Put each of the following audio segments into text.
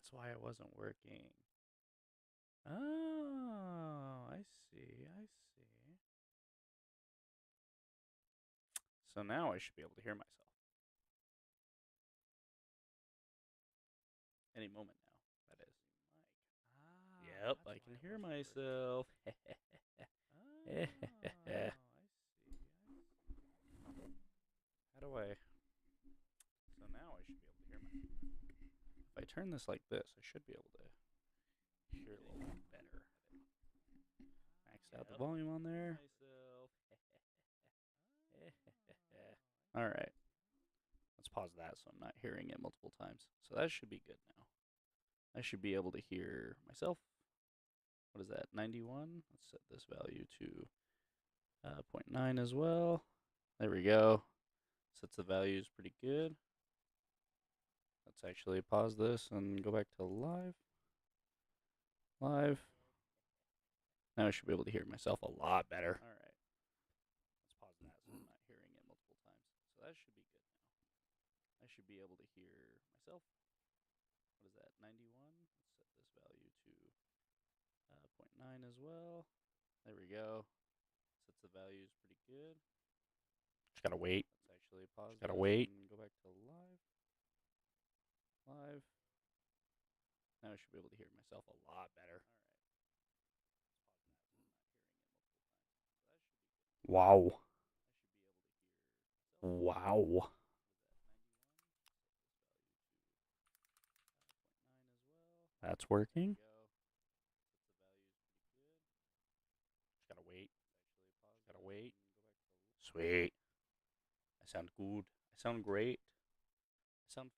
That's why it wasn't working. Oh, I see. So now I should be able to hear myself. Any moment now, that is. Yep, I can hear myself. How do I? So now I should be able to hear myself. If I turn this like this, I should be able to hear a little better. Maxed out the volume on there. All right. Let's pause that so I'm not hearing it multiple times. So that should be good now. I should be able to hear myself. What is that? 91? Let's set this value to 0.9 as well. There we go. Sets the values pretty good. Let's actually pause this and go back to live. Live. Now I should be able to hear myself a lot better. All right. Let's pause that so I'm not hearing it multiple times. So that should be good now. I should be able to hear myself. What is that? 91. Let's set this value to 0.9 as well. There we go. Sets the values pretty good. Just gotta wait. Let's actually pause. Gotta wait. And go back to live. Live. Now I should be able to hear myself a lot better. All right. Wow. Wow. That's working. Just gotta wait. Just gotta wait. Sweet. I sound good. I sound great. I sound.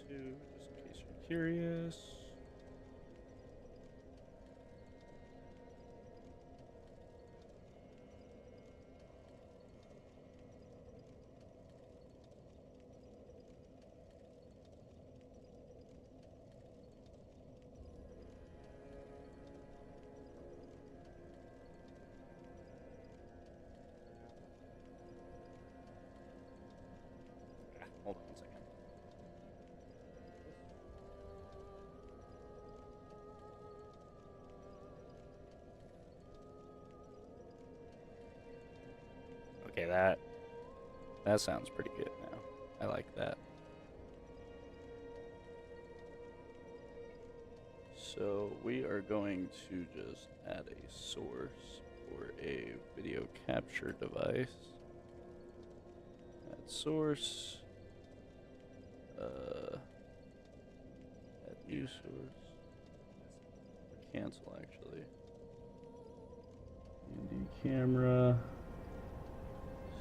Just in case you're curious. Hold on a second. Okay, that sounds pretty good now. I like that. So we are going to just add a source for a video capture device. Add source. Add new source. Cancel actually. And the camera.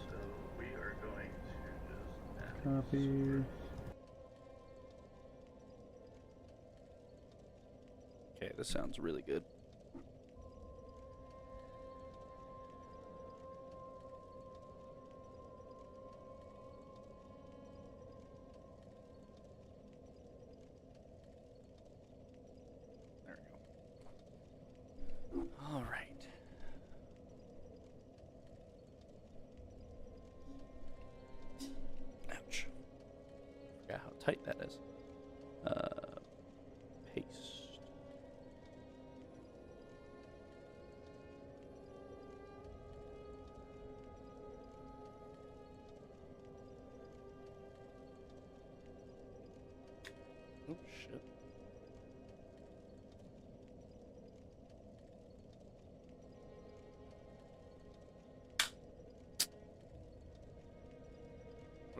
So we are going to just add copy. Okay, this sounds really good. There we go. All right. Ouch. Forgot how tight that is. Paste. Oh shit.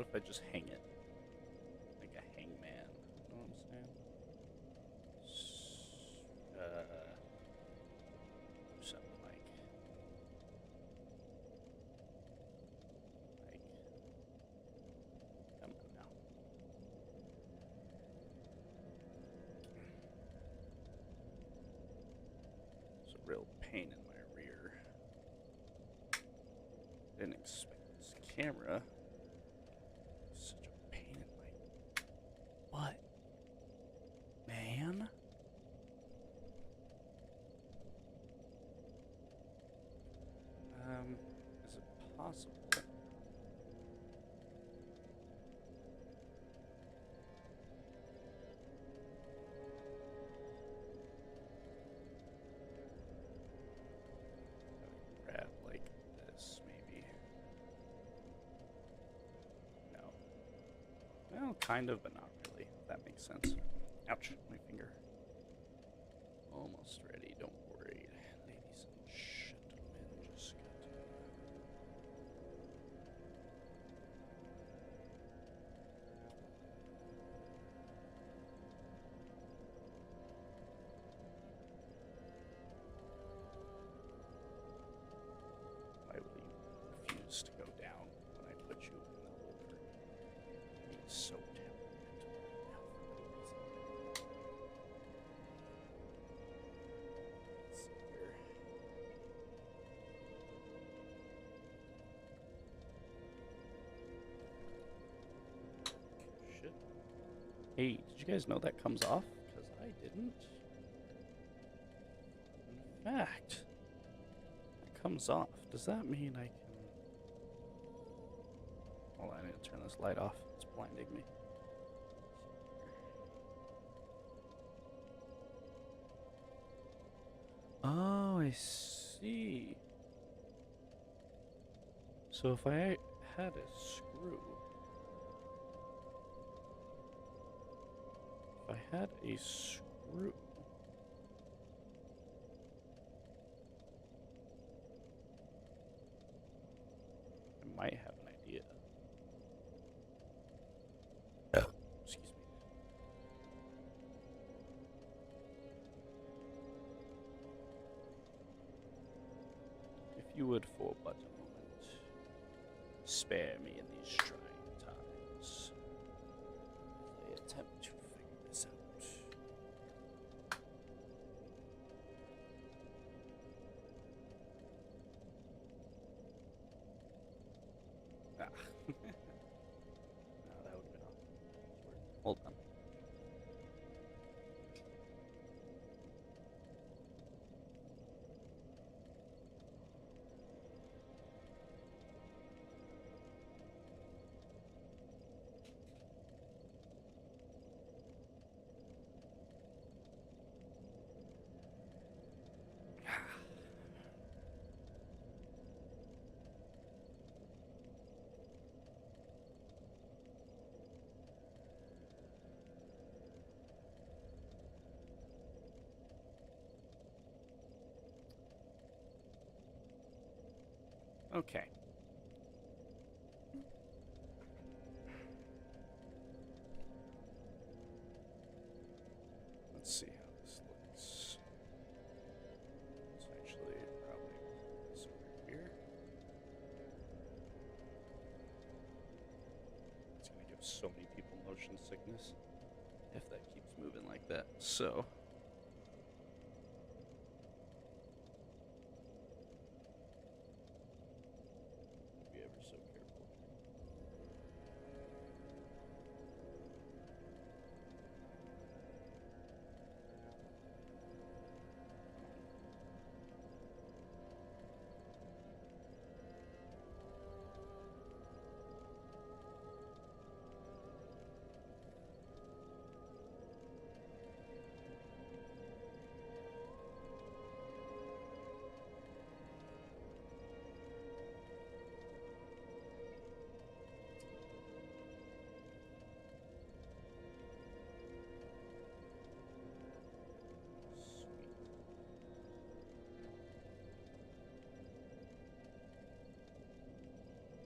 if I just hang it? Like a hangman. You know what I'm saying? Something like come on now. It's a real pain in my rear. Didn't expect this camera. Such a pain in my butt. Man. Is it possible? Grab like this, maybe. No. Well, kind of, but not really. If that makes sense. Ouch, my finger. Almost ready, don't worry. Ladies and gentlemen, just got to... Why will you refuse to go down when I put you in the holder? Being so temperamental now for no reason. Let's see here. Shit. Hey, did you guys know that comes off? Because I didn't. In fact, it comes off. Does that mean I can... Hold on, I need to turn this light off. It's blinding me. Oh, I see. So if I had a screw... If I had a screw... I might have an idea. Excuse me. If you would for but a moment, spare me in these trying times. I attempt to figure this out. Ah. No, that would have been awkward. Hold on. Okay. Let's see how this looks. It's actually probably this over here. It's gonna give so many people motion sickness if that keeps moving like that. So. Be ever so careful.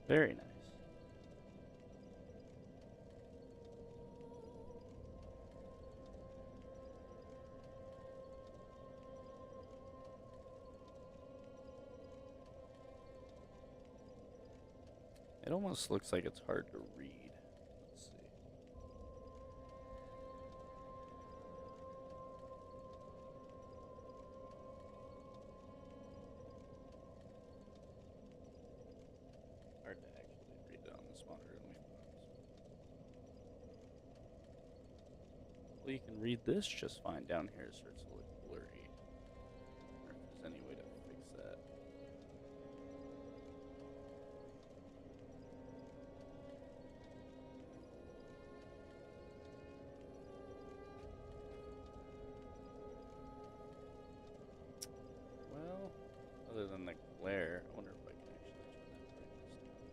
Very nice. It almost looks like it's hard to read. Let's see. Hard to actually read it on this monitor. Let me put on this one. Well, you can read this just fine down here. It starts to look blurry. I wonder if there's any way to fix that. Well, other than the glare, I wonder if I can actually turn that brightness down.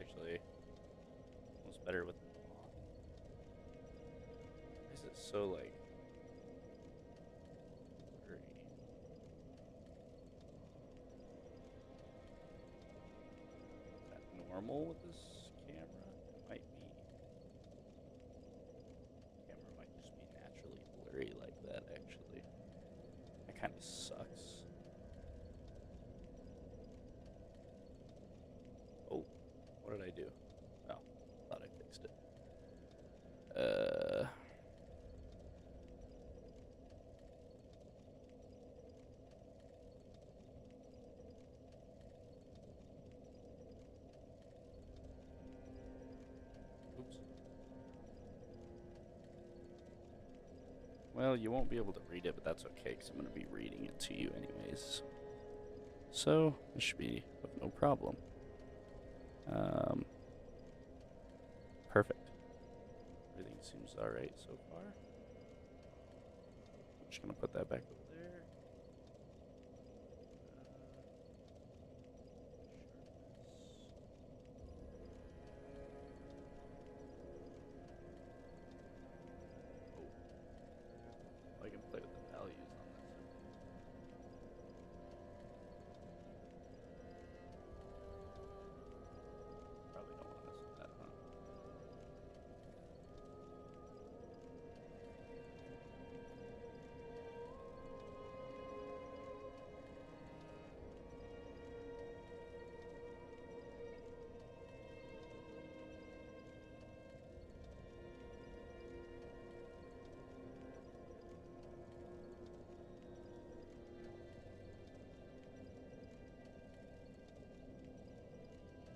Actually, almost better with it on. Why is it so like blurry? Is that normal with this camera? It might be. Camera might just be naturally blurry like that, actually. That kind of sucks. Oh, what did I do? Oh, thought I fixed it. Oops. Well, you won't be able to read it, but that's okay, because I'm going to be reading it to you anyways. So, it should be of no problem. Perfect. Everything seems alright so far. I'm just going to put that back over there. Oh, I can play with the values on this. Probably don't want to mess with that, huh?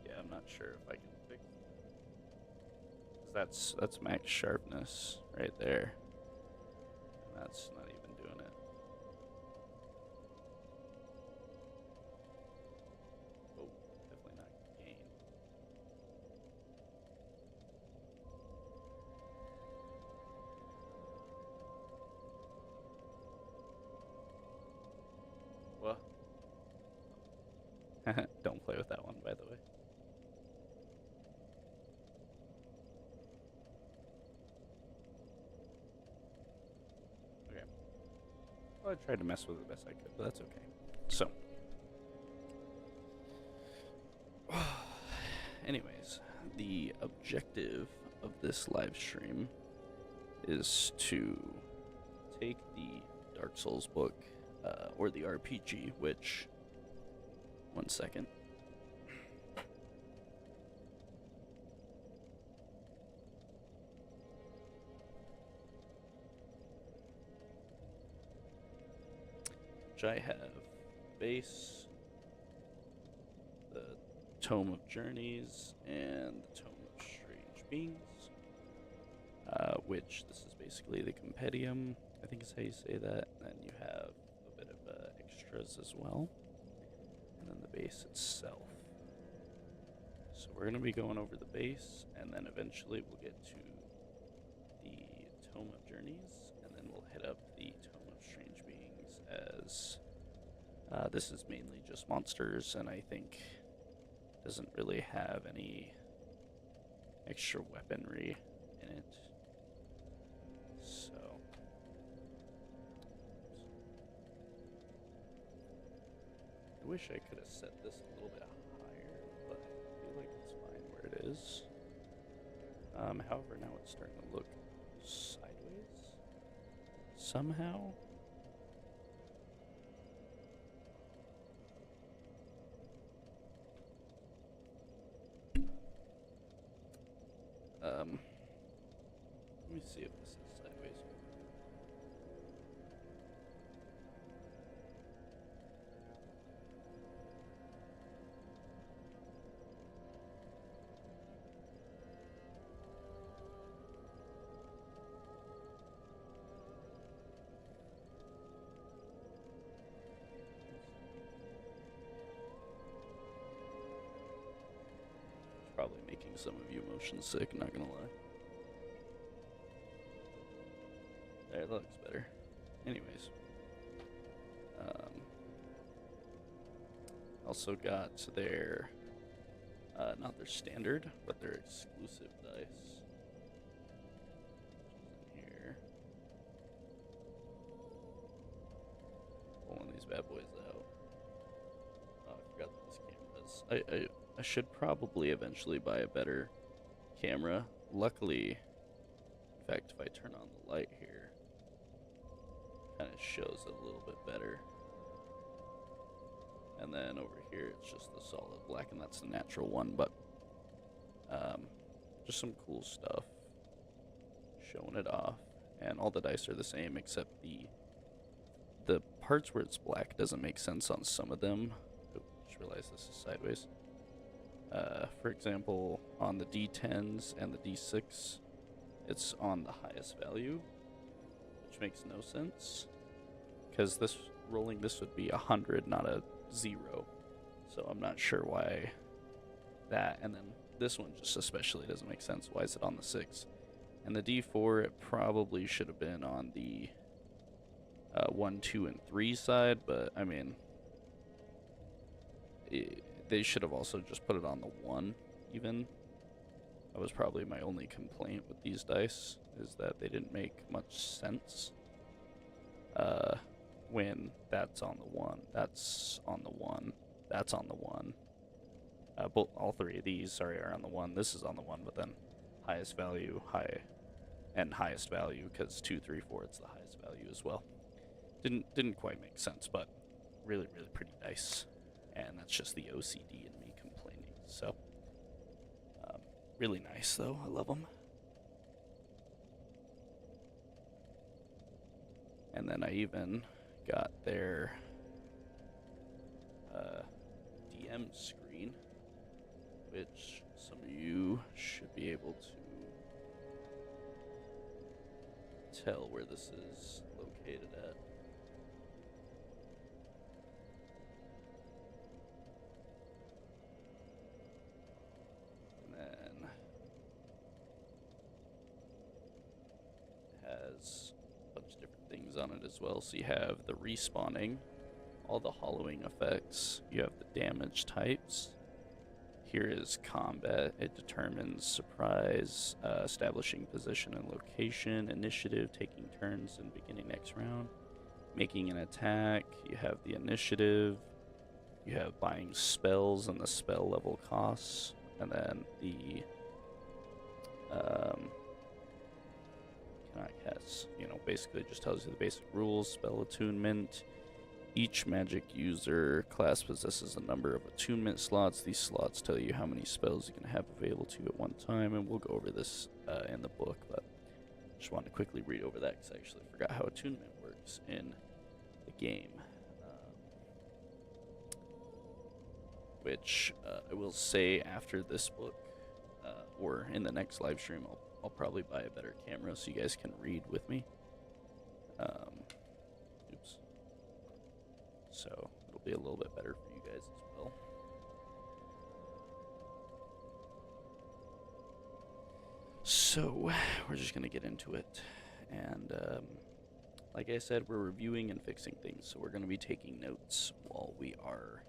Yeah, I'm not sure if I can fix it. 'Cause that's max sharpness right there. And that's not even doing it. Oh, definitely not gain. What? Don't play with that one, by the way. Okay. Well, I tried to mess with it the best I could, but that's okay. So, anyways, the objective of this live stream is to take the Dark Souls book, or the RPG, which, one second. Which I have base, the Tome of Journeys, and the Tome of Strange Beings, which this is basically the compendium, I think is how you say that. And then you have a bit of extras as well, and then the base itself. So we're going to be going over the base, and then eventually we'll get to the Tome of Journeys, and then we'll hit up the Tome of Strange Beings, as this is mainly just monsters, and I think doesn't really have any extra weaponry in it. So, I wish I could have set this a little bit higher, but I feel like it's fine where it is. However, now it's starting to look sideways somehow. making some of you motion sick, not gonna lie. There, that looks better. Anyways. Also got their, not their standard, but their exclusive dice. In here. Pulling these bad boys out. Oh, I forgot that this camera is. I should probably eventually buy a better camera. Luckily, in fact, if I turn on the light here, kind of shows it a little bit better. And then over here, it's just the solid black, and that's the natural one. But just some cool stuff. Showing it off, and all the dice are the same, except the parts where it's black doesn't make sense on some of them. Oh, just realized this is sideways. For example, on the D10s and the D6, it's on the highest value, which makes no sense, because rolling this would be 100, not a 0. So I'm not sure why that. And then this one just especially doesn't make sense. Why is it on the 6? And the D4, it probably should have been on the 1, 2, and 3 side, but I mean, they should have also just put it on the 1 even. That was probably my only complaint with these dice, is that they didn't make much sense. When that's on the 1, that's on the 1, that's on the 1. All three of these, are on the 1. This is on the 1, but then highest value, high, and highest value, because 2, 3, 4, it's the highest value as well. Didn't quite make sense, but really, really pretty dice. And that's just the OCD in me complaining. So, really nice though. I love them. And then I even got their DM screen, which some of you should be able to tell where this is located at. And then it has a bunch of different things on it as well. So you have the respawning, all the hollowing effects, you have the damage types. Here is combat. It determines surprise, establishing position and location, initiative, taking turns and beginning next round, making an attack. You have the initiative. You have buying spells and the spell level costs, and then the basically just tells you the basic rules, spell attunement. Each magic user class possesses a number of attunement slots. These slots tell you how many spells you can have available to you at one time, and we'll go over this in the book, but just wanted to quickly read over that because I actually forgot how attunement works in the game. Which I will say after this book, or in the next live stream, I'll probably buy a better camera so you guys can read with me. Oops. So it'll be a little bit better for you guys as well. So we're just gonna get into it, and like I said, we're reviewing and fixing things, so we're gonna be taking notes while we are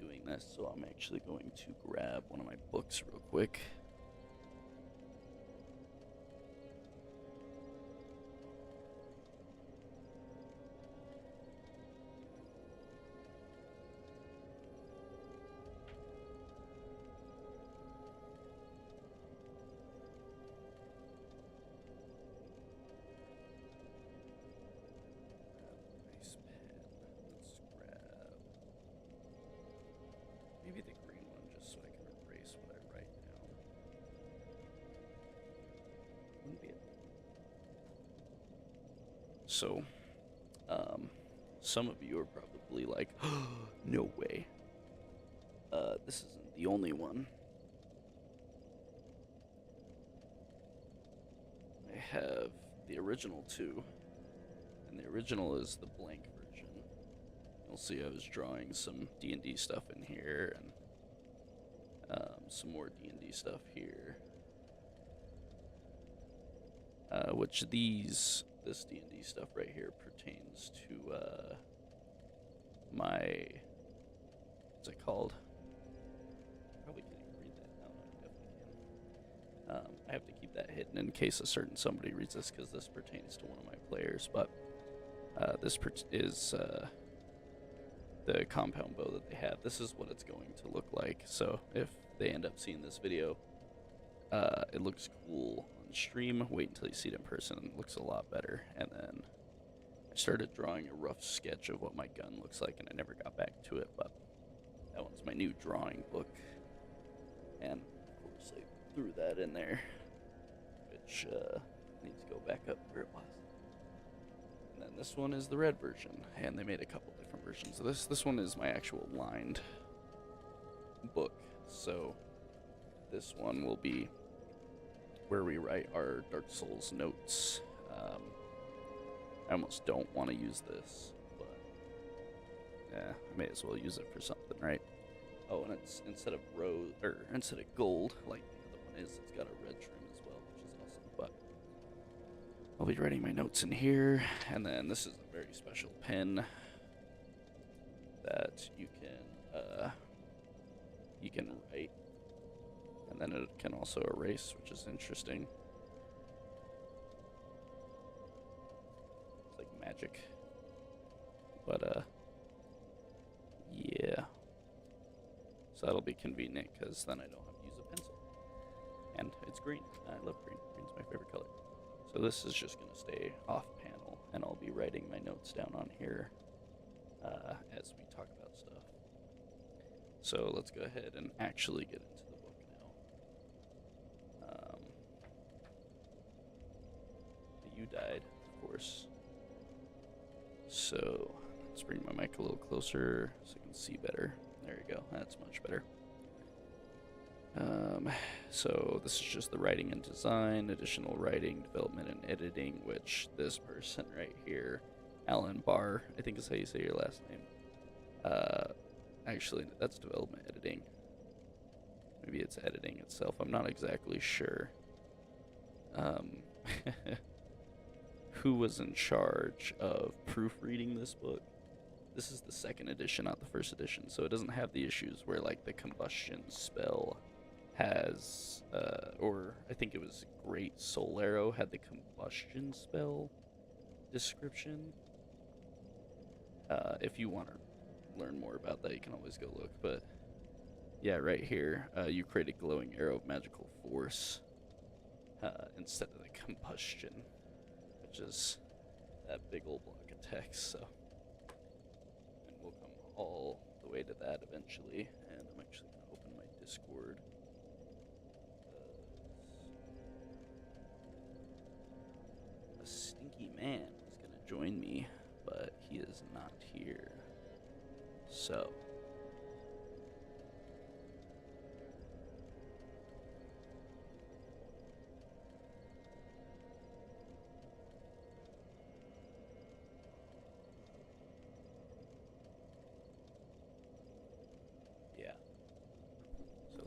doing this. So I'm actually going to grab one of my books real quick. Maybe the green one, just so I can erase what I write down. Wouldn't be it. So, some of you are probably like, oh, no way. This isn't the only one. I have the original too, and the original is the blank version. You'll see I was drawing some D&D stuff in here, Some more D&D stuff here. Which this D&D stuff right here pertains to my, what's it called? Probably can't even read that. No, I definitely can. I have to keep that hidden in case a certain somebody reads this, because this pertains to one of my players. But this is the compound bow that they have. This is what it's going to look like. So if they end up seeing this video, it looks cool on stream. Wait until you see it in person. It looks a lot better. And then I started drawing a rough sketch of what my gun looks like, and I never got back to it. But that one's my new drawing book. And of course I threw that in there, which needs to go back up where it was. And then this one is the red version, and they made a couple different versions of this. This one is my actual lined book. So this one will be where we write our Dark Souls notes. I almost don't want to use this, but yeah, I may as well use it for something, right? Oh, and it's instead of gold, like the other one is, it's got a red trim as well, which is awesome. But I'll be writing my notes in here, and then this is a very special pen that you can write, and then it can also erase, which is interesting. It's like magic. But yeah. So that'll be convenient, because then I don't have to use a pencil. And it's green. I love green. Green's my favorite color. So this is just going to stay off panel, and I'll be writing my notes down on here as we talk about stuff. So let's go ahead and actually get into the book now. You died, of course. So let's bring my mic a little closer so I can see better. There you go. That's much better. So this is just the writing and design, additional writing, development, and editing, which this person right here, Alan Barr, I think is how you say your last name. Actually, that's development editing. Maybe it's editing itself. I'm not exactly sure. Who was in charge of proofreading this book? This is the second edition, not the first edition, so it doesn't have the issues where, like, the combustion spell has, or I think it was Great Soul Arrow had the combustion spell description. If you want to learn more about that, you can always go look, but yeah, right here, you create a glowing arrow of magical force instead of the combustion, which is that big old block of text, so. We'll come all the way to that eventually, and I'm actually going to open my Discord. A stinky man was going to join me, but he is not here. So.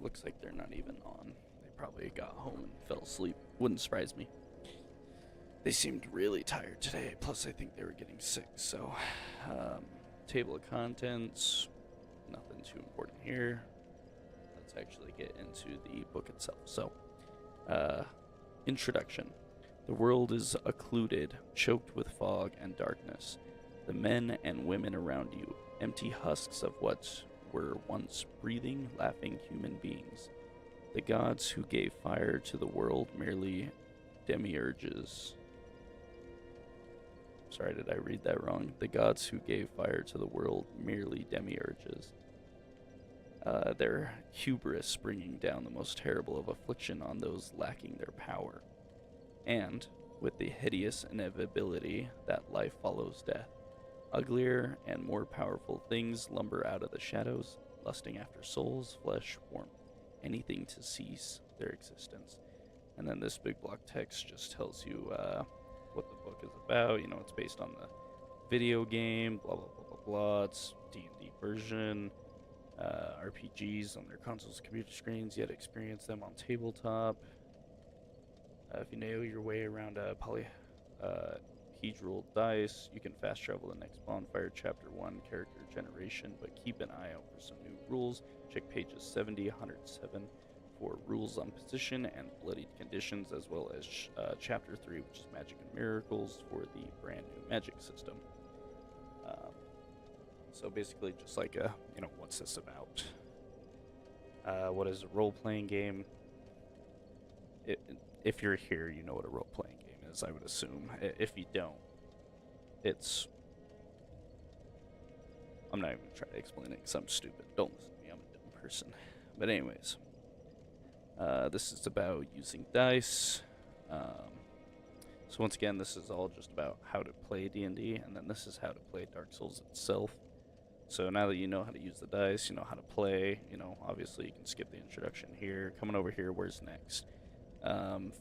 Looks like they're not even on. They probably got home and fell asleep. Wouldn't surprise me. They seemed really tired today. Plus, I think they were getting sick. So, table of contents. Nothing too important here. Let's actually get into the book itself. So, introduction. The world is occluded, choked with fog and darkness. The men and women around you, empty husks of what were once breathing, laughing human beings. The gods who gave fire to the world merely demiurges. Sorry, did I read that wrong? The gods who gave fire to the world merely demiurges. Their hubris bringing down the most terrible of affliction on those lacking their power. And, with the hideous inevitability that life follows death, uglier and more powerful things lumber out of the shadows, lusting after souls, flesh, warmth, anything to cease their existence. And then this big block text just tells you what the book is about. You know, it's based on the video game, blah, blah, blah, blah, blah. It's D&D version. RPGs on their consoles, computer screens, yet experience them on tabletop. If you nail your way around a polyhedral dice, you can fast travel the next bonfire. Chapter 1, character generation, but keep an eye out for some new rules. Check pages 70, 107 for rules on position and bloodied conditions, as well as chapter 3, which is magic and miracles, for the brand new magic system. So basically just like what's this about? What is a role-playing game? If you're here, you know what a role-playing game is, I would assume. If you don't, I'm not even going to try to explain it because I'm stupid. Don't listen to me, I'm a dumb person. But anyways, this is about using dice. So once again, this is all just about how to play D&D, and then this is how to play Dark Souls itself. So now that you know how to use the dice, you know how to play, obviously you can skip the introduction here. Coming over here, where's next?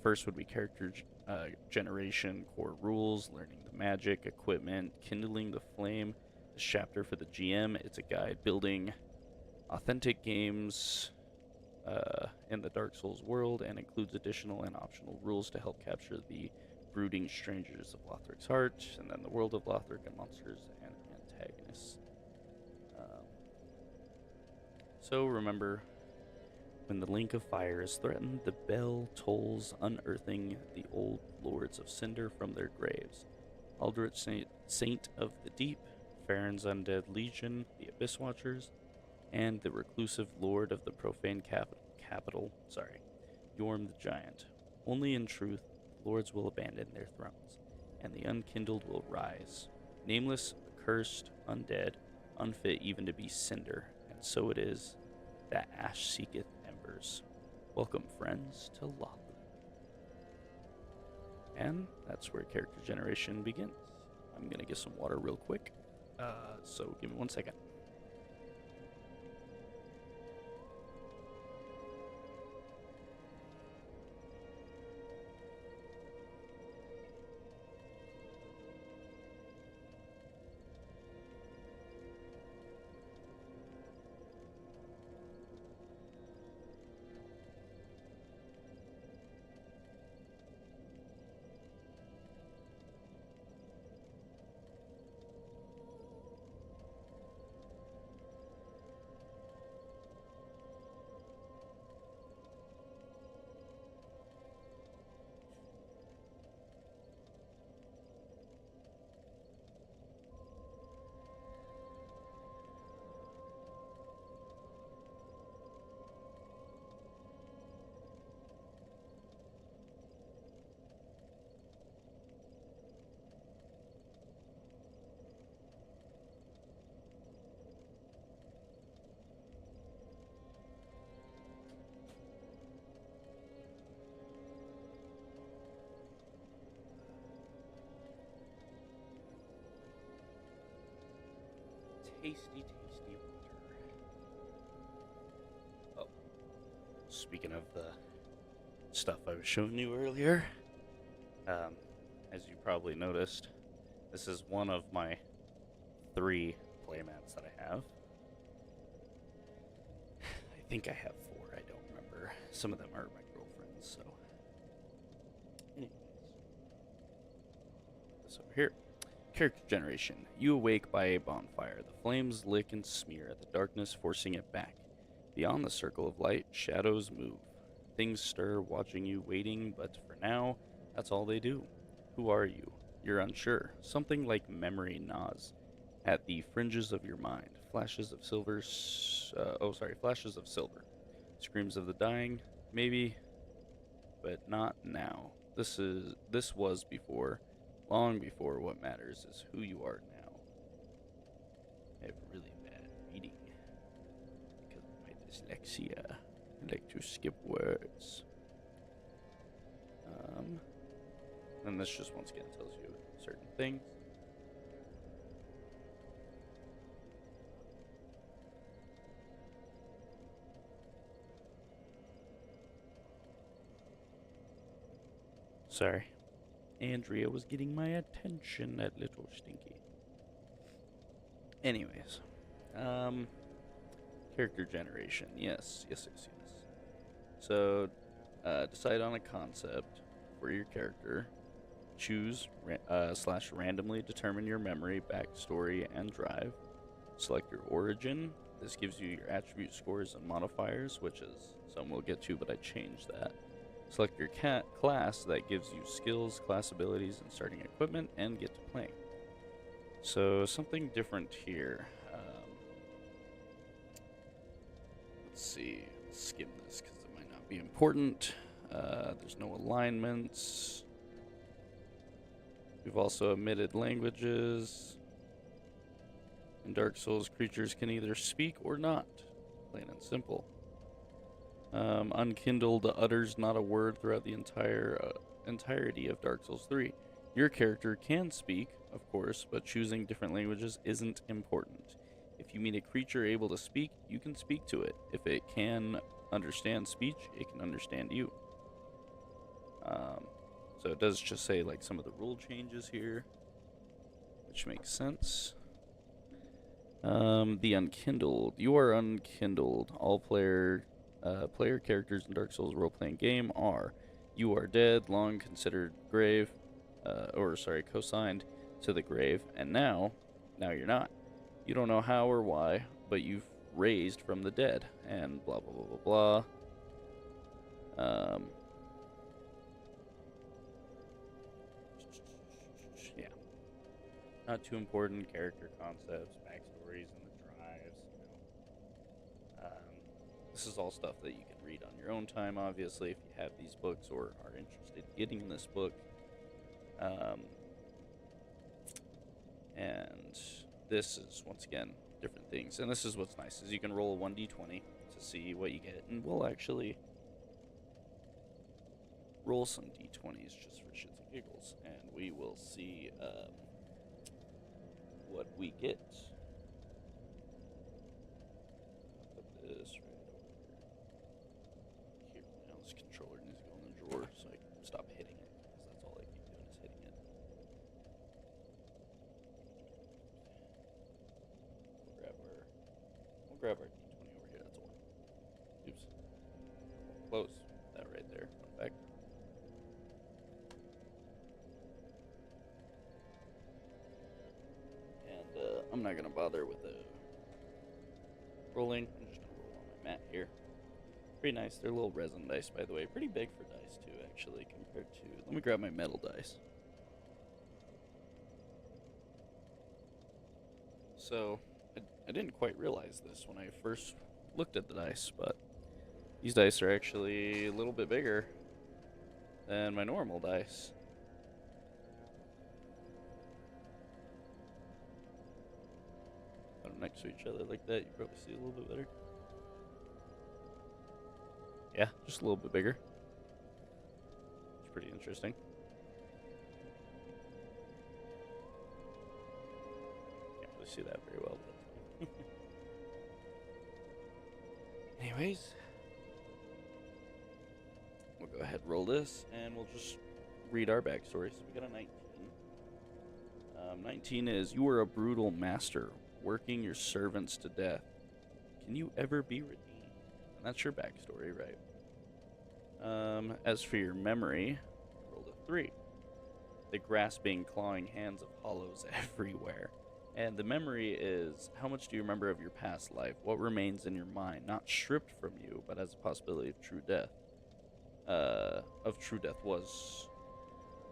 First would be character generation, core rules, learning the magic, equipment, kindling the flame. This chapter for the GM, it's a guide building authentic games in the Dark Souls world, and includes additional and optional rules to help capture the brooding strangers of Lothric's heart, and then the world of Lothric and monsters and antagonists. So remember, when the link of fire is threatened, the bell tolls, unearthing the old lords of Cinder from their graves. Aldrich Saint of the Deep, Farron's Undead Legion, the Abyss Watchers, and the reclusive lord of the profane capital, Yorm the Giant. Only in truth, the lords will abandon their thrones, and the unkindled will rise. Nameless, accursed, undead, unfit even to be Cinder, and so it is that ash seeketh embers. Welcome, friends, to Lothric. And that's where character generation begins. I'm gonna get some water real quick, so give me 1 second. Tasty, tasty water. Oh, speaking of the stuff I was showing you earlier, as you probably noticed, this is one of my 3 playmats that I have. I think I have 4, I don't remember. Some of them are my girlfriends, so. Anyways. This over here. Character generation. You awake by a bonfire. The flames lick and smear at the darkness, forcing it back. Beyond the circle of light, shadows move. Things stir, watching you, waiting, but for now, that's all they do. Who are you? You're unsure. Something like memory gnaws at the fringes of your mind. Flashes of silver. Flashes of silver. Screams of the dying. Maybe, but not now. This was before. Long before what matters is who you are now. I have really bad reading because of my dyslexia. I like to skip words. And this just once again tells you certain things. Sorry. Andrea was getting my attention, that little stinky. Anyways, Character generation. Yes. So, decide on a concept for your character. Choose / randomly determine your memory, backstory, and drive. Select your origin. This gives you your attribute scores and modifiers, which is some we'll get to, but I changed that. Select your class. That gives you skills, class abilities, and starting equipment, and get to playing. So something different here. Let's see. Let's skim this because it might not be important. There's no alignments. We've also omitted languages. In Dark Souls, creatures can either speak or not. Plain and simple. Unkindled utters not a word throughout the entirety of Dark Souls 3. Your character can speak, of course, but choosing different languages isn't important. If you meet a creature able to speak, you can speak to it. If it can understand speech, it can understand you. So it does just say like some of the rule changes here, which makes sense. The Unkindled. You are unkindled. All player characters in Dark Souls role-playing game are: you are dead, long considered grave, co-signed to the grave, and now you're not. You don't know how or why, but you've raised from the dead, and blah blah blah blah blah. Yeah. Not too important. Character concepts, backstories, and the drives. This is all stuff that you can read on your own time, obviously, if you have these books or are interested in getting this book. And this is, once again, different things. And this is what's nice, is you can roll a 1d20 to see what you get. And we'll actually roll some d20s just for shits and giggles. And we will see what we get. I'll put this right over here. Now this controller needs to go in the drawer so I can stop hitting it, because that's all I keep doing is hitting it. We'll grab our d20 over here. That's all. Oops. Close that right there. Run back. And I'm not gonna bother with the rolling. I'm just gonna roll on my mat here. Pretty nice. They're little resin dice, by the way. Pretty big for dice too, actually, compared to. Let me grab my metal dice. So I didn't quite realize this when I first looked at the dice, but these dice are actually a little bit bigger than my normal dice. Put them next to each other like that, you probably see a little bit better. Yeah, just a little bit bigger. It's pretty interesting. Can't really see that very well, but anyways, we'll go ahead and roll this, and we'll just read our backstory. So we got a 19. 19 is, you are a brutal master, working your servants to death. Can you ever be redeemed? And that's your backstory, right? As for your memory, rolled a 3. The grasping, clawing hands of hollows everywhere. And the memory is, how much do you remember of your past life? What remains in your mind? Not stripped from you, but as a possibility of true death. Was...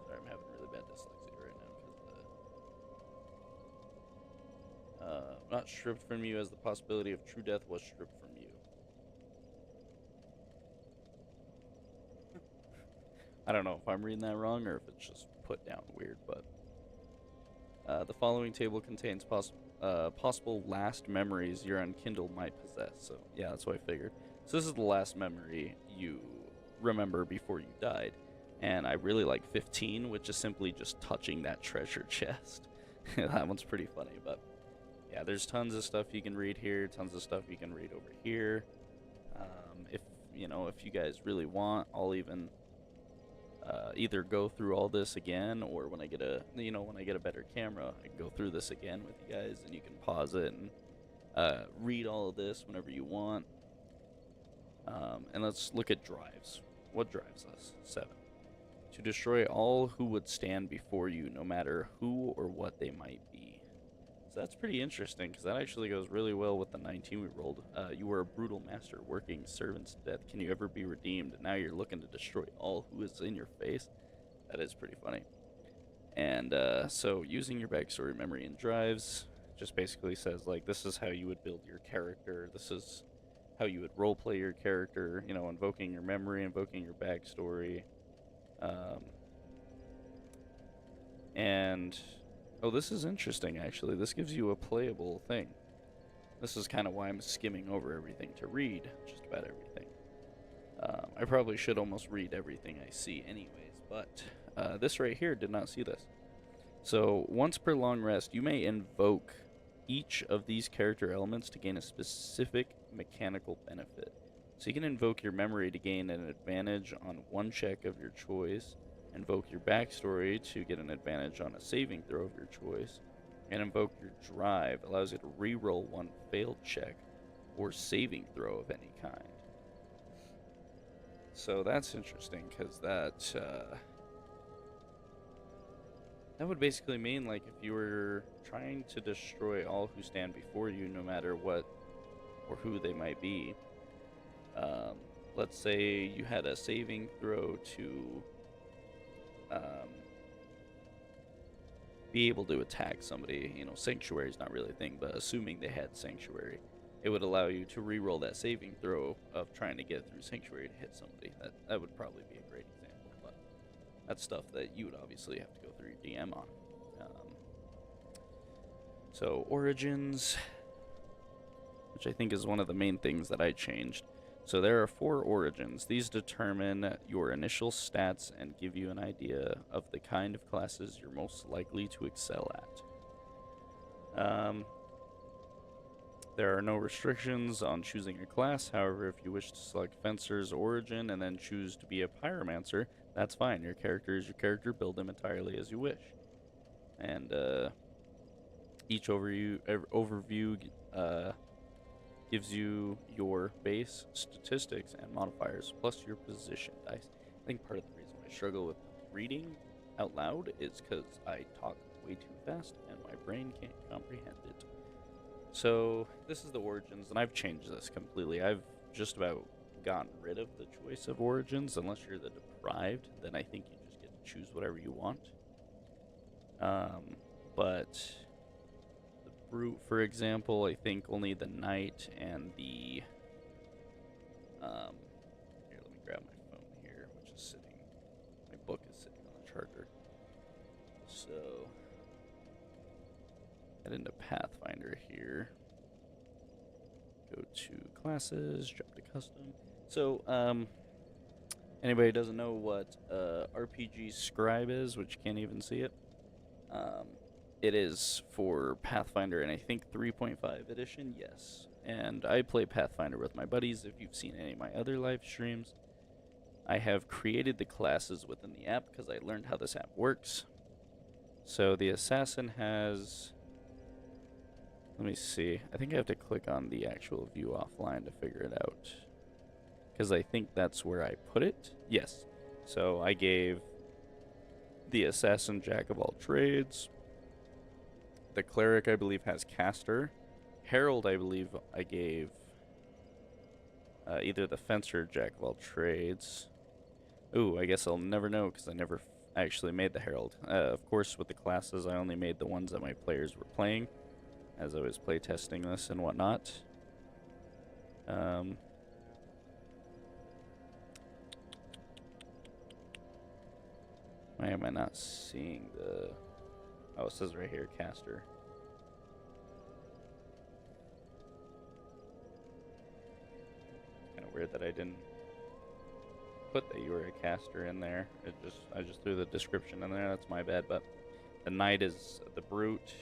Sorry, I'm having really bad dyslexia right now. Not stripped from you, as the possibility of true death was stripped from you. I don't know if I'm reading that wrong or if it's just put down weird, but... the following table contains possible last memories your unkindled might possess. So, yeah, that's what I figured. So this is the last memory you remember before you died. And I really like 15, which is simply just touching that treasure chest. That one's pretty funny, but... yeah, there's tons of stuff you can read here, tons of stuff you can read over here. If you guys really want, I'll even... either go through all this again, or when I get a better camera, I can go through this again with you guys, and you can pause it and read all of this whenever you want. And let's look at drives. What drives us? 7. To destroy all who would stand before you, no matter who or what they might be. So that's pretty interesting, because that actually goes really well with the 19 we rolled. You were a brutal master, working servants to death. Can you ever be redeemed? And now you're looking to destroy all who is in your face. That is pretty funny. And so using your backstory memory and drives just basically says, like, this is how you would build your character. This is how you would roleplay your character, you know, invoking your memory, invoking your backstory. And, oh, this is interesting, actually. This gives you a playable thing. This is kind of why I'm skimming over everything to read just about everything. I probably should almost read everything I see anyways, but this right here did not see this. So, once per long rest, you may invoke each of these character elements to gain a specific mechanical benefit. So you can invoke your memory to gain an advantage on one check of your choice, invoke your backstory to get an advantage on a saving throw of your choice, and invoke your drive allows you to reroll one failed check or saving throw of any kind. So that's interesting, because that would basically mean, like, if you were trying to destroy all who stand before you, no matter what or who they might be, let's say you had a saving throw to be able to attack somebody. You know, Sanctuary is not really a thing, but assuming they had Sanctuary, it would allow you to re-roll that saving throw of trying to get through Sanctuary to hit somebody. That would probably be a great example, but that's stuff that you would obviously have to go through your DM on. So Origins, which I think is one of the main things that I changed. So there are 4 origins. These determine your initial stats and give you an idea of the kind of classes you're most likely to excel at. There are no restrictions on choosing a class. However, if you wish to select Fencer's origin and then choose to be a Pyromancer, that's fine. Your character is your character. Build him entirely as you wish. And each overview gives you your base statistics and modifiers, plus your position dice. I think part of the reason I struggle with reading out loud is because I talk way too fast and my brain can't comprehend it. So this is the origins, and I've changed this completely. I've just about gotten rid of the choice of origins. Unless you're the deprived, then I think you just get to choose whatever you want. But Brute, for example, I think only the Knight and the here, let me grab my phone here, which is sitting, my book is sitting on the charger. So head into Pathfinder here, go to classes, jump to custom. So anybody who doesn't know what RPG Scribe is, which you can't even see it, it is for Pathfinder, and I think 3.5 edition, yes. And I play Pathfinder with my buddies. If you've seen any of my other live streams, I have created the classes within the app because I learned how this app works. So the Assassin has, let me see, I think I have to click on the actual view offline to figure it out, because I think that's where I put it. Yes. So I gave the Assassin Jack of all trades. The Cleric, I believe, has Caster. Herald, I believe, I gave either the Fencer or Jack of all trades. Ooh, I guess I'll never know because I never actually made the Herald. Of course, with the classes, I only made the ones that my players were playing as I was playtesting this and whatnot. Why am I not seeing the... Oh, it says right here, Caster. Kind of weird that I didn't put that you were a caster in there. I just threw the description in there. That's my bad. But the Knight is the Brute,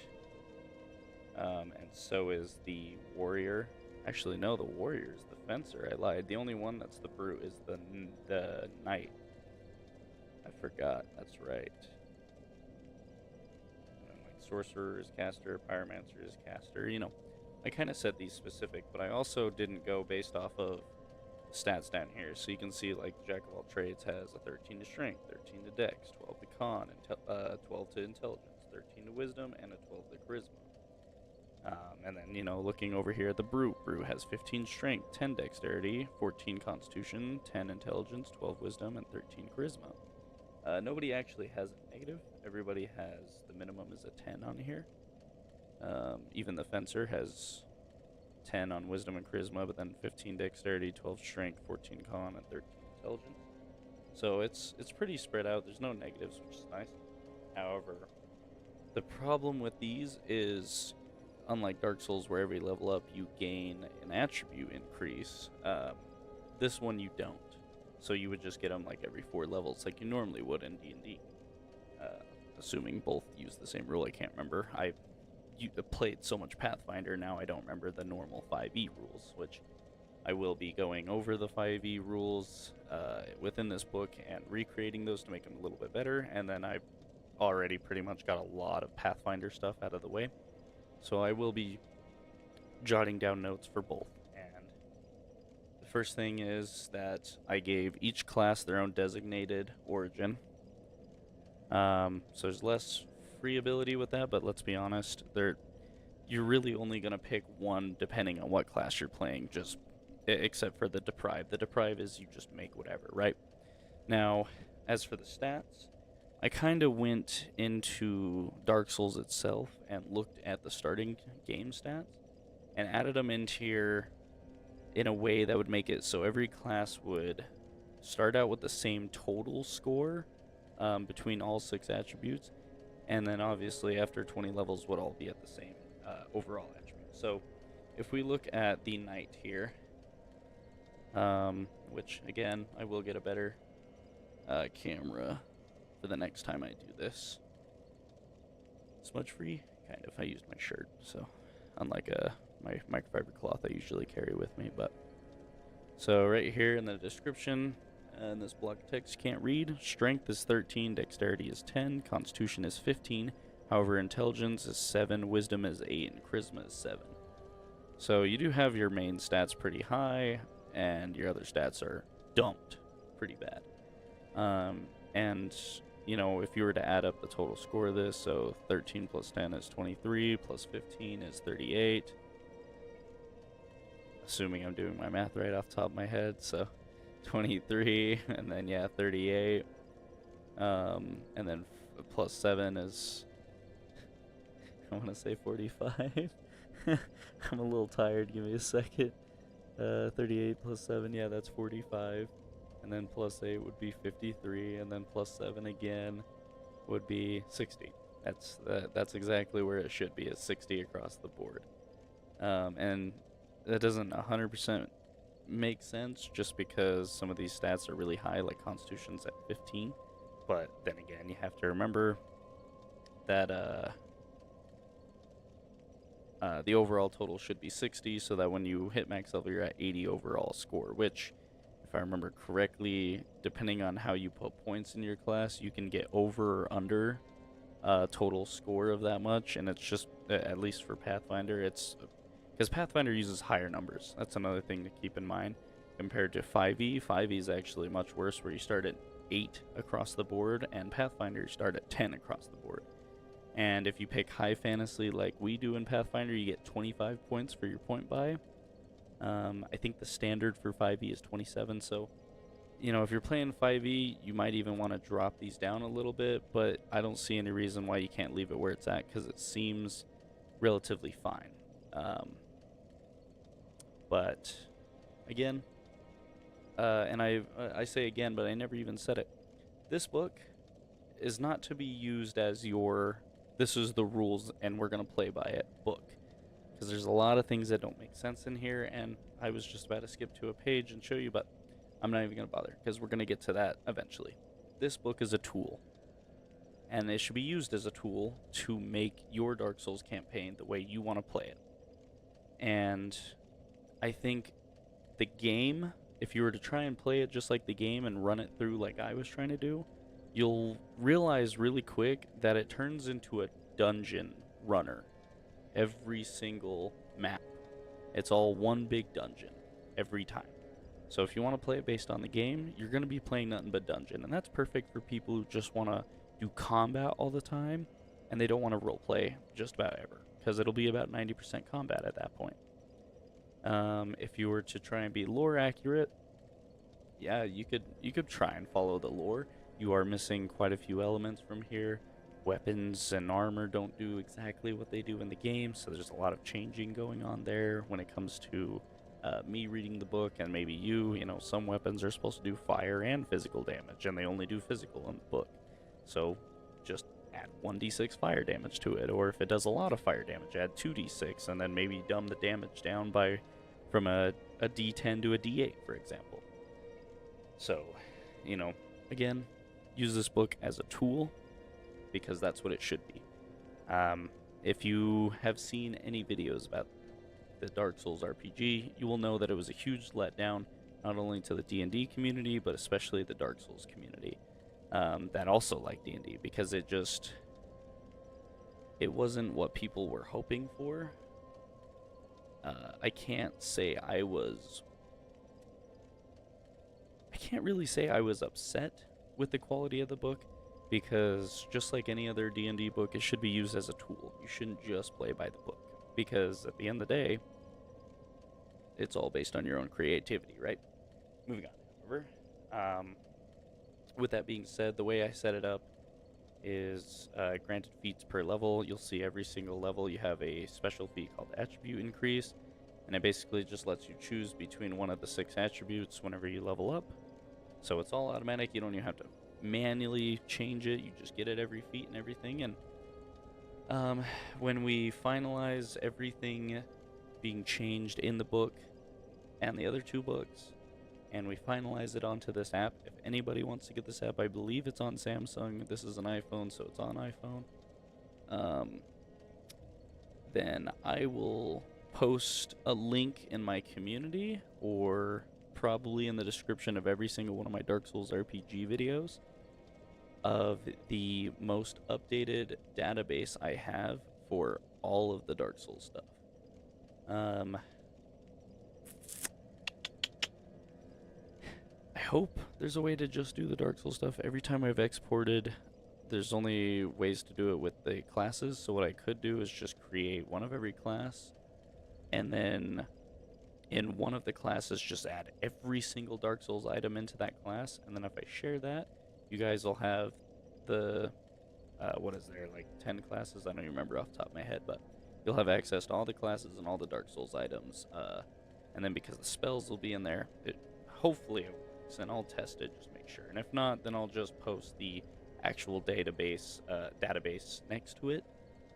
and so is the Warrior. Actually, no, the Warrior is the Fencer. I lied. The only one that's the Brute is the Knight. I forgot. That's right. Sorcerer is Caster, Pyromancer is Caster, you know. I kind of set these specific, but I also didn't go based off of stats down here. So you can see like Jack of all trades has a 13 to strength, 13 to dex, 12 to con, and 12 to intelligence, 13 to wisdom, and a 12 to charisma. And then, looking over here at the Brute, Brute has 15 strength, 10 dexterity, 14 constitution, 10 intelligence, 12 wisdom, and 13 charisma. Nobody actually has a negative. Everybody has, the minimum is a 10 on here. Even the Fencer has 10 on wisdom and charisma, but then 15 dexterity, 12 strength, 14 con, and 13 intelligence. So it's pretty spread out. There's no negatives, which is nice. However, the problem with these is, unlike Dark Souls, where every level up you gain an attribute increase, this one you don't. So you would just get them like every 4 levels, like you normally would in D&D. Assuming both use the same rule, I can't remember. I played so much Pathfinder, now I don't remember the normal 5e rules, which I will be going over the 5e rules within this book and recreating those to make them a little bit better, and then I've already pretty much got a lot of Pathfinder stuff out of the way. So I will be jotting down notes for both. And the first thing is that I gave each class their own designated origin. So there's less free ability with that, but let's be honest, you're really only going to pick one depending on what class you're playing, just except for the Deprive. The Deprive is you just make whatever, right? Now, as for the stats, I kind of went into Dark Souls itself and looked at the starting game stats and added them into here in a way that would make it so every class would start out with the same total score between all 6 attributes, and then obviously after 20 levels would all be at the same overall attribute. So if we look at the Knight here, which again I will get a better camera for the next time I do this. Smudge free? Kind of. I used my shirt, so unlike my microfiber cloth I usually carry with me. But so right here in the description, and this block of text you can't read, strength is 13, dexterity is 10, constitution is 15, however intelligence is 7, wisdom is 8, and charisma is 7. So you do have your main stats pretty high, and your other stats are dumped pretty bad. And if you were to add up the total score of this, so 13 plus 10 is 23, plus 15 is 38. Assuming I'm doing my math right off the top of my head, so 23, and then 38. And then plus 7 is, I want to say 45. I'm a little tired, give me a second. 38 plus 7, yeah, that's 45. And then plus 8 would be 53, and then plus 7 again would be 60. That's exactly where it should be, is 60 across the board. And that doesn't 100% make sense, just because some of these stats are really high, like Constitution's at 15. But then again, you have to remember that the overall total should be 60, so that when you hit max level, you're at 80 overall score, which, if I remember correctly, depending on how you put points in your class, you can get over or under total score of that much, and it's just, at least for Pathfinder, it's because Pathfinder uses higher numbers. That's another thing to keep in mind compared to 5e. 5e is actually much worse, where you start at 8 across the board, and Pathfinder you start at 10 across the board. And if you pick high fantasy like we do in Pathfinder, you get 25 points for your point buy. I think the standard for 5e is 27, so if you're playing 5e, you might even want to drop these down a little bit, but I don't see any reason why you can't leave it where it's at, because it seems relatively fine. But again, and I say again, but I never even said it, this book is not to be used as your, this is the rules and we're going to play by it book. Because there's a lot of things that don't make sense in here, and I was just about to skip to a page and show you, but I'm not even going to bother, because we're going to get to that eventually. This book is a tool, and it should be used as a tool to make your Dark Souls campaign the way you want to play it. And I think the game, if you were to try and play it just like the game and run it through like I was trying to do, you'll realize really quick that it turns into a dungeon runner every single map It's all one big dungeon every time. So if you want to play it based on the game, you're going to be playing nothing but dungeon. And that's perfect for people who just want to do combat all the time and they don't want to roleplay just about ever, because it'll be about 90% combat at that point. If you were to try and be lore accurate, yeah, you could try and follow the lore. You are missing quite a few elements from here. Weapons and armor don't do exactly what they do in the game, so there's a lot of changing going on there when it comes to me reading the book and maybe you. You know, some weapons are supposed to do fire and physical damage, and they only do physical in the book. So just add 1d6 fire damage to it, or if it does a lot of fire damage, add 2d6, and then maybe dumb the damage down by from a d10 to a d8, for example. So, you know, again, use this book as a tool, because that's what it should be. If you have seen any videos about the Dark Souls RPG, you will know that it was a huge letdown, not only to the D&D community, but especially the Dark Souls community, that also like D&D, because it wasn't what people were hoping for. I can't really say I was upset with the quality of the book, because just like any other D&D book, it should be used as a tool. You shouldn't just play by the book, because at the end of the day, it's all based on your own creativity, right? Moving on, however. With that being said, the way I set it up is granted feats per level. You'll see every single level you have a special feat called Attribute Increase, and it basically just lets you choose between one of the 6 attributes whenever you level up. So it's all automatic. You don't even have to manually change it. You just get it every feat and everything. And when we finalize everything being changed in the book and the other 2 books, and we finalize it onto this app, if anybody wants to get this app, I believe it's on Samsung. This is an iPhone, so it's on iPhone. Then I will post a link in my community, or probably in the description of every single one of my Dark Souls RPG videos, of the most updated database I have for all of the Dark Souls stuff. I hope there's a way to just do the Dark Souls stuff. Every time I've exported, there's only ways to do it with the classes, so what I could do is just create one of every class, and then in one of the classes just add every single Dark Souls item into that class, and then if I share that, you guys will have the, what is there, like 10 classes? I don't even remember off the top of my head, but you'll have access to all the classes and all the Dark Souls items, and then because the spells will be in there, hopefully it works, and I'll test it, just make sure, and if not, then I'll just post the actual database next to it,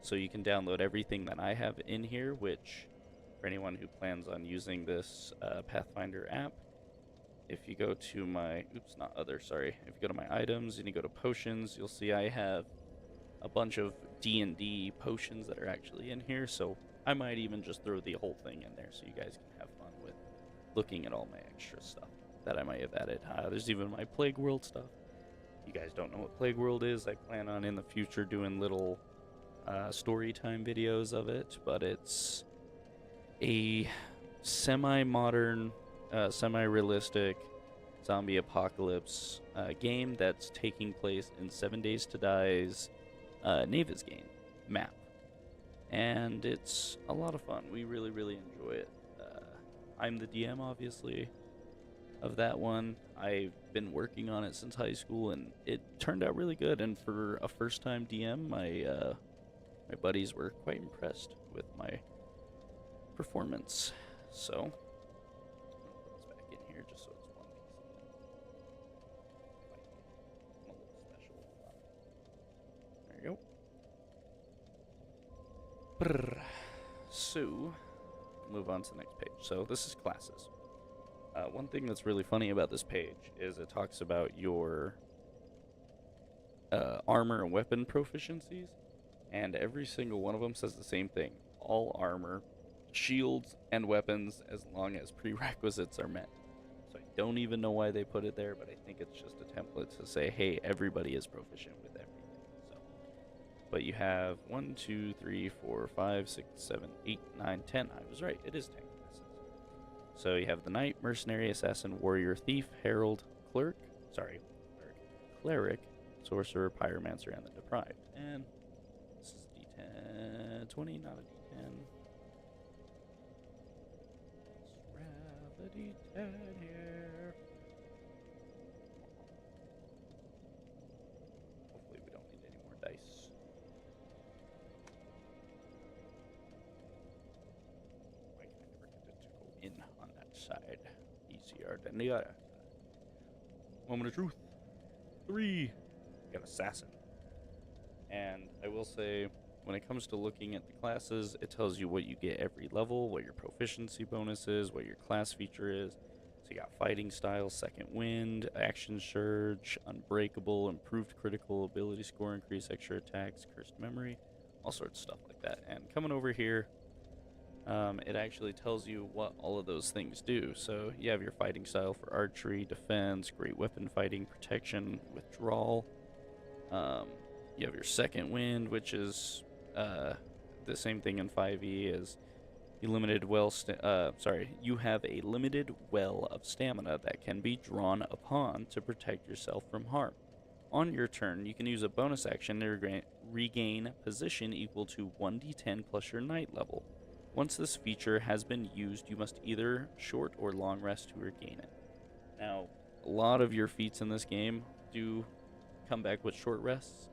so you can download everything that I have in here, which, for anyone who plans on using this Pathfinder app, if you go to my, if you go to my items and you go to potions, you'll see I have a bunch of D&D potions that are actually in here, so I might even just throw the whole thing in there so you guys can have fun with looking at all my extra stuff that I might have added. There's even my Plague World stuff. You guys don't know what Plague World is. I plan on in the future doing little story time videos of it, but it's a semi-modern, semi-realistic zombie apocalypse game that's taking place in 7 Days to Die's Navis game map, and it's a lot of fun. We really, really enjoy it. I'm the DM, obviously, of that one. I've been working on it since high school, and it turned out really good. And for a first-time DM, my buddies were quite impressed with my performance. So, put this back in here just so it's one piece. A little special. There you go. Brrr. So, move on to the next page. So this is classes. One thing that's really funny about this page is it talks about your armor and weapon proficiencies, and every single one of them says the same thing: all armor, shields, and weapons as long as prerequisites are met. So I don't even know why they put it there, but I think it's just a template to say, hey, everybody is proficient with everything. So, but you have 1, 2, 3, 4, 5, 6, 7, 8, 9, 10. I was right, it is 10 classes. So you have the knight, mercenary, assassin, warrior, thief, herald, cleric, sorcerer, pyromancer, and the deprived. And this is D10, 20, not a D10. Let's grab a D10 here. Hopefully we don't need any more dice. Why can I never get it to go in on that side? Easier than the other. Moment of truth. 3. Got assassin. And I will say, when it comes to looking at the classes, it tells you what you get every level, what your proficiency bonus is, what your class feature is. So you got fighting style, second wind, action surge, unbreakable, improved critical ability score, increase extra attacks, cursed memory, all sorts of stuff like that. And coming over here, it actually tells you what all of those things do. So you have your fighting style for archery, defense, great weapon fighting, protection, withdrawal. You have your second wind, which is the same thing in 5e as you have a limited well of stamina that can be drawn upon to protect yourself from harm. On your turn, you can use a bonus action to regain position equal to 1d10 plus your knight level. Once this feature has been used, you must either short or long rest to regain it. Now, a lot of your feats in this game do come back with short rests.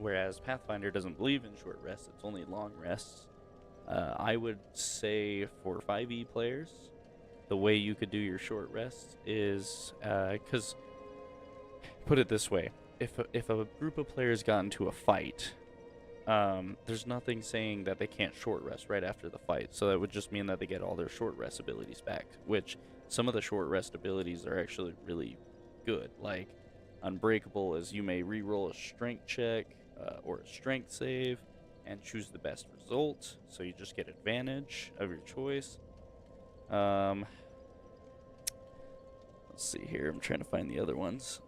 Whereas Pathfinder doesn't believe in short rests, it's only long rests. I would say for 5e players, the way you could do your short rests is, because, put it this way, if a group of players got into a fight, there's nothing saying that they can't short rest right after the fight, so that would just mean that they get all their short rest abilities back, which some of the short rest abilities are actually really good, like Unbreakable is you may reroll a strength check or a strength save and choose the best result, so you just get advantage of your choice. Let's see here, I'm trying to find the other ones.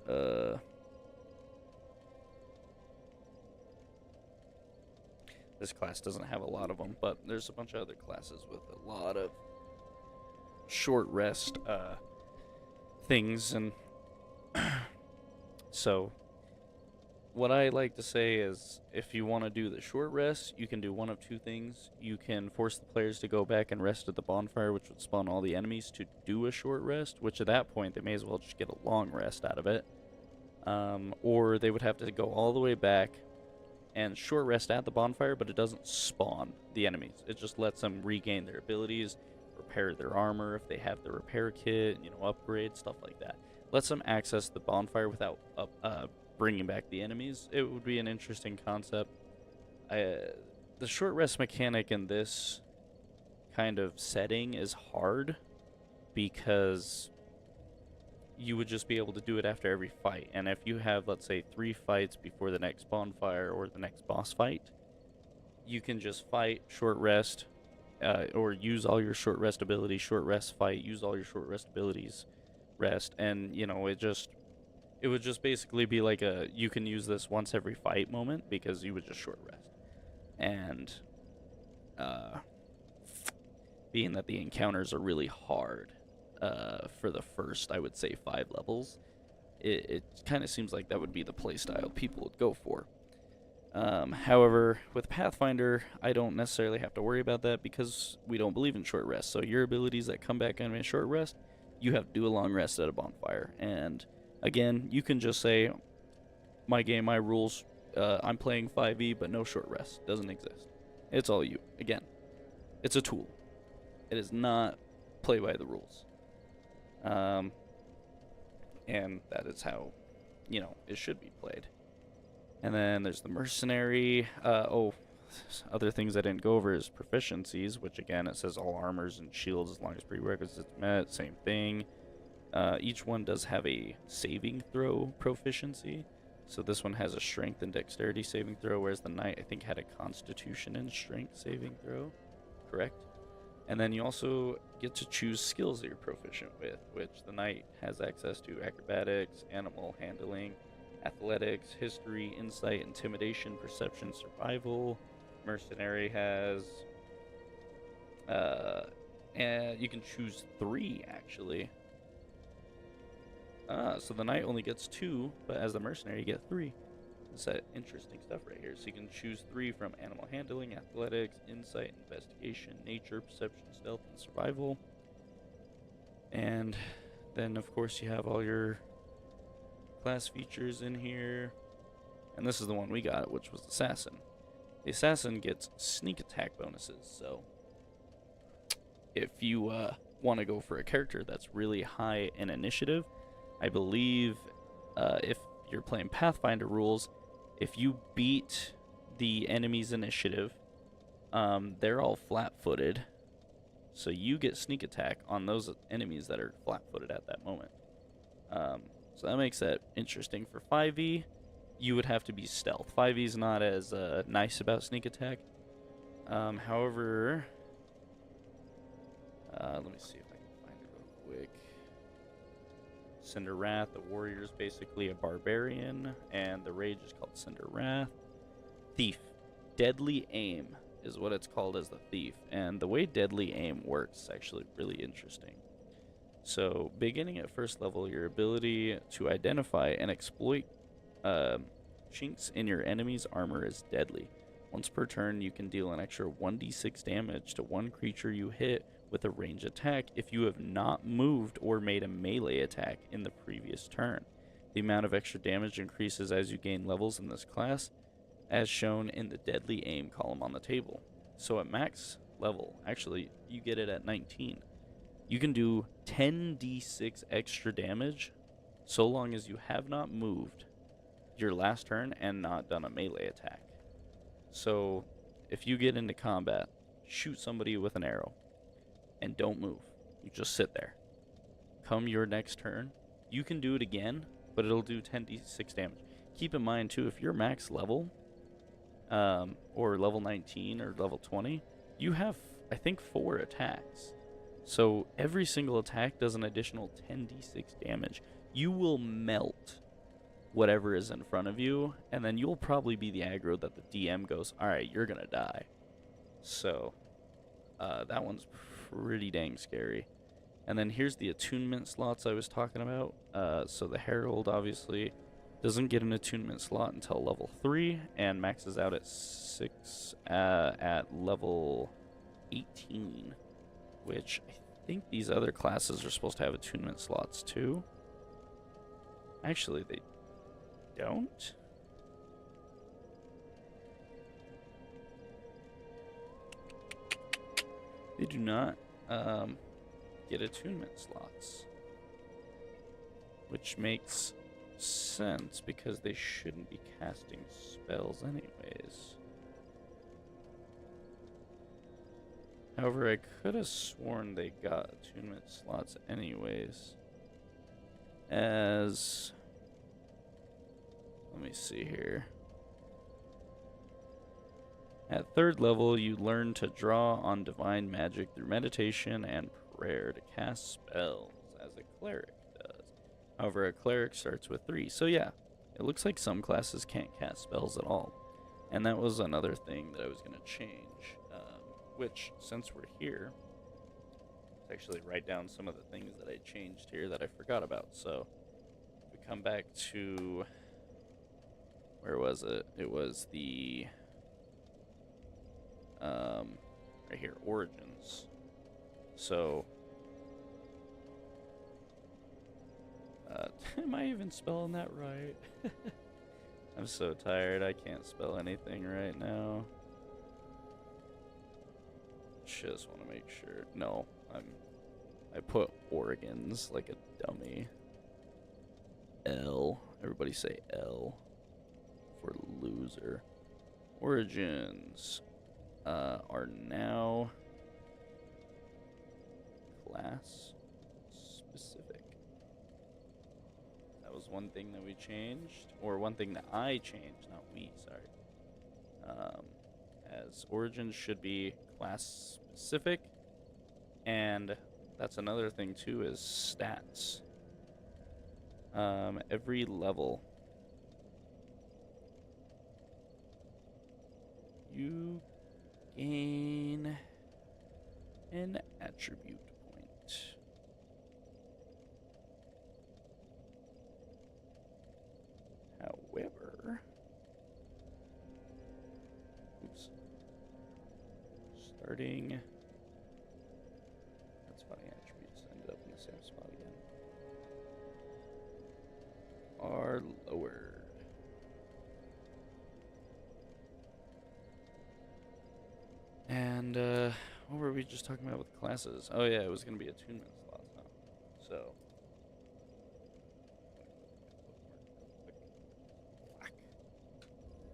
This class doesn't have a lot of them, but there's a bunch of other classes with a lot of short rest things, and so what I like to say is, if you want to do the short rest, you can do one of two things. You can force the players to go back and rest at the bonfire, which would spawn all the enemies to do a short rest, which at that point they may as well just get a long rest out of it. Or they would have to go all the way back and short rest at the bonfire, but it doesn't spawn the enemies. It just lets them regain their abilities, repair their armor if they have the repair kit, upgrade, stuff like that. Lets them access the bonfire without bringing back the enemies. It would be an interesting concept. The short rest mechanic in this kind of setting is hard because you would just be able to do it after every fight. And if you have, let's say, 3 fights before the next bonfire or the next boss fight, you can just fight, short rest, or use all your short rest abilities, short rest, fight, use all your short rest abilities, rest, and it would just basically be like you can use this once every fight moment because you would just short rest. And being that the encounters are really hard for the first, I would say, 5 levels, it kind of seems like that would be the playstyle people would go for. However, with Pathfinder, I don't necessarily have to worry about that because we don't believe in short rest. So your abilities that come back on a short rest, you have to do a long rest at a bonfire. And again, you can just say, my game, my rules, I'm playing 5e, but no short rest. Doesn't exist. It's all you. Again, it's a tool. It is not play by the rules. And that is how, it should be played. And then there's the mercenary. Other things I didn't go over is proficiencies, which again, it says all armors and shields as long as prerequisites met. Same thing. Each one does have a saving throw proficiency. So this one has a strength and dexterity saving throw, whereas the knight, I think, had a constitution and strength saving throw. Correct? And then you also get to choose skills that you're proficient with, which the knight has access to acrobatics, animal handling, athletics, history, insight, intimidation, perception, survival. Mercenary has And you can choose 3 actually. So the knight only gets 2, but as the mercenary you get 3. It's that interesting stuff right here. So you can choose 3 from animal handling, athletics, insight, investigation, nature, perception, stealth, and survival. And then of course you have all your class features in here. And this is the one we got, which was assassin. The assassin gets sneak attack bonuses. So if you want to go for a character that's really high in initiative, I believe if you're playing Pathfinder rules, if you beat the enemy's initiative, they're all flat-footed. So you get sneak attack on those enemies that are flat-footed at that moment. So that makes that interesting. For 5e, you would have to be stealth. 5e is not as nice about sneak attack. However, let me see if I can find it real quick. Cinder Wrath, the warrior is basically a barbarian, and the rage is called Cinder Wrath. Thief. Deadly aim is what it's called as the thief. And the way deadly aim works is actually really interesting. So, beginning at first level, your ability to identify and exploit chinks in your enemy's armor is deadly. Once per turn, you can deal an extra 1d6 damage to one creature you hit with a range attack if you have not moved or made a melee attack in the previous turn. The amount of extra damage increases as you gain levels in this class, as shown in the deadly aim column on the table. So at max level, actually, you get it at 19. You can do 10d6 extra damage so long as you have not moved your last turn and not done a melee attack. So if you get into combat, shoot somebody with an arrow and don't move. You just sit there. Come your next turn, you can do it again, but it'll do 10d6 damage. Keep in mind too, if you're max level, or level 19 or level 20, you have, I think, 4 attacks. So every single attack does an additional 10d6 damage. You will melt whatever is in front of you, and then you'll probably be the aggro that the DM goes, alright, you're gonna die. So, that one's pretty dang scary. And then here's the attunement slots I was talking about. So the Herald, obviously, doesn't get an attunement slot until level 3, and maxes out at 6 at level 18, which I think these other classes are supposed to have attunement slots too. Actually, they don't. They do not get attunement slots, which makes sense because they shouldn't be casting spells anyways. However, I could have sworn they got attunement slots anyways. As, let me see here. At 3rd level, you learn to draw on divine magic through meditation and prayer to cast spells, as a cleric does. However, a cleric starts with 3. So yeah, it looks like some classes can't cast spells at all. And that was another thing that I was going to change. Which, since we're here, let's actually write down some of the things that I changed here that I forgot about. So, if we come back to, where was it? It was the, right here, origins. So, am I even spelling that right? I'm so tired, I can't spell anything right now. Just want to make sure. No, I put Oregons like a dummy. L. Everybody say L for loser. Origins are now class specific. That was one thing that we changed, or one thing that I changed, not we, sorry. As origins should be class specific, and that's another thing too, is stats. Every level you gain an attribute point. However, oops, starting, that's funny, attributes ended up in the same spot again, are lowered. And, what were we just talking about with classes? Oh yeah, it was going to be attunement slots now. So, black.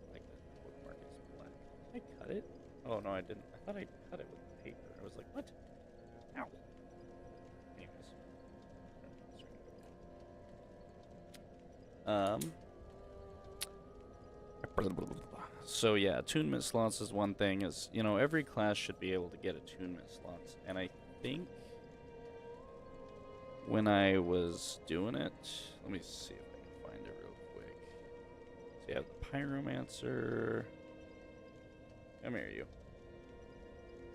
I like that the bookmark is black. Did I cut it? Oh no, I didn't. I thought I cut it with paper. I was like, what? Ow. Anyways. So yeah, attunement slots is one thing. Is, you know, every class should be able to get attunement slots, and I think when I was doing it, let me see if I can find it real quick. So you have the Pyromancer. Come here, you.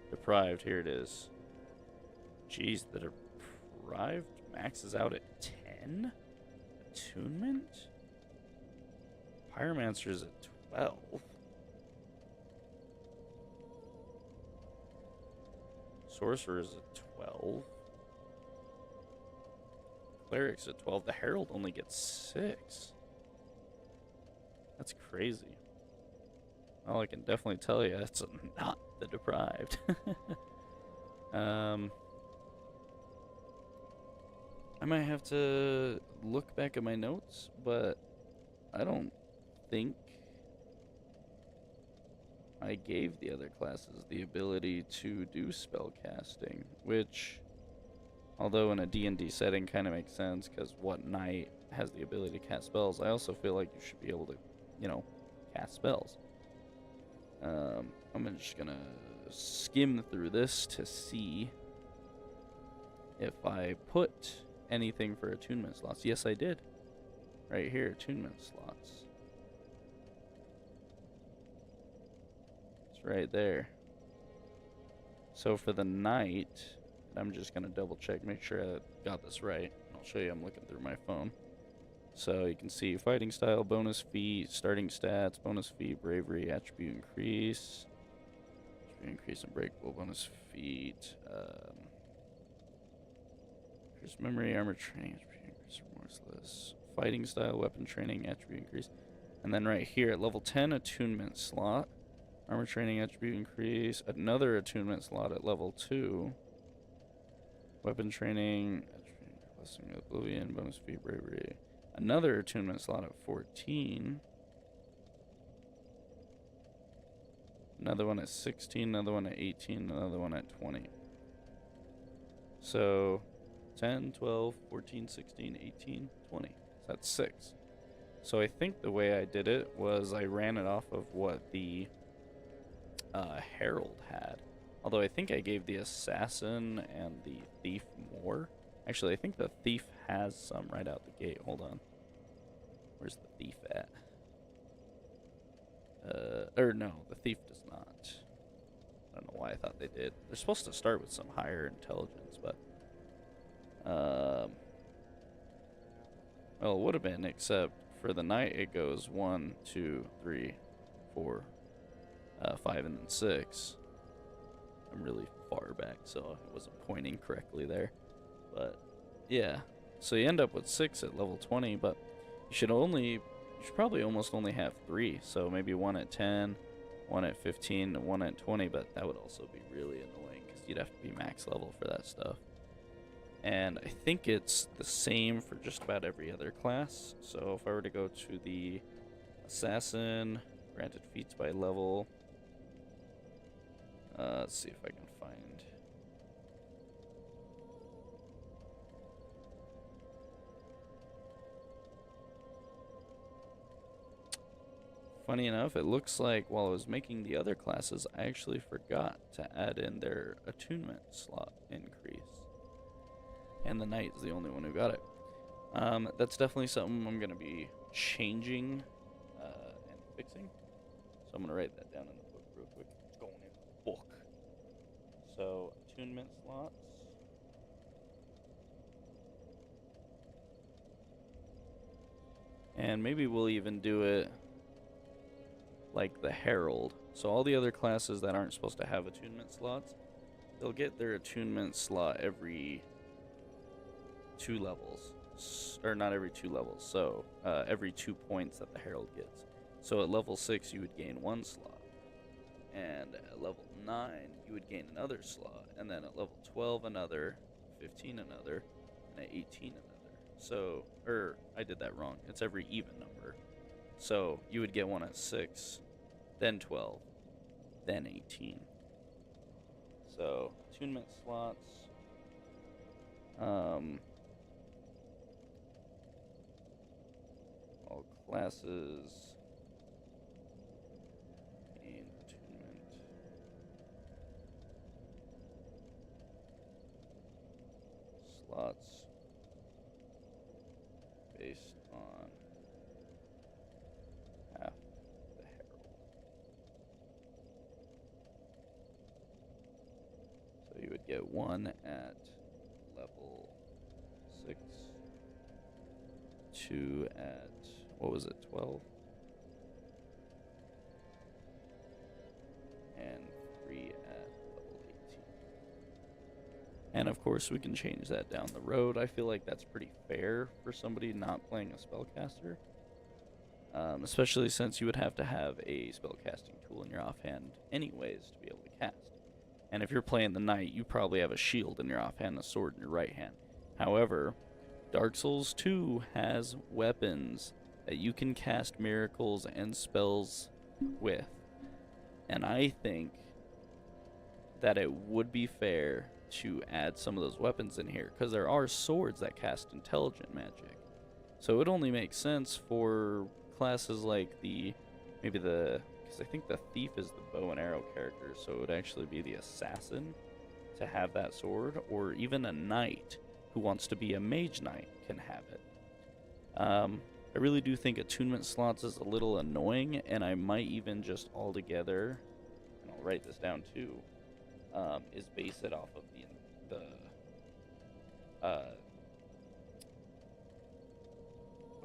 Deprived, here it is. Jeez, the Deprived maxes out at 10? Attunement? Pyromancer is at 12. Sorcerer is at 12. Cleric's at 12. The Herald only gets 6. That's crazy. Well, I can definitely tell you it's not the Deprived. I might have to look back at my notes, but I don't think I gave the other classes the ability to do spell casting, which, although in a D&D setting kind of makes sense, because what knight has the ability to cast spells, I also feel like you should be able to, you know, cast spells. I'm just gonna skim through this to see if I put anything for attunement slots. Yes, I did. Right here, attunement slots. It's right there. So for the knight, I'm just gonna double check, make sure I got this right. I'll show you, I'm looking through my phone. So you can see fighting style, bonus feat, starting stats, bonus feat, bravery, attribute increase, increase unbreakable, bonus feat, increase memory, armor training, attribute increase, remorseless, fighting style, weapon training, attribute increase. And then right here at level 10, attunement slot, armor training, attribute increase, another attunement slot at level 2, weapon training, blessing of oblivion, bonus feat, bravery, another attunement slot at 14, another one at 16, another one at 18, another one at 20. So 10, 12, 14, 16, 18, 20. So that's 6. So I think the way I did it was I ran it off of what the Herald had. Although I think I gave the Assassin and the Thief more. Actually, I think the Thief has some right out the gate. Hold on. Where's the Thief at? Or no, the Thief does not. I don't know why I thought they did. They're supposed to start with some higher intelligence, but well, it would have been, except for the knight it goes 1, 2, 3, 4, 5, and then 6. I'm really far back, so I wasn't pointing correctly there. But yeah, so you end up with 6 at level 20, but you should probably almost only have 3. So maybe 1 at 10, 1 at 15, and 1 at 20, but that would also be really annoying because you'd have to be max level for that stuff. And I think it's the same for just about every other class. So if I were to go to the Assassin, granted feats by level, let's see if I can find. Funny enough, it looks like while I was making the other classes, I actually forgot to add in their attunement slot increase. And the knight is the only one who got it. That's definitely something I'm going to be changing and fixing. So I'm going to write that down in the book real quick. It's going in the book. So attunement slots. And maybe we'll even do it like the Herald. So all the other classes that aren't supposed to have attunement slots, they'll get their attunement slot every 2 levels. Or not every 2 levels, so every 2 points that the Herald gets. So at level 6 you would gain 1 slot, and at level 9 you would gain another slot, and then at level 12 another, 15 another, and at 18 another. So, I did that wrong. It's every even number. So you would get one at 6, then 12, then 18. So attunement slots. All classes gain attunement slots based on half the Herald. So you would get 1 at level 6, 2 at, what was it, 12? And 3 at level 18. And of course we can change that down the road. I feel like that's pretty fair for somebody not playing a spellcaster. Especially since you would have to have a spellcasting tool in your offhand anyways to be able to cast. And if you're playing the knight, you probably have a shield in your offhand and a sword in your right hand. However, Dark Souls 2 has weapons that you can cast miracles and spells with. And I think that it would be fair to add some of those weapons in here, because there are swords that cast intelligent magic. So it would only make sense for classes like because I think the thief is the bow and arrow character, so it would actually be the assassin to have that sword, or even a knight who wants to be a mage knight can have it. I really do think attunement slots is a little annoying, and I might even just altogether, and I'll write this down too, is base it off of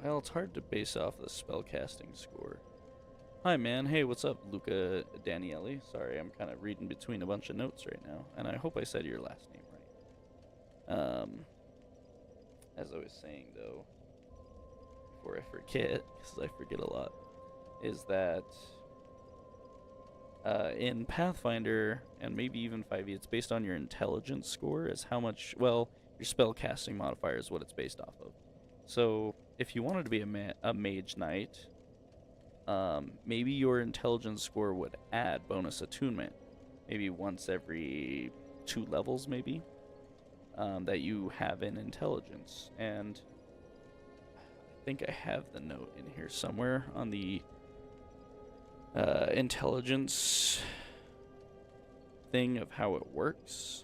well, it's hard to base off the spellcasting score. Hi man, hey, what's up, Luca Daniele? Sorry, I'm kind of reading between a bunch of notes right now, and I hope I said your last name right. As I was saying though, before I forget, because I forget a lot, is that in Pathfinder, and maybe even 5e, it's based on your intelligence score, as how much, well, your spellcasting modifier is what it's based off of. So, if you wanted to be a mage knight, maybe your intelligence score would add bonus attunement, maybe once every 2 levels, maybe, that you have in intelligence. And I think I have the note in here somewhere on the intelligence thing of how it works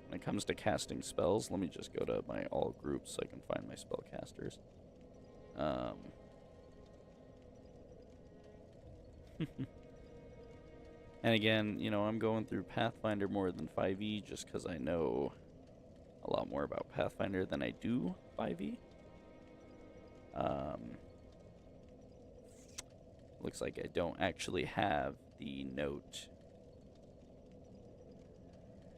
when it comes to casting spells. Let me just go to my all groups so I can find my spellcasters. And again, you know, I'm going through Pathfinder more than 5e just because I know a lot more about Pathfinder than I do 5e. Looks like I don't actually have the note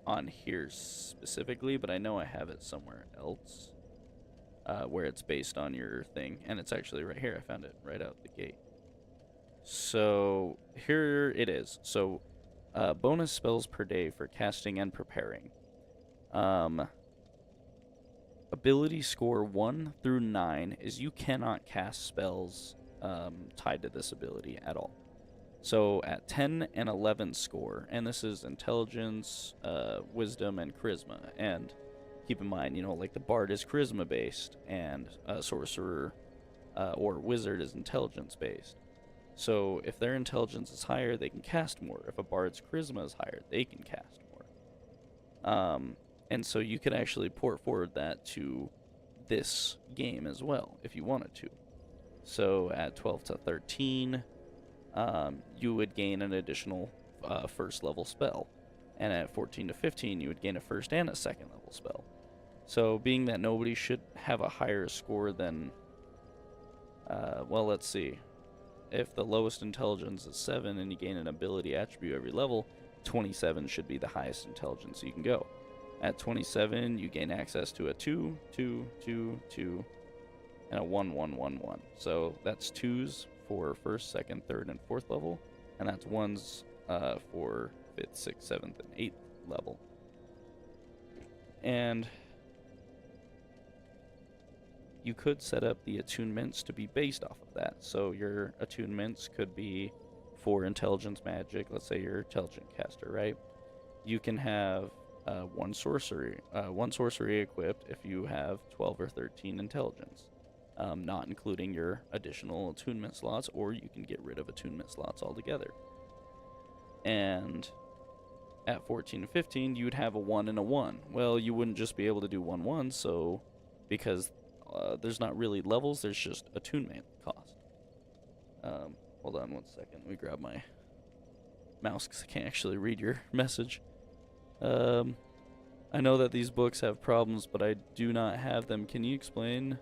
on here specifically, but I know I have it somewhere else where it's based on your thing. And it's actually right here. I found it right out the gate. So here it is. So bonus spells per day for casting and preparing. Ability score 1 through 9 is you cannot cast spells tied to this ability at all. So at 10 and 11 score, and this is intelligence, wisdom, and charisma. And keep in mind, you know, like the bard is charisma based, and sorcerer or wizard is intelligence based. So if their intelligence is higher, they can cast more. If a bard's charisma is higher, they can cast more. And so you could actually port forward that to this game as well, if you wanted to. So at 12 to 13, you would gain an additional first level spell. And at 14 to 15, you would gain a first and a second level spell. So being that nobody should have a higher score than, well, let's see. If the lowest intelligence is 7 and you gain an ability attribute every level, 27 should be the highest intelligence you can go. At 27, you gain access to a 2, 2, 2, 2, and a 1, 1, 1, 1. So that's 2s for 1st, 2nd, 3rd, and 4th level, and that's 1s for 5th, 6th, 7th, and 8th level. And you could set up the attunements to be based off of that. So your attunements could be for intelligence magic. Let's say you're intelligent caster, right? You can have one sorcery equipped if you have 12 or 13 intelligence, not including your additional attunement slots, or you can get rid of attunement slots altogether. And at 14 and 15, you'd have a 1 and a 1. Well, you wouldn't just be able to do 1 1, so because there's not really levels, there's just attunement cost. Hold on one second. Let me grab my mouse because I can't actually read your message. I know that these books have problems, but I do not have them. Can you explain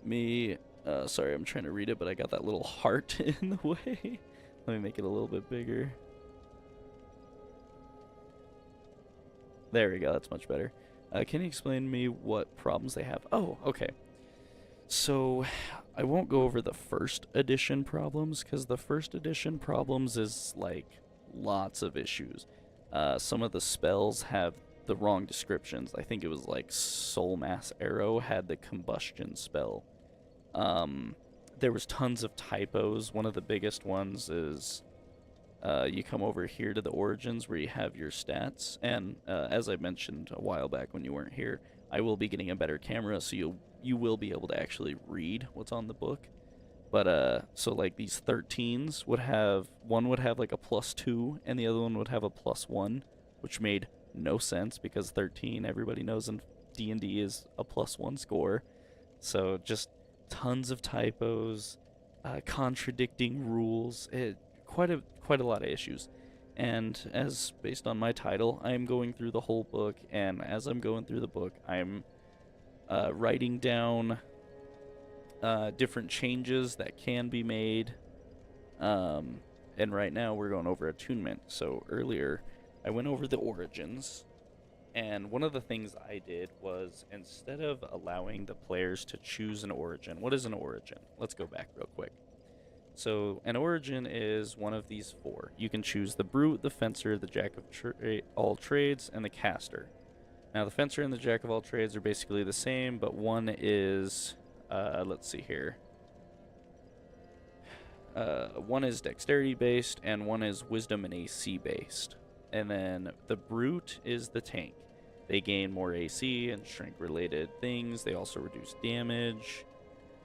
me? Sorry, I'm trying to read it, but I got that little heart in the way. Let me make it a little bit bigger. There we go. That's much better. Can you explain to me what problems they have? Oh, okay. So, I won't go over the first edition problems, because the first edition problems is, like, lots of issues. Some of the spells have the wrong descriptions. I think it was, like, Soul Mass Arrow had the combustion spell. There was tons of typos. One of the biggest ones is you come over here to the origins where you have your stats, and as I mentioned a while back when you weren't here, I will be getting a better camera, so you will be able to actually read what's on the book. But so like these 13s would have, one would have like a +2 and the other one would have a +1, which made no sense because 13, everybody knows in D&D, is a +1 score. So just tons of typos, contradicting rules, quite a lot of issues. And as based on my title, I am going through the whole book, and as I'm going through the book, I'm writing down different changes that can be made. And right now we're going over attunement. So earlier I went over the origins, and one of the things I did was, instead of allowing the players to choose an origin, what is an origin? Let's go back real quick. So an origin is one of these 4. You can choose the brute, the fencer, the jack of all trades, and the caster. Now the fencer and the jack of all trades are basically the same, but one is let's see here. One is dexterity based, and one is wisdom and AC based. And then the brute is the tank. They gain more AC and strength related things. They also reduce damage.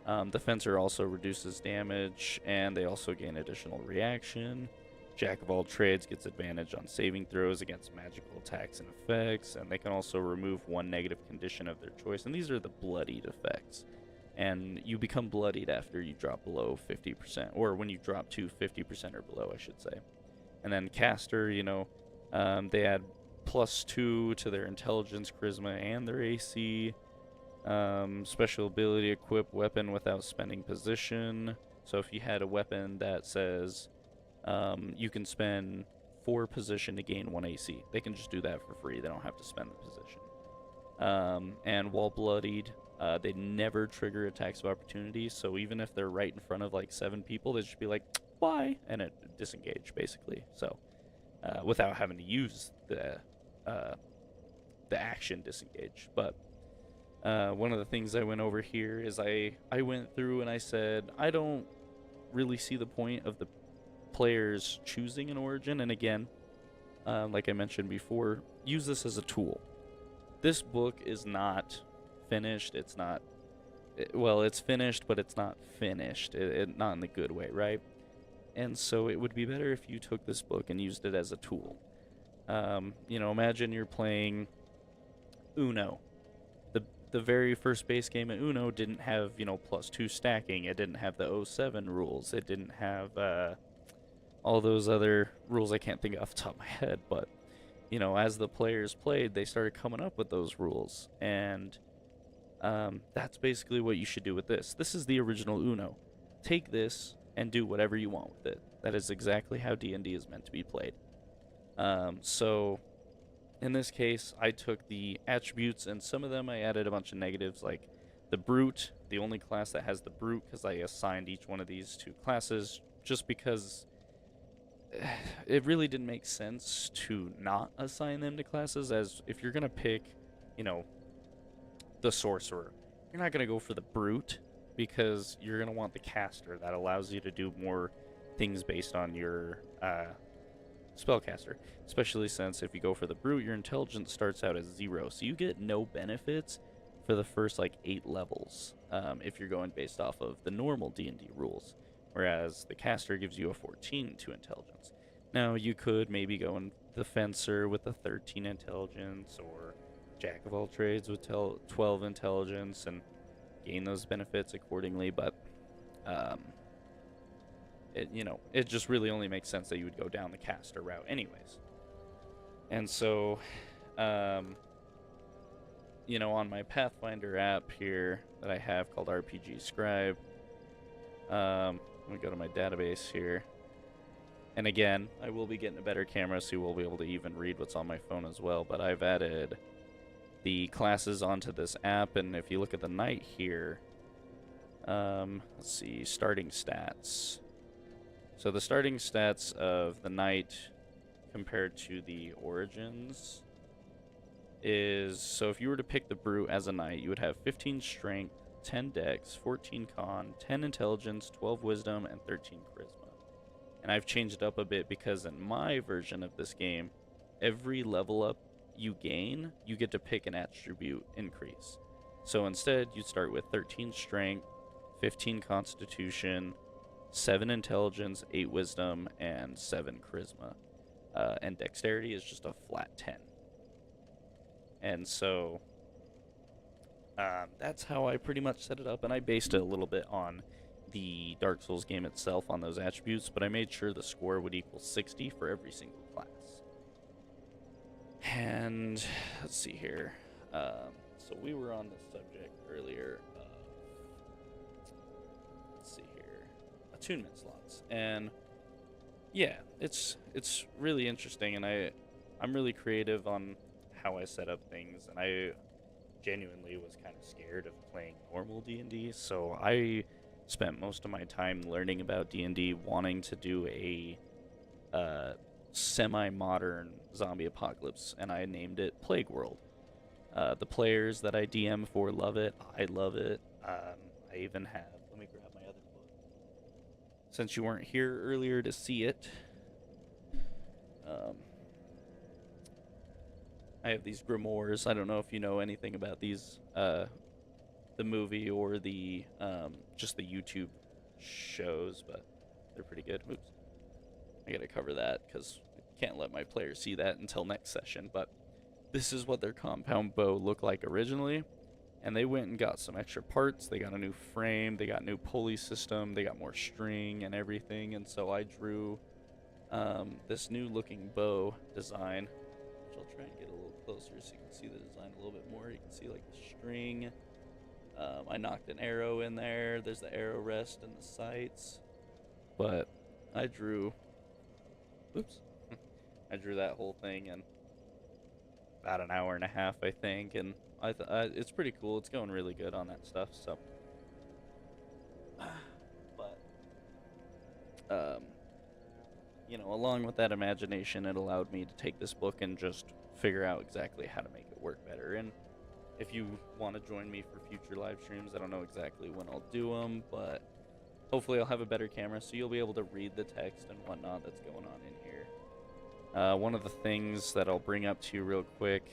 The fencer also reduces damage, and they also gain additional reaction. Jack of all trades gets advantage on saving throws against magical attacks and effects, and they can also remove one negative condition of their choice. And these are the bloodied effects. And you become bloodied after you drop below 50%, or when you drop to 50% or below, I should say. And then caster, you know, they add +2 to their intelligence, charisma, and their AC. Special ability, equip weapon without spending position. So if you had a weapon that says you can spend 4 position to gain 1 AC, they can just do that for free. They don't have to spend the position. And while bloodied, they never trigger attacks of opportunity, so even if they're right in front of like 7 people, they just be like, why? And it disengage, basically. So without having to use the action disengage. But one of the things I went over here is I went through and I said, I don't really see the point of the players choosing an origin. And again, like I mentioned before, use this as a tool. This book is not finished. It's not, well, it's finished, but it's not finished. Not in the good way, right? And so it would be better if you took this book and used it as a tool. You know, imagine you're playing Uno. The very first base game of Uno didn't have, you know, +2 stacking. It didn't have the 07 rules. It didn't have all those other rules I can't think of off the top of my head. But as the players played, they started coming up with those rules, and that's basically what you should do with this. This is the original Uno. Take this and do whatever you want with it. That is exactly how D&D is meant to be played. So in this case, I took the attributes, and some of them I added a bunch of negatives, like the Brute, the only class that has the Brute, because I assigned each one of these to classes, just because it really didn't make sense to not assign them to classes, as if you're going to pick, the Sorcerer, you're not going to go for the Brute, because you're going to want the Caster that allows you to do more things based on your spellcaster, especially since if you go for the Brute, your intelligence starts out as 0, so you get no benefits for the first 8 levels if you're going based off of the normal D&D rules, whereas the Caster gives you a 14 to intelligence. Now you could maybe go in the Fencer with a 13 intelligence, or Jack of all trades with 12 intelligence, and gain those benefits accordingly, but it just really only makes sense that you would go down the caster route anyways. And so, on my Pathfinder app here that I have called RPG Scribe, let me go to my database here. And again, I will be getting a better camera, so you will be able to even read what's on my phone as well, but I've added the classes onto this app, and if you look at the knight here, let's see, starting stats. So the starting stats of the knight compared to the origins is, so if you were to pick the Brute as a knight, you would have 15 strength, 10 dex, 14 con, 10 intelligence, 12 wisdom, and 13 charisma. And I've changed it up a bit because in my version of this game, every level up you gain, you get to pick an attribute increase. So instead, you'd start with 13 strength, 15 constitution, 7 intelligence, 8 wisdom, and 7 charisma. And dexterity is just a flat 10. And so that's how I pretty much set it up, and I based it a little bit on the Dark Souls game itself on those attributes, but I made sure the score would equal 60 for every single class. And let's see here. So we were on this subject earlier of, let's see here, attunement slots. And yeah, it's really interesting, and I'm really creative on how I set up things, and I genuinely was kind of scared of playing normal D&D, so I spent most of my time learning about D&D, wanting to do a semi-modern zombie apocalypse, and I named it Plague World. The players that I DM for love it. I love it. I even have, let me grab my other book, since you weren't here earlier to see it. I have these grimoires. I don't know if you know anything about these, the movie or the just the YouTube shows, but they're pretty good. Oops, I gotta cover that because I can't let my players see that until next session. But this is what their compound bow looked like originally, and they went and got some extra parts. They got a new frame, they got a new pulley system, they got more string and everything, and so I drew this new looking bow design, which I'll try and get a little closer so you can see the design a little bit more. You can see like the string. I knocked an arrow in there. There's the arrow rest and the sights. But I drew, oops, I drew that whole thing in about an hour and a half, I think, and it's pretty cool. It's going really good on that stuff. So, but along with that imagination, it allowed me to take this book and just figure out exactly how to make it work better. And if you want to join me for future live streams, I don't know exactly when I'll do them, but hopefully I'll have a better camera so you'll be able to read the text and whatnot that's going on in here. One of the things that I'll bring up to you real quick,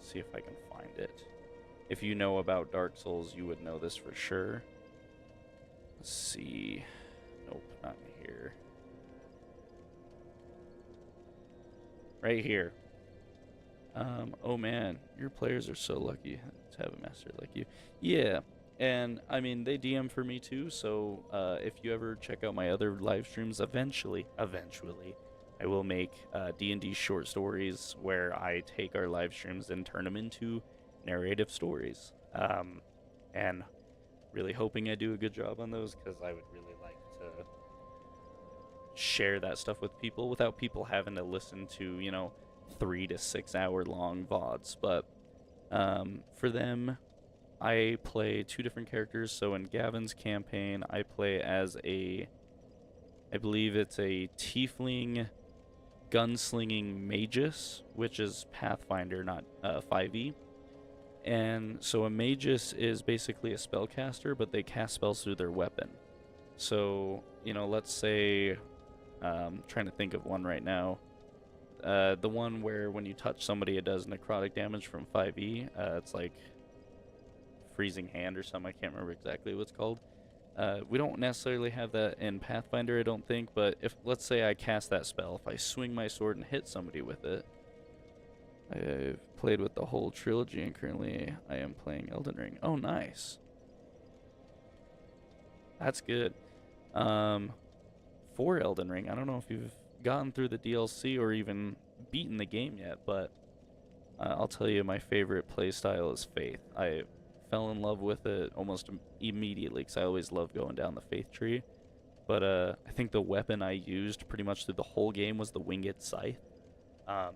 see if I can find it. If you know about Dark Souls, you would know this for sure. Let's see. Nope, not in here. Right here. Oh man, your players are so lucky to have a master like you. Yeah, and I mean, they DM for me too, so if you ever check out my other live streams, eventually, I will make D&D short stories where I take our live streams and turn them into narrative stories. And really hoping I do a good job on those, because I would really like to share that stuff with people without people having to listen to, 3 to 6 hour long VODs. But for them, I play 2 different characters. So in Gavin's campaign, I play as I believe it's a tiefling gunslinging magus, which is Pathfinder, not 5e. And so a magus is basically a spellcaster, but they cast spells through their weapon. So, let's say, trying to think of one right now. The one where when you touch somebody, it does necrotic damage from 5e. It's like freezing hand or something. I can't remember exactly what it's called. We don't necessarily have that in Pathfinder, I don't think, but if, let's say I cast that spell, if I swing my sword and hit somebody with it, I've played with the whole trilogy, and currently I am playing Elden Ring. Oh, nice. That's good. For Elden Ring, I don't know if you've gotten through the DLC or even beaten the game yet, but I'll tell you my favorite playstyle is Faith. I fell in love with it almost immediately because I always love going down the Faith tree. But I think the weapon I used pretty much through the whole game was the Winged Scythe.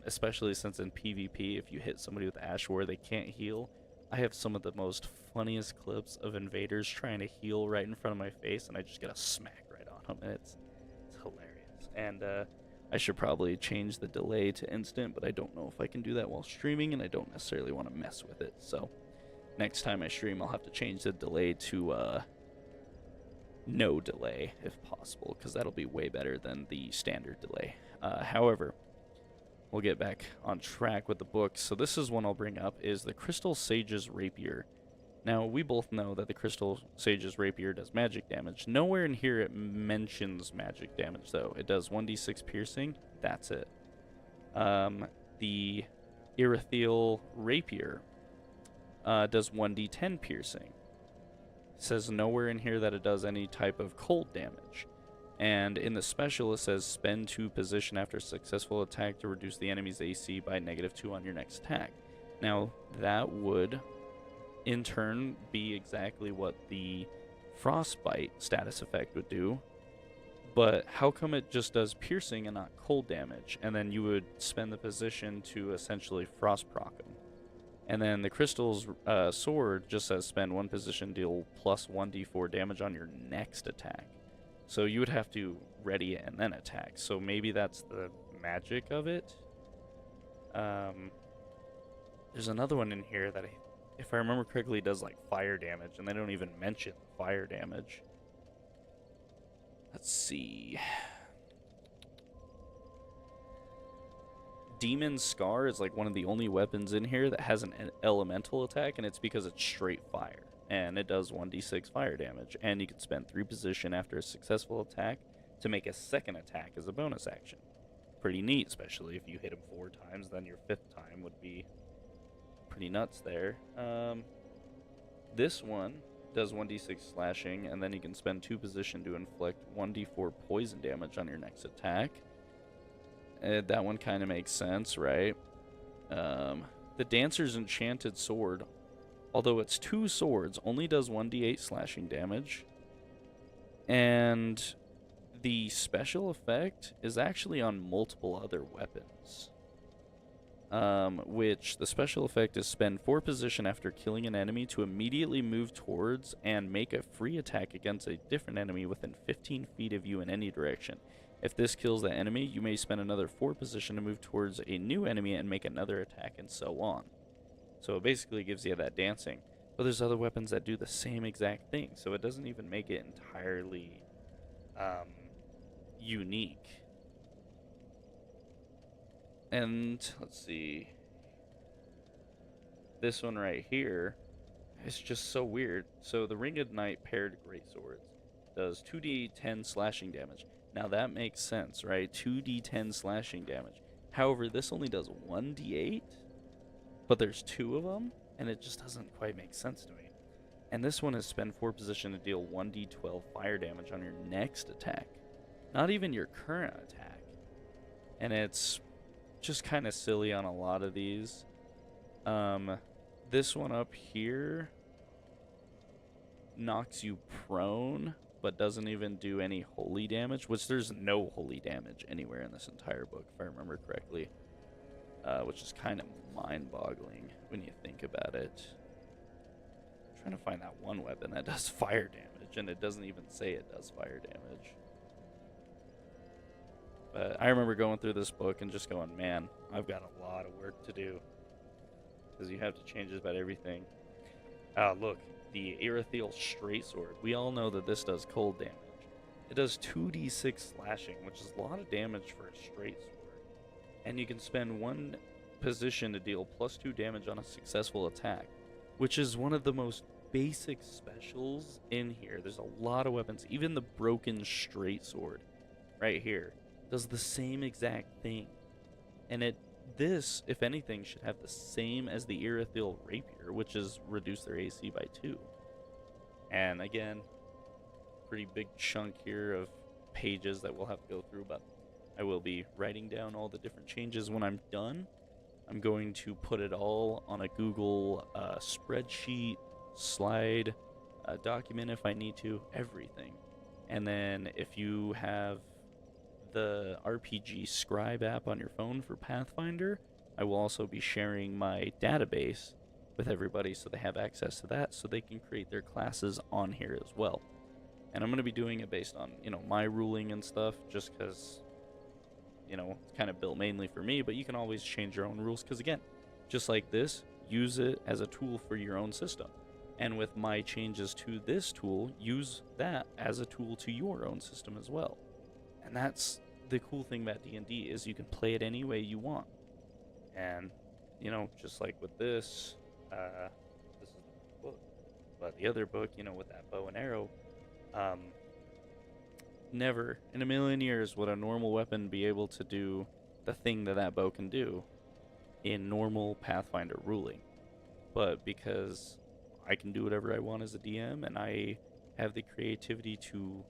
Especially since in PvP, if you hit somebody with Ash War, they can't heal. I have some of the most funniest clips of invaders trying to heal right in front of my face, and I just get a smack right on them, and it's hilarious. And I should probably change the delay to instant, but I don't know if I can do that while streaming, and I don't necessarily want to mess with it. So next time I stream, I'll have to change the delay to no delay if possible, because that'll be way better than the standard delay. However, we'll get back on track with the book. So this is one I'll bring up, is the Crystal Sage's Rapier. Now, we both know that the Crystal Sage's Rapier does magic damage. Nowhere in here it mentions magic damage, though. It does 1d6 piercing. That's it. The Irithyll Rapier does 1d10 piercing. It says nowhere in here that it does any type of cold damage. And in the special, it says spend 2 position after a successful attack to reduce the enemy's AC by -2 on your next attack. Now, that would, in turn, be exactly what the Frostbite status effect would do. But how come it just does piercing and not cold damage? And then you would spend the position to essentially frost proc them. And then the Crystal's sword just says spend 1 position, deal plus 1d4 damage on your next attack. So you would have to ready it and then attack. So maybe that's the magic of it. There's another one in here that, if I remember correctly, does like fire damage, and they don't even mention fire damage. Let's see. Demon Scar is like one of the only weapons in here that has an elemental attack, and it's because it's straight fire. And it does 1d6 fire damage, and you can spend 3 position after a successful attack to make a second attack as a bonus action. Pretty neat, especially if you hit him 4 times, then your 5th time would be pretty nuts there. This one does 1d6 slashing, and then you can spend 2 position to inflict 1d4 poison damage on your next attack. That one kind of makes sense, right? The Dancer's Enchanted Sword, although it's 2 swords, only does 1d8 slashing damage. And the special effect is actually on multiple other weapons. Which the special effect is spend 4 position after killing an enemy to immediately move towards and make a free attack against a different enemy within 15 feet of you in any direction. If this kills the enemy, you may spend another 4 position to move towards a new enemy and make another attack, and so on. So it basically gives you that dancing. But there's other weapons that do the same exact thing, so it doesn't even make it entirely unique. And let's see. This one right here is just so weird. So the Ringed Knight paired greatswords does 2d10 slashing damage. Now that makes sense, right? 2d10 slashing damage. However, this only does 1d8, but there's 2 of them, and it just doesn't quite make sense to me. And this one is spend 4 position to deal 1d12 fire damage on your next attack. Not even your current attack. and it's just kind of silly on a lot of these. This one up here knocks you prone, but doesn't even do any holy damage, which there's no holy damage anywhere in this entire book, if I remember correctly, which is kind of mind-boggling when you think about it. I'm trying to find that one weapon that does fire damage, and it doesn't even say it does fire damage. But I remember going through this book and just going, man, I've got a lot of work to do, because you have to change just about everything. Look, the Irithyll Straight Sword. We all know that this does cold damage. It does 2d6 slashing, which is a lot of damage for a straight sword. And you can spend one position to deal +2 damage on a successful attack, which is one of the most basic specials in here. There's a lot of weapons. Even the Broken Straight Sword right here does the same exact thing. And this, if anything, should have the same as the Irithyll Rapier, which is reduce their AC by 2. And again, pretty big chunk here of pages that we'll have to go through, but I will be writing down all the different changes when I'm done. I'm going to put it all on a Google spreadsheet, slide, document if I need to, everything. And then if you have the RPG Scribe app on your phone for Pathfinder, I will also be sharing my database with everybody so they have access to that, so they can create their classes on here as well. And I'm going to be doing it based on, my ruling and stuff, just because, it's kind of built mainly for me, but you can always change your own rules, because again, just like this, use it as a tool for your own system. And with my changes to this tool, use that as a tool to your own system as well. And that's the cool thing about D&D, is you can play it any way you want. And, just like with this is the book. But the other book, with that bow and arrow, never in a million years would a normal weapon be able to do the thing that bow can do in normal Pathfinder ruling. But because I can do whatever I want as a DM, and I have the creativity to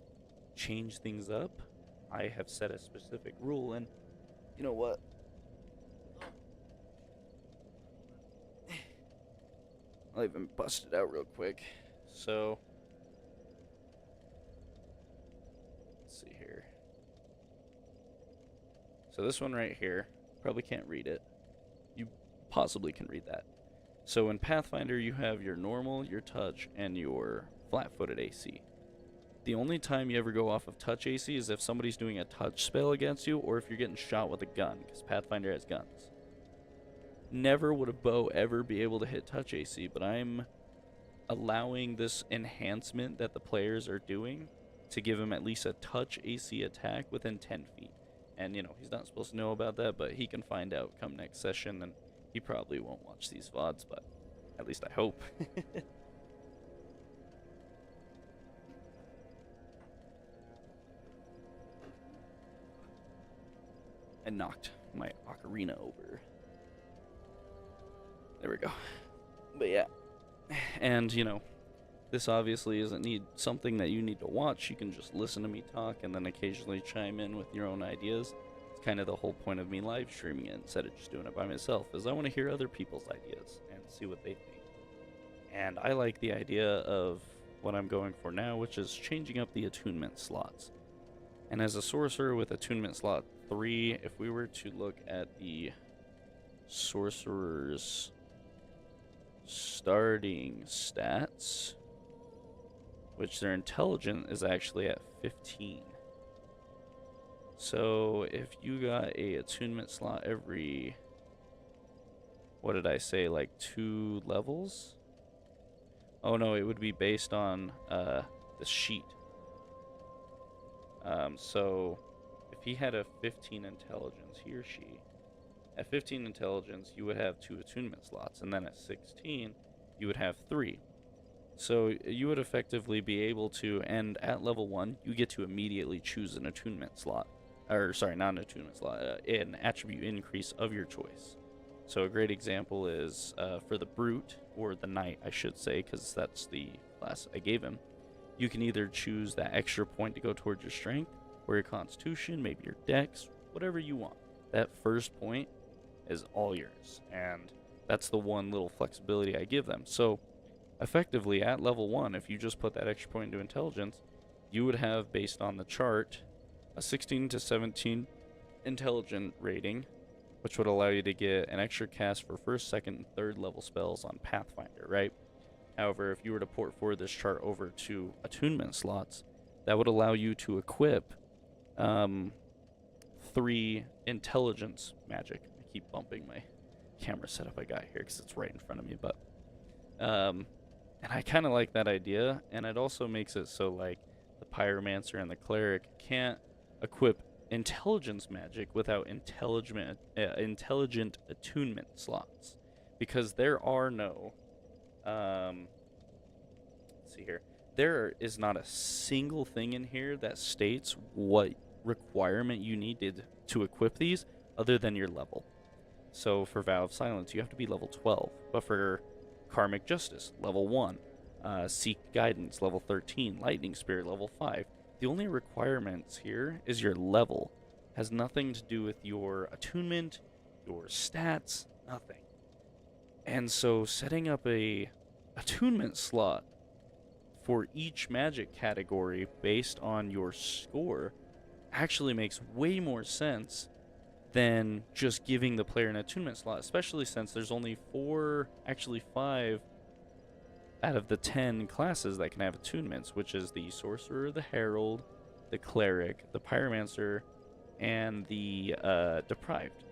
change things up, I have set a specific rule. And you know what? I'll even bust it out real quick. So, let's see here. So this one right here, probably can't read it. You possibly can read that. So in Pathfinder, you have your normal, your touch, and your flat-footed AC. The only time you ever go off of touch AC is if somebody's doing a touch spell against you, or if you're getting shot with a gun, because Pathfinder has guns. Never would a bow ever be able to hit touch AC, but I'm allowing this enhancement that the players are doing to give him at least a touch AC attack within 10 feet. And, he's not supposed to know about that, but he can find out come next session, and he probably won't watch these VODs, but at least I hope. I knocked my ocarina over. There we go. But yeah. And, this obviously isn't something that you need to watch. You can just listen to me talk and then occasionally chime in with your own ideas. It's kind of the whole point of me live streaming it instead of just doing it by myself, is I want to hear other people's ideas and see what they think. And I like the idea of what I'm going for now, which is changing up the attunement slots. And as a sorcerer with attunement slot 3, if we were to look at the sorcerer's starting stats, which their intelligence is actually at 15. So if you got a attunement slot every, what did I say, like 2 levels? Oh no, it would be based on the sheet. So if he had a 15 intelligence, he or she, at 15 intelligence, you would have 2 attunement slots, and then at 16, you would have 3. So you would effectively be able to, and at level 1, you get to immediately choose an attunement slot. Or, sorry, not an attunement slot, an attribute increase of your choice. So a great example is for the Brute, or the Knight, I should say, because that's the class I gave him. You can either choose that extra point to go towards your strength, or your constitution, maybe your dex, whatever you want. that first point is all yours. And that's the one little flexibility I give them. So effectively at level 1, if you just put that extra point into intelligence, you would have, based on the chart, a 16 to 17 intelligent rating, which would allow you to get an extra cast for first, second, and third level spells on Pathfinder, right? However, if you were to port forward this chart over to attunement slots, that would allow you to equip 3 intelligence magic. I keep bumping my camera setup I got here because it's right in front of me, but and I kind of like that idea, and it also makes it so like the pyromancer and the cleric can't equip intelligence magic without intelligent attunement slots, because there are no let's see here, there is not a single thing in here that states what requirement you needed to equip these other than your level. So for Vow of Silence, you have to be level 12, but for Karmic Justice, level 1, Seek Guidance, level 13, Lightning Spirit, level 5. The only requirements here is your level. Has nothing to do with your attunement, your stats, nothing. And so setting up a attunement slot for each magic category based on your score actually makes way more sense than just giving the player an attunement slot, especially since there's only 4, actually 5 out of the 10 classes that can have attunements, which is the Sorcerer, the Herald, the Cleric, the Pyromancer, and the Deprived.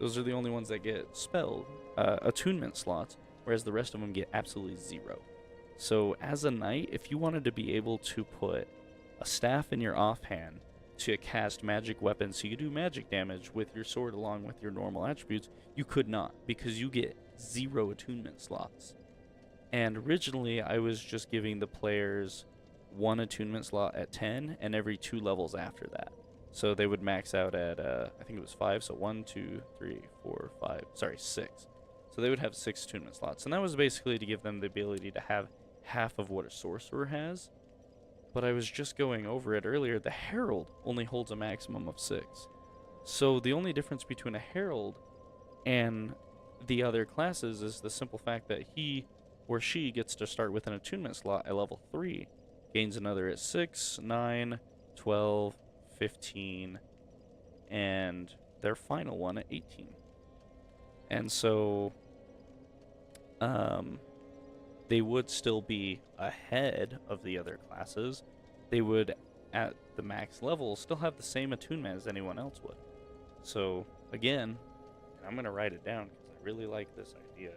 Those are the only ones that get spell attunement slots, whereas the rest of them get absolutely 0. So as a knight, if you wanted to be able to put a staff in your offhand to cast magic weapons so you do magic damage with your sword along with your normal attributes, you could not, because you get 0 attunement slots. And originally I was just giving the players 1 attunement slot at 10 and every 2 levels after that. So they would max out at I think it was 5, so 1, 2, 3, 4, 5, sorry, 6. So they would have 6 attunement slots, and that was basically to give them the ability to have half of what a sorcerer has. But I was just going over it earlier, the Herald only holds a maximum of 6. So the only difference between a Herald and the other classes is the simple fact that he or she gets to start with an attunement slot at level 3, gains another at 6, 9, 12, 15, and their final one at 18. And so they would still be ahead of the other classes. They would, at the max level, still have the same attunement as anyone else would. So, again, I'm going to write it down because I really like this idea.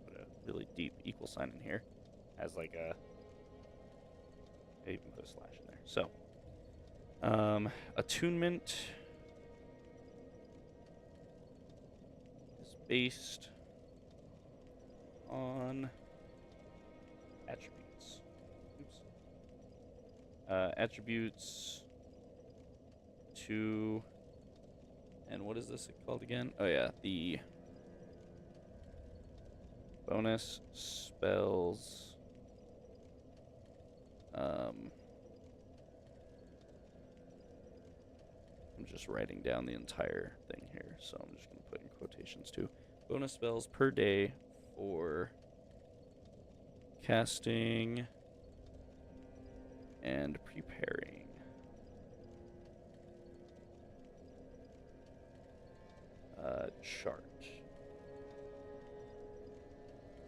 Put a really deep equal sign in here. As like a... I even put a slash in there. So, attunement based on attributes. Oops. Attributes to, and what is this called again? Oh yeah, the bonus spells. I'm just writing down the entire thing here, so I'm just going to put in quotations too. Bonus spells per day for casting and preparing. Chart.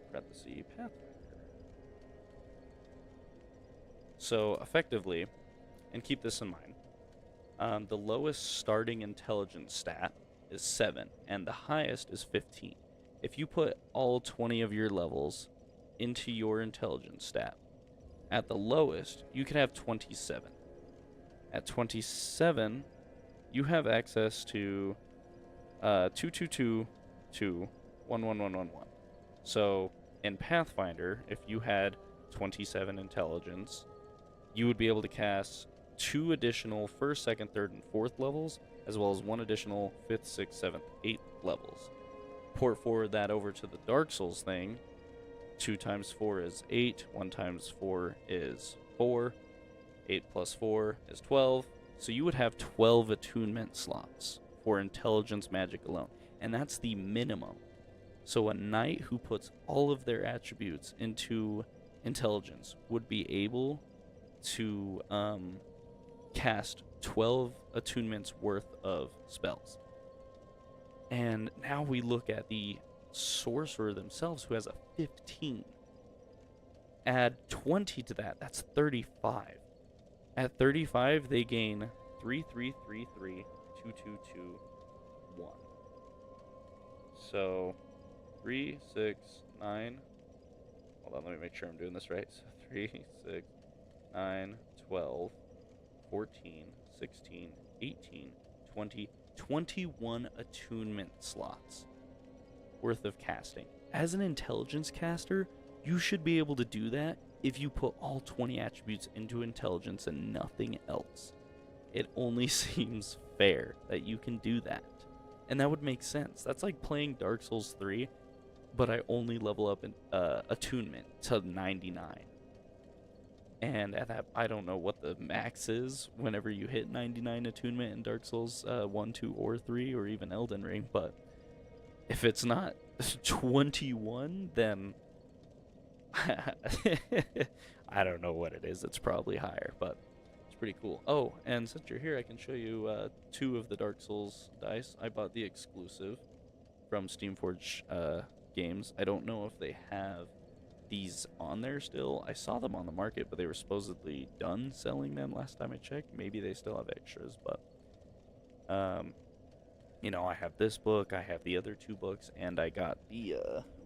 Parenthesis Pathfinder. So effectively, and keep this in mind, the lowest starting intelligence stat is 7, and the highest is 15. If you put all 20 of your levels into your intelligence stat, at the lowest, you can have 27. At 27, you have access to 222 to 11111. So in Pathfinder, if you had 27 intelligence, you would be able to cast 2 additional 1st, 2nd, 3rd, and 4th levels, as well as 1 additional 5th, 6th, 7th, 8th levels. Port forward that over to the Dark Souls thing. 2 times 4 is 8, 1 times 4 is 4, 8 plus 4 is 12. So you would have 12 attunement slots for intelligence magic alone. And that's the minimum. So a knight who puts all of their attributes into intelligence would be able to cast 12 attunements worth of spells. And now we look at the sorcerer themselves, who has a 15. Add 20 to that, that's 35. At 35, they gain 3, 3, 3, 3, 2, 2, 2, 1. So 3, 6, 9. Hold on, let me make sure I'm doing this right. So 3, 6, 9, 12, 14, 16, 18, 20, 21 attunement slots worth of casting. As an intelligence caster, you should be able to do that if you put all 20 attributes into intelligence and nothing else. It only seems fair that you can do that. And that would make sense. That's like playing Dark Souls 3, but I only level up in, attunement to 99. And at that, I don't know what the max is whenever you hit 99 attunement in Dark Souls 1, 2, or 3, or even Elden Ring. But if it's not 21, then I don't know what it is. It's probably higher, but it's pretty cool. Oh, and since you're here, I can show you 2 of the Dark Souls dice. I bought the exclusive from Steamforge Games. I don't know if they have these on there still. I saw them on the market, but they were supposedly done selling them last time I checked. Maybe they still have extras, but you know, I have this book, I have the other 2 books, and I got the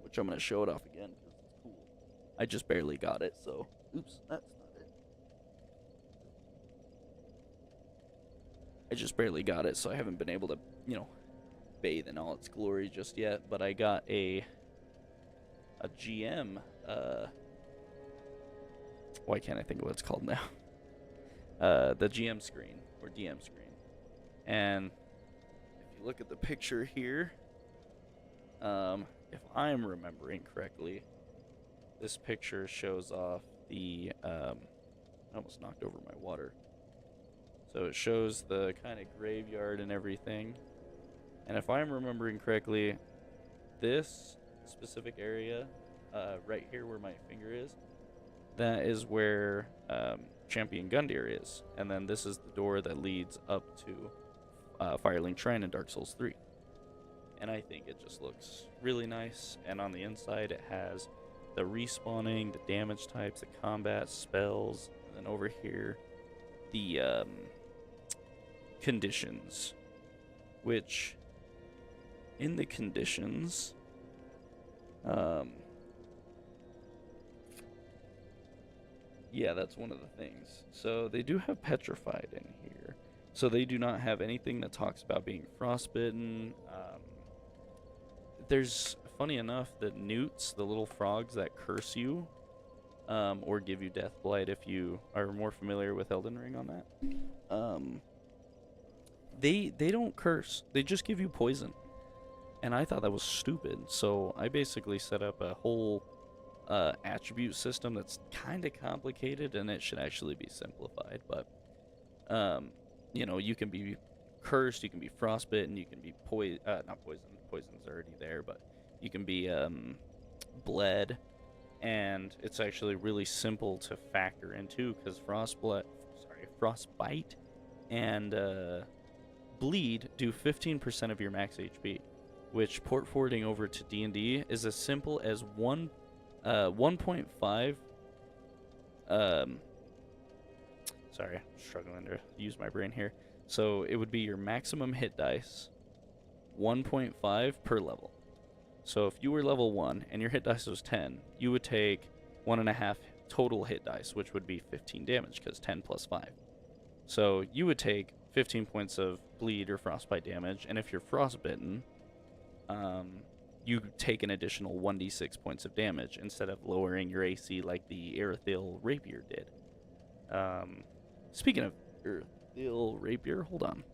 which I'm gonna show it off again because it's cool. I just barely got it, so oops, that's not it. I just barely got it, so I haven't been able to, you know, bathe in all its glory just yet. But I got a GM. Why can't I think of what it's called now? The GM screen or DM screen. And if you look at the picture here, if I'm remembering correctly, this picture shows off the. I almost knocked over my water. So it shows the kind of graveyard and everything. And if I'm remembering correctly, this specific area, right here where my finger is, that is where Champion Gundyr is. And then this is the door that leads up to Firelink Shrine in Dark Souls 3. And I think it just looks really nice. And on the inside, it has the respawning, the damage types, the combat spells, and then over here, the conditions. Which, in the conditions, yeah, that's one of the things. So they do have petrified in here. So they do not have anything that talks about being frostbitten. There's, funny enough, the newts, the little frogs that curse you, or give you death blight if you are more familiar with Elden Ring on that. They don't curse. They just give you poison. And I thought that was stupid. So I basically set up a whole attribute system that's kind of complicated, and it should actually be simplified. But you know, you can be cursed, you can be frostbitten, you can be not poisoned. Poison's already there, but you can be bled, and it's actually really simple to factor into because frostbite and bleed do 15% of your max HP, which port forwarding over to D&D is as simple as 1.5. Sorry, I'm struggling to use my brain here. So it would be your maximum hit dice, 1.5 per level. So if you were level 1 and your hit dice was 10, you would take 1.5 total hit dice, which would be 15 damage because 10 plus 5. So you would take 15 points of bleed or frostbite damage, and if you're frostbitten, you take an additional 1d6 points of damage instead of lowering your AC like the Erithil Rapier did. Speaking of Erithil Rapier, hold on.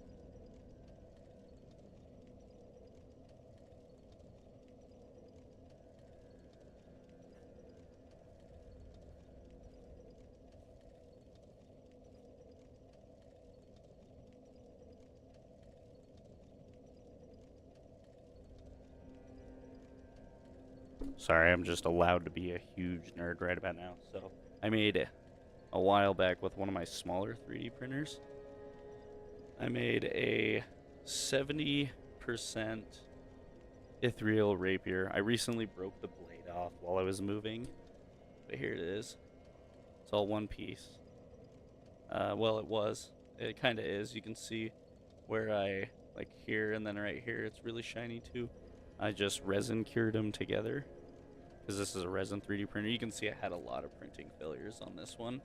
Sorry, I'm just allowed to be a huge nerd right about now. So I made a while back with one of my smaller 3D printers. I made a 70% ethereal rapier. I recently broke the blade off while I was moving, but here it is. It's all one piece. Well, it was. It kind of is. You can see where I, like here and then right here, it's really shiny too. I just resin cured them together because this is a resin 3D printer. You can see I had a lot of printing failures on this one.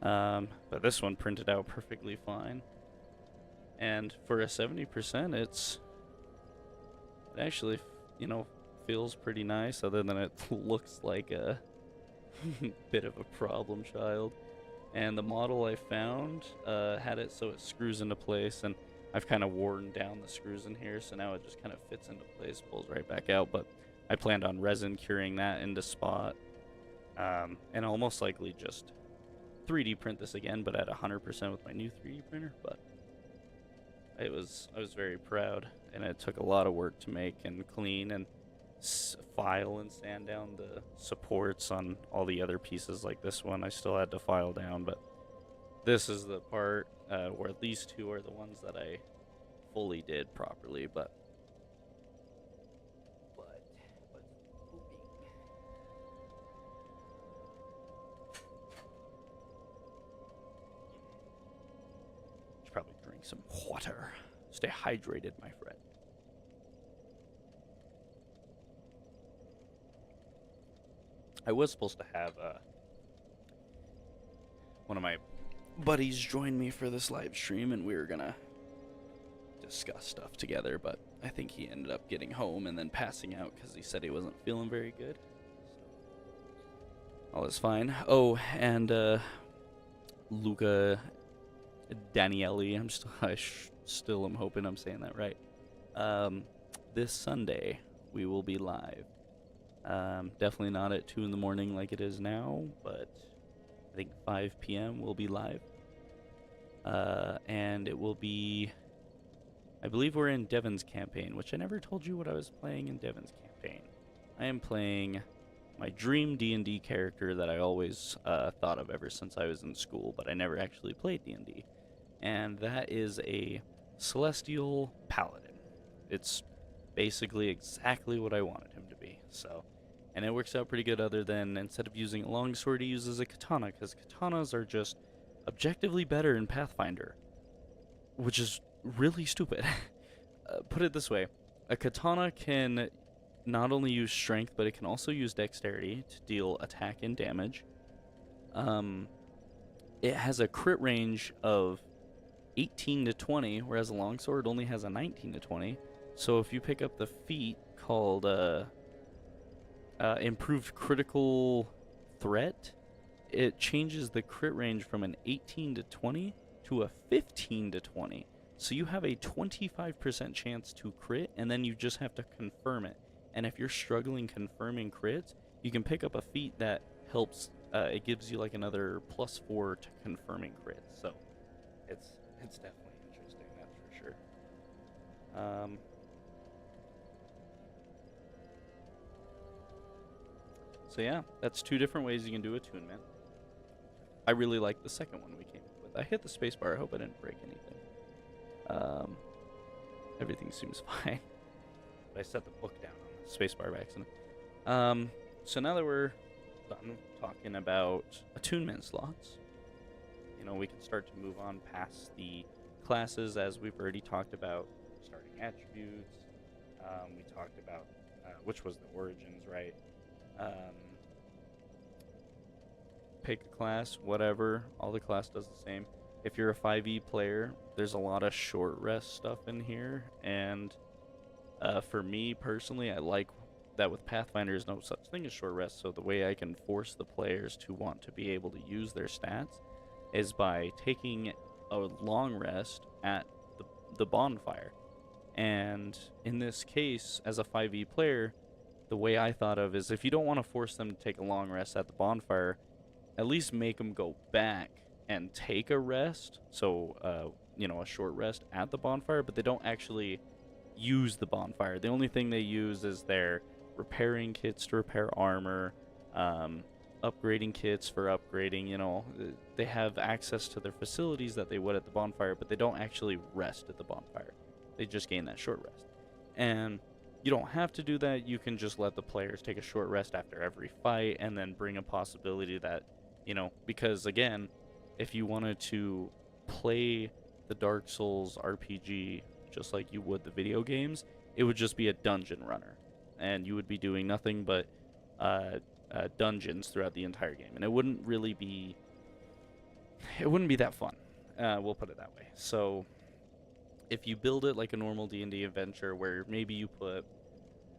But this one printed out perfectly fine. And for a 70%, it actually, feels pretty nice, other than it looks like a bit of a problem child. And the model I found had it so it screws into place, and I've kind of worn down the screws in here, so now it just kind of fits into place, pulls right back out. But I planned on resin curing that into spot, and I'll most likely just 3D print this again, but at 100% with my new 3D printer. But I was very proud, and it took a lot of work to make and clean and file and sand down the supports on all the other pieces. Like this one I still had to file down, but this is the part where these two are the ones that I fully did properly. But should probably drink some water. Stay hydrated, my friend. I was supposed to have one of my buddies join me for this live stream, and we were gonna discuss stuff together, but I think he ended up getting home and then passing out because he said he wasn't feeling very good. All is fine. Oh, and Luca Daniele, I still am hoping I'm saying that right. This Sunday we will be live. Definitely not at 2 in the morning like it is now, but I think 5 p.m. we'll be live. And it will be, I believe we're in Devon's campaign, which I never told you what I was playing in Devon's campaign. I am playing my dream D&D character that I always thought of ever since I was in school, but I never actually played D&D. And that is a Celestial Paladin. It's basically exactly what I wanted him to be. So, and it works out pretty good, other than instead of using a longsword, he uses a katana, because katanas are just objectively better in Pathfinder, which is really stupid. Put it this way, a katana can not only use strength, but it can also use dexterity to deal attack and damage. It has a crit range of 18 to 20, whereas a longsword only has a 19 to 20. So if you pick up the feat called Improved Critical Threat, it changes the crit range from an 18 to 20 to a 15 to 20. So you have a 25% chance to crit, and then you just have to confirm it. And if you're struggling confirming crits, you can pick up a feat that helps. It gives you like another +4 to confirming crits. So it's definitely interesting, that's for sure. So yeah, that's 2 different ways you can do attunement. I really like the second one we came up with. I hit the spacebar. I hope I didn't break anything. Everything seems fine. But I set the book down on the spacebar by accident. So now that we're done talking about attunement slots, we can start to move on past the classes, as we've already talked about starting attributes. We talked about which was the origins, right? Pick a class, whatever. All the class does the same. If you're a 5e player, there's a lot of short rest stuff in here, and for me personally, I like that with Pathfinder there's no such thing as short rest, so the way I can force the players to want to be able to use their stats is by taking a long rest at the bonfire. And in this case, as a 5e player, the way I thought of is, if you don't want to force them to take a long rest at the bonfire, at least make them go back and take a rest, so a short rest at the bonfire, but they don't actually use the bonfire. The only thing they use is their repairing kits to repair armor, upgrading kits for upgrading. You know, they have access to their facilities that they would at the bonfire, but they don't actually rest at the bonfire. They just gain that short rest. And you don't have to do that. You can just let the players take a short rest after every fight and then bring a possibility that, you know, because again, if you wanted to play the Dark Souls RPG just like you would the video games, it would just be a dungeon runner. And you would be doing nothing but dungeons throughout the entire game. And it wouldn't really be... It wouldn't be that fun. We'll put it that way. So if you build it like a normal D&D adventure where maybe you put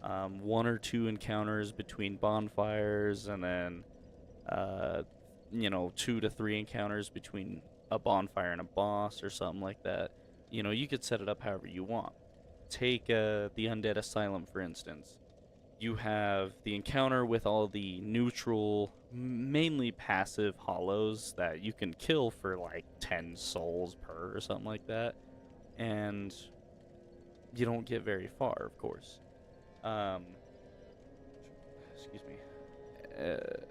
1 or 2 encounters between bonfires and then, you know, 2 to 3 encounters between a bonfire and a boss or something like that, you know, you could set it up however you want. Take the Undead Asylum, for instance. You have the encounter with all the neutral, mainly passive hollows that you can kill for like 10 souls per or something like that. And you don't get very far, of course. Excuse me.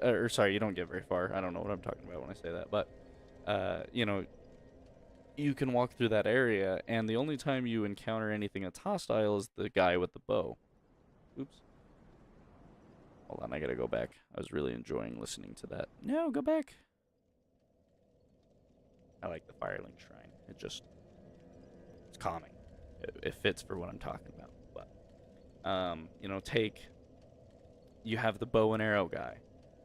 Or sorry, you don't get very far. I don't know what I'm talking about when I say that. But, you know, you can walk through that area, and the only time you encounter anything that's hostile is the guy with the bow. Oops. Hold on, I gotta go back. I was really enjoying listening to that. No, go back. I like the Firelink Shrine. It's calming. It fits for what I'm talking about. But, you know, you have the bow and arrow guy.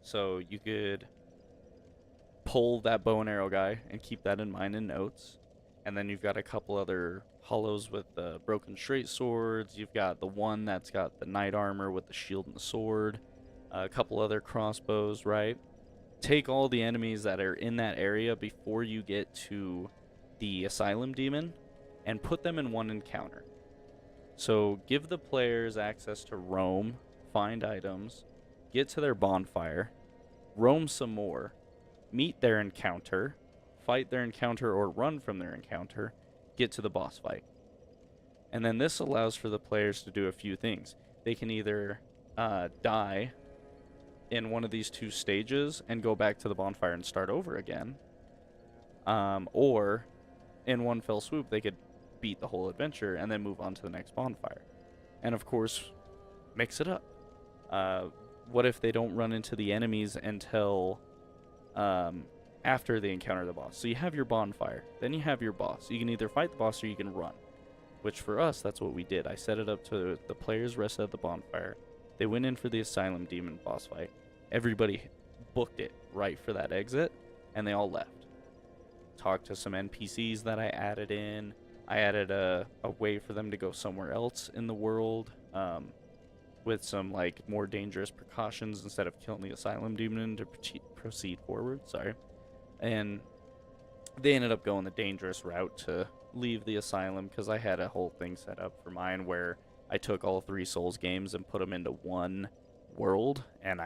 So you could pull that bow and arrow guy and keep that in mind in notes. And then you've got a couple other hollows with the broken straight swords. You've got the one that's got the knight armor with the shield and the sword. A couple other crossbows, right? Take all the enemies that are in that area before you get to the Asylum Demon and put them in one encounter. So give the players access to roam, find items, get to their bonfire, roam some more, meet their encounter, fight their encounter or run from their encounter, get to the boss fight. And then this allows for the players to do a few things. They can either die in one of these 2 stages and go back to the bonfire and start over again, or in one fell swoop they could beat the whole adventure and then move on to the next bonfire. And of course, mix it up. What if they don't run into the enemies until after they encounter the boss? So you have your bonfire, then you have your boss. You can either fight the boss or you can run, which for us, that's what we did. I set it up to the players rested at the bonfire. They went in for the Asylum Demon boss fight. Everybody booked it right for that exit, and they all left. Talked to some NPCs that I added in. I added a way for them to go somewhere else in the world, with some like more dangerous precautions instead of killing the Asylum Demon to proceed forward. Sorry. And they ended up going the dangerous route to leave the asylum, because I had a whole thing set up for mine where I took all 3 Souls games and put them into one world, and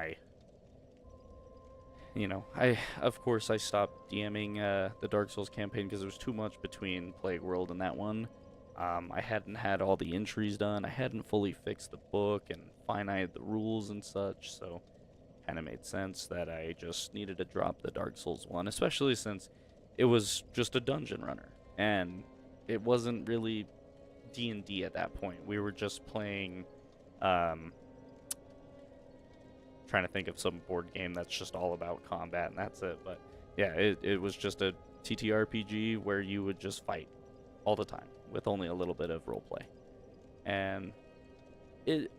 of course I stopped DMing the Dark Souls campaign because there was too much between Plague World and that one. I hadn't had all the entries done. I hadn't fully fixed the book and finited the rules and such, so kind of made sense that I just needed to drop the Dark Souls one, especially since it was just a dungeon runner, and it wasn't really D&D at that point. We were just playing, trying to think of some board game that's just all about combat, and that's it. But yeah, it was just a TTRPG where you would just fight all the time with only a little bit of roleplay. And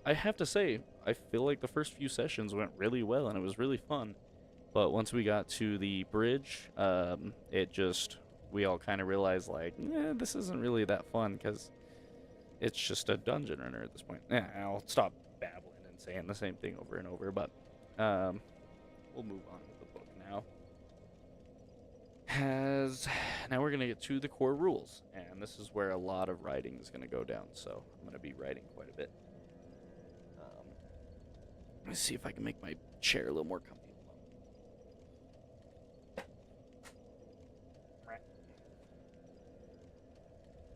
I have to say, I feel like the first few sessions went really well, and it was really fun. But once we got to the bridge, we all kind of realized, like, this isn't really that fun, because it's just a dungeon runner at this point. I'll stop babbling and saying the same thing over and over, but we'll move on with the book now. Now we're going to get to the core rules, and this is where a lot of writing is going to go down, so I'm going to be writing quite a bit. Let's see if I can make my chair a little more comfy.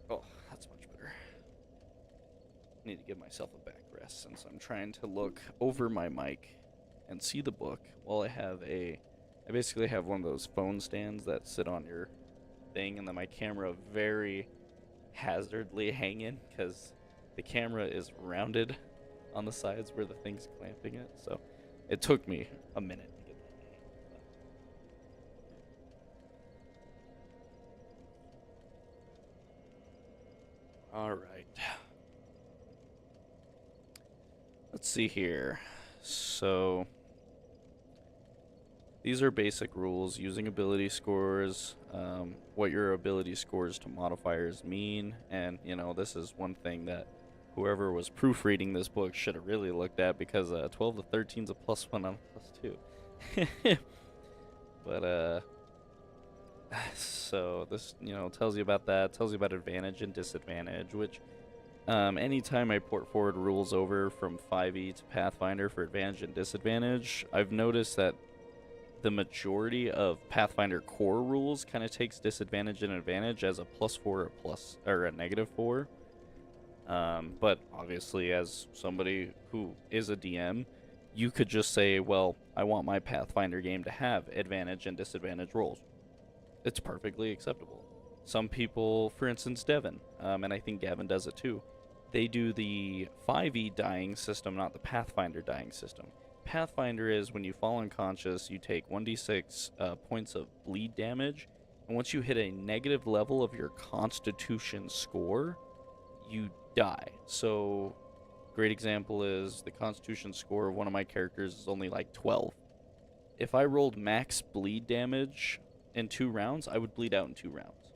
Oh, that's much better. I need to give myself a back rest since I'm trying to look over my mic and see the book while I basically have one of those phone stands that sit on your thing, and then my camera very hazardly hanging because the camera is rounded on the sides where the thing's clamping it. So it took me a minute to get that hang. All right. Let's see here. So these are basic rules using ability scores, what your ability scores to modifiers mean, and this is one thing that whoever was proofreading this book should have really looked at because 12 to 13 is a +1 on a +2. But so this tells you about that, tells you about advantage and disadvantage, which anytime I port forward rules over from 5e to Pathfinder for advantage and disadvantage, I've noticed that the majority of Pathfinder core rules kind of takes disadvantage and advantage as a +4 or a -4. But obviously, as somebody who is a DM, you could just say, well, I want my Pathfinder game to have advantage and disadvantage rolls. It's perfectly acceptable. Some people, for instance, Devin, and I think Gavin does it too, they do the 5e dying system, not the Pathfinder dying system. Pathfinder is when you fall unconscious, you take 1d6 points of bleed damage, and once you hit a negative level of your Constitution score, you die. So, great example is the Constitution score of one of my characters is only like 12. If I rolled max bleed damage in 2 rounds, I would bleed out in 2 rounds.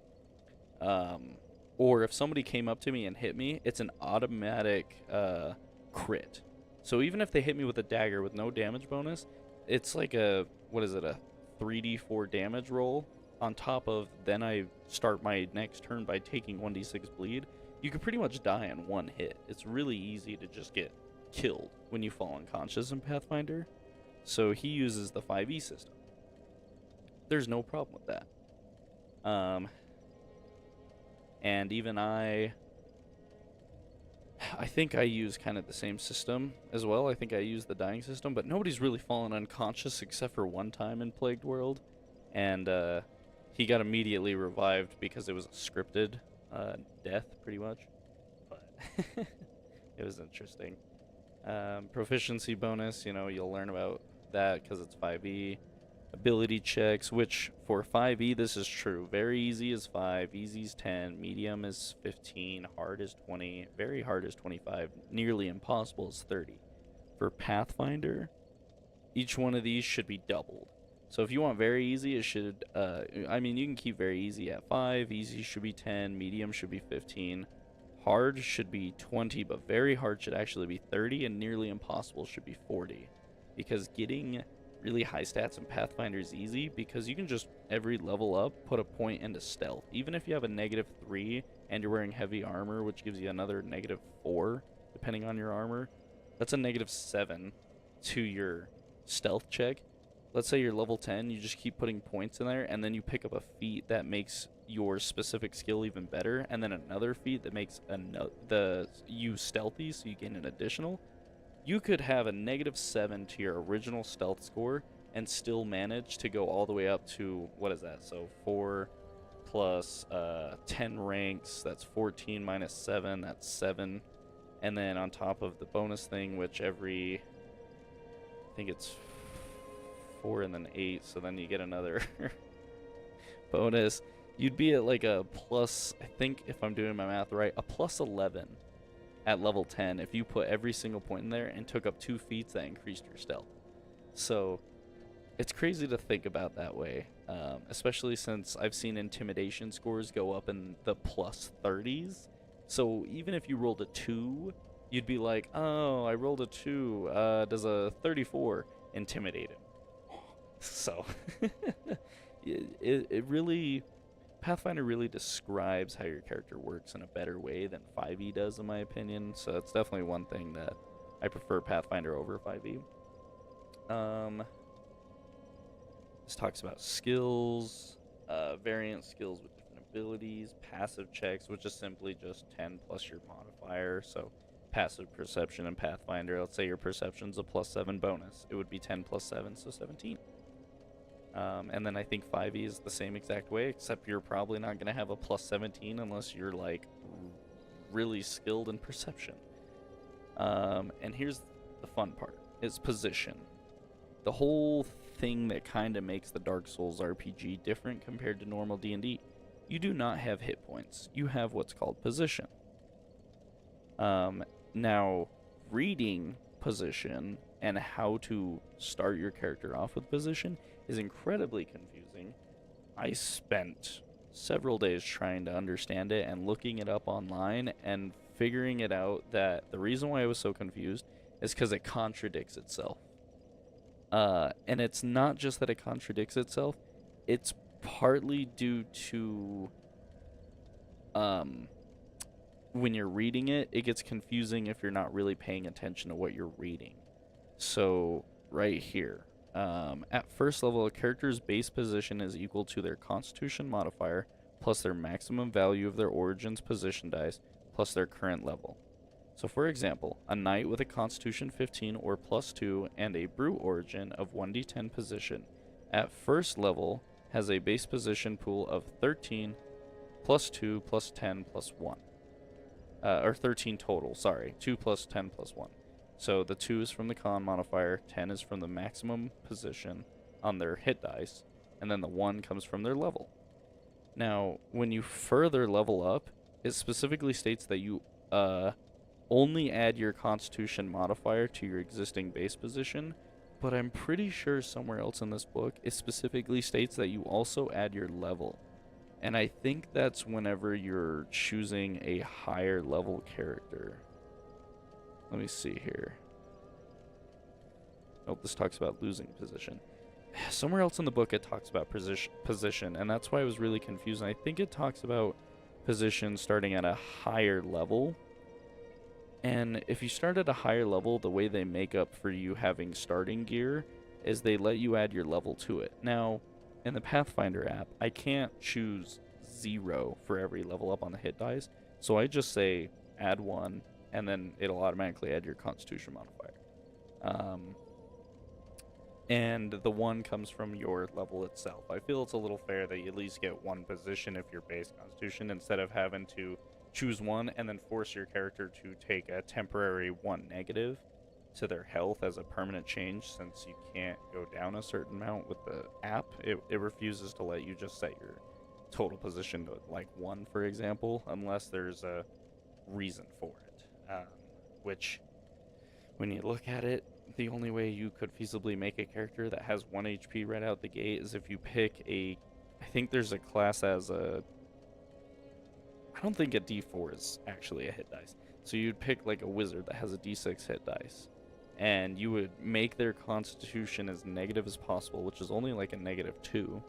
Or if somebody came up to me and hit me, it's an automatic crit. So even if they hit me with a dagger with no damage bonus, it's like a 3d4 damage roll on top of, then I start my next turn by taking 1d6 bleed. You can pretty much die in one hit. It's really easy to just get killed when you fall unconscious in Pathfinder. So he uses the 5e system. There's no problem with that. And even I think I use kind of the same system as well. I think I use the dying system, but nobody's really fallen unconscious except for one time in Plagued World. And he got immediately revived because it was a scripted death, pretty much. But it was interesting. Proficiency bonus, you'll learn about that because it's 5e. Ability checks, which for 5e this is true. Very easy is 5, easy is 10, medium is 15, hard is 20, very hard is 25, nearly impossible is 30. For Pathfinder, each one of these should be doubled. So if you want very easy, it should, you can keep very easy at 5, easy should be 10, medium should be 15, hard should be 20, but very hard should actually be 30, and nearly impossible should be 40. Because getting really high stats in Pathfinder is easy because you can just, every level up, put a point into stealth. Even if you have a -3 and you're wearing heavy armor, which gives you another -4, depending on your armor, that's a -7 to your stealth check. Let's say you're level 10, you just keep putting points in there, and then you pick up a feat that makes your specific skill even better, and then another feat that makes you stealthy, so you gain an additional. You could have a -7 to your original stealth score and still manage to go all the way up to, what is that? So 4 plus 10 ranks, that's 14 minus 7, that's 7. And then on top of the bonus thing, which I think it's 4 and then 8, so then you get another bonus. You'd be at like a plus, I think if I'm doing my math right, a +11. At level 10 if you put every single point in there and took up 2 feats that increased your stealth. So it's crazy to think about that way, especially since I've seen intimidation scores go up in the +30s. So even if you rolled a 2, you'd be like, oh, I rolled a 2, does a 34 intimidate him? So it really, Pathfinder really describes how your character works in a better way than 5e does, in my opinion. So that's definitely one thing that I prefer Pathfinder over 5e. This talks about skills, variant skills with different abilities, passive checks, which is simply just 10 plus your modifier. So passive perception in Pathfinder. Let's say your perception's a +7 bonus. It would be 10 plus 7, so 17. And then I think 5e is the same exact way, except you're probably not going to have a +17 unless you're like really skilled in perception. And here's the fun part, is position. The whole thing that kind of makes the Dark Souls RPG different compared to normal D&D. You do not have hit points. You have what's called position. Now, reading position and how to start your character off with position is incredibly confusing. I spent several days trying to understand it and looking it up online and figuring it out that the reason why I was so confused is because it contradicts itself. And it's not just that it contradicts itself, it's partly due to when you're reading it, it gets confusing if you're not really paying attention to what you're reading. So right here, at first level, a character's base position is equal to their Constitution modifier plus their maximum value of their Origin's position dice plus their current level. So for example, a knight with a Constitution 15 or +2 and a Brute Origin of 1d10 position at first level has a base position pool of 13 +2 +10 +1. Or 13 total, sorry. 2 + 10 + 1. So the 2 is from the con modifier, 10 is from the maximum position on their hit dice, and then the 1 comes from their level. Now, when you further level up, it specifically states that you only add your Constitution modifier to your existing base position, but I'm pretty sure somewhere else in this book it specifically states that you also add your level. And I think that's whenever you're choosing a higher level character. Let me see here. Oh, this talks about losing position. Somewhere else in the book it talks about position, and that's why I was really confused. And I think it talks about position starting at a higher level. And if you start at a higher level, the way they make up for you having starting gear is they let you add your level to it. Now, in the Pathfinder app, I can't choose 0 for every level up on the hit dice, so I just say add 1, and then it'll automatically add your Constitution modifier. And the 1 comes from your level itself. I feel it's a little fair that you at least get 1 position if you're base Constitution, instead of having to choose 1 and then force your character to take a temporary 1 negative to their health as a permanent change, since you can't go down a certain amount with the app. It refuses to let you just set your total position to like 1, for example, unless there's a reason for it. Which, when you look at it, the only way you could feasibly make a character that has 1 HP right out the gate is if you pick a... I think there's a class as a... I don't think a D4 is actually a hit dice. So you'd pick like a wizard that has a D6 hit dice, and you would make their Constitution as negative as possible, which is only like a -2.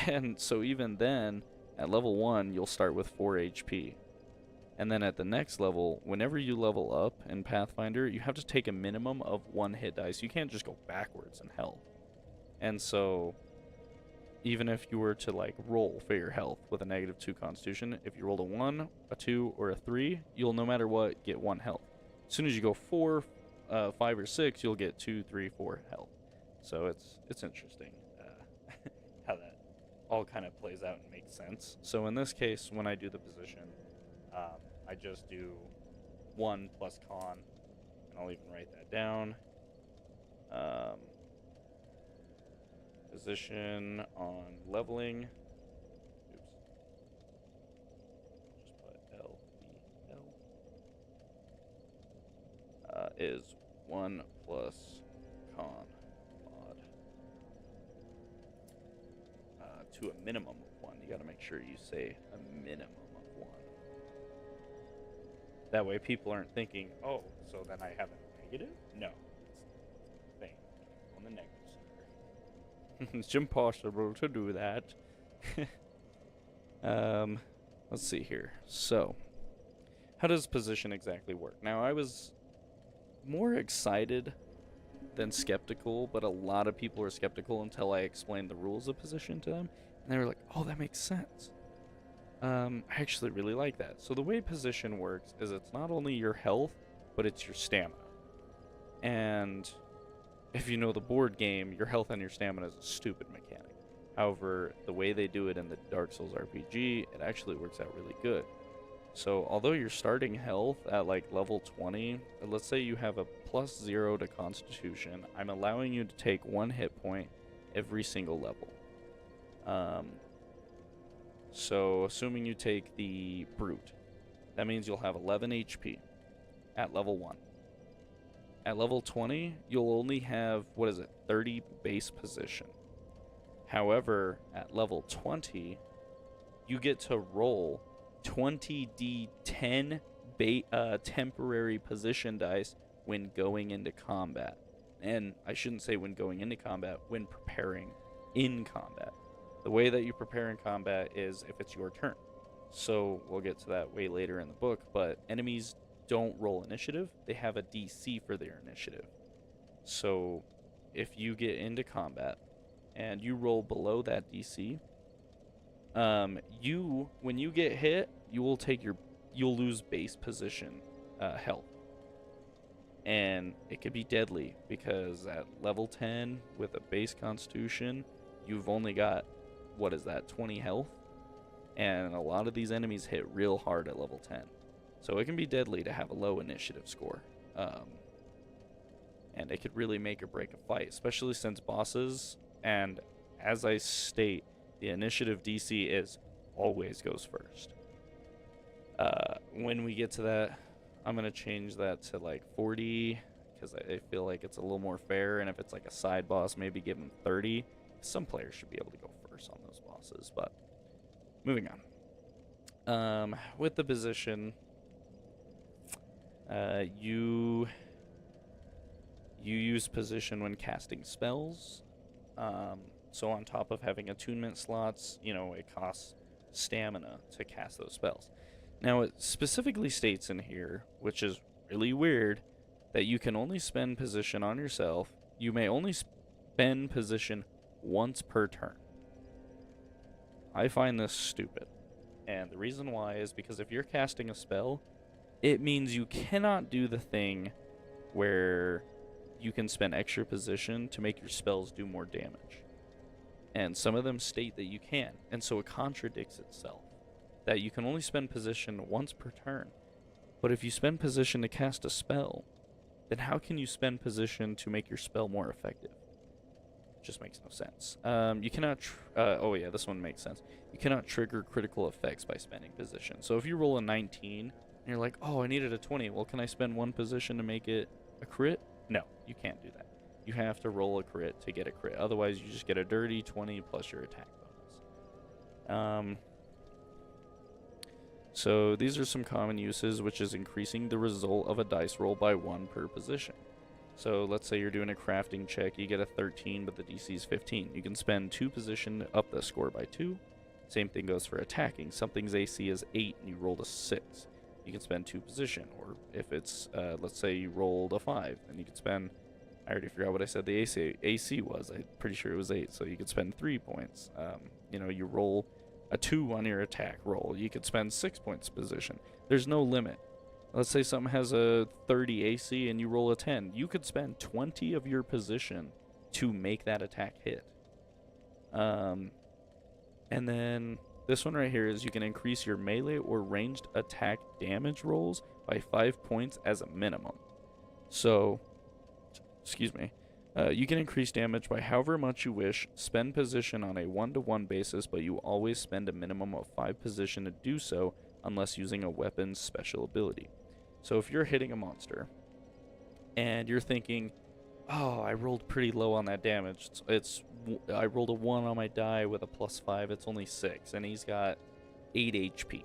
And so even then, at level 1, you'll start with 4 HP. And then at the next level, whenever you level up in Pathfinder, you have to take a minimum of 1 hit dice. You can't just go backwards in health. And so, even if you were to like roll for your health with a -2 Constitution, if you rolled a 1, a 2, or a 3, you'll no matter what get 1 health. As soon as you go 4, 5, or 6, you'll get 2, 3, 4 health. So it's interesting how that all kind of plays out and makes sense. So in this case, when I do the position, I just do 1 plus con, and I'll even write that down. Position on leveling. Oops. Just put LBL. Is 1 plus con mod. To a minimum of 1. You gotta make sure you say a minimum of 1. That way people aren't thinking, oh, so then I have a negative? No. It's a thing on the negative side. It's impossible to do that. Let's see here. So, how does position exactly work? Now, I was more excited than skeptical, but a lot of people were skeptical until I explained the rules of position to them, and they were like, oh, that makes sense. I actually really like that. So the way position works is it's not only your health, but it's your stamina. And if you know the board game, your health and your stamina is a stupid mechanic. However, the way they do it in the Dark Souls RPG, it actually works out really good. So although your starting health at like level 20, let's say you have a +0 to Constitution, I'm allowing you to take 1 hit point every single level. So assuming you take the Brute, that means you'll have 11 HP at level 1. At level 20, you'll only have, 30 base position. However, at level 20, you get to roll 20d10 temporary position dice when going into combat. And I shouldn't say when going into combat, when preparing in combat. The way that you prepare in combat is if it's your turn. So we'll get to that way later in the book, but enemies don't roll initiative. They have a DC for their initiative. So if you get into combat and you roll below that DC, when you get hit, you'll lose base position health. And it could be deadly because at level 10 with a base constitution, you've only got 20 health, and a lot of these enemies hit real hard at level 10. So it can be deadly to have a low initiative score. And it could really make or break a fight, especially since bosses, and as I state, the initiative DC is always goes first. When we get to that, I'm going to change that to like 40, because I feel like it's a little more fair, and if it's like a side boss, maybe give them 30. Some players should be able to go first on those bosses, but moving on. With the position, you use position when casting spells. So on top of having attunement slots, it costs stamina to cast those spells. Now, it specifically states in here, which is really weird, that you can only spend position on yourself. You may only spend position once per turn. I find this stupid. And the reason why is because if you're casting a spell, it means you cannot do the thing where you can spend extra position to make your spells do more damage. And some of them state that you can, and so it contradicts itself. That you can only spend position once per turn. But if you spend position to cast a spell, then how can you spend position to make your spell more effective? It just makes no sense. You cannot... this one makes sense. You cannot trigger critical effects by spending position. So if you roll a 19, and you're like, oh, I needed a 20. Well, can I spend one position to make it a crit? No, you can't do that. You have to roll a crit to get a crit. Otherwise, you just get a dirty 20 plus your attack bonus. So these are some common uses, which is increasing the result of a dice roll by 1 per position. So let's say you're doing a crafting check, you get a 13, but the DC is 15. You can spend 2 position to up the score by 2. Same thing goes for attacking. Something's AC is 8 and you rolled a 6. You can spend 2 position. Or if it's, let's say you rolled a 5, then you can spend, I already forgot what I said the AC was. I'm pretty sure it was 8, so you could spend 3 points. You roll a 2 on your attack roll. You could spend 6 points position. There's no limit. Let's say something has a 30 AC and you roll a 10. You could spend 20 of your position to make that attack hit. And then this one right here is you can increase your melee or ranged attack damage rolls by 5 points as a minimum. So, excuse me. You can increase damage by however much you wish, spend position on a 1-to-1 basis, but you always spend a minimum of 5 position to do so unless using a weapon's special ability. So if you're hitting a monster and you're thinking, oh, I rolled pretty low on that damage. I rolled a 1 on my die with a +5. It's only 6, and he's got 8 HP.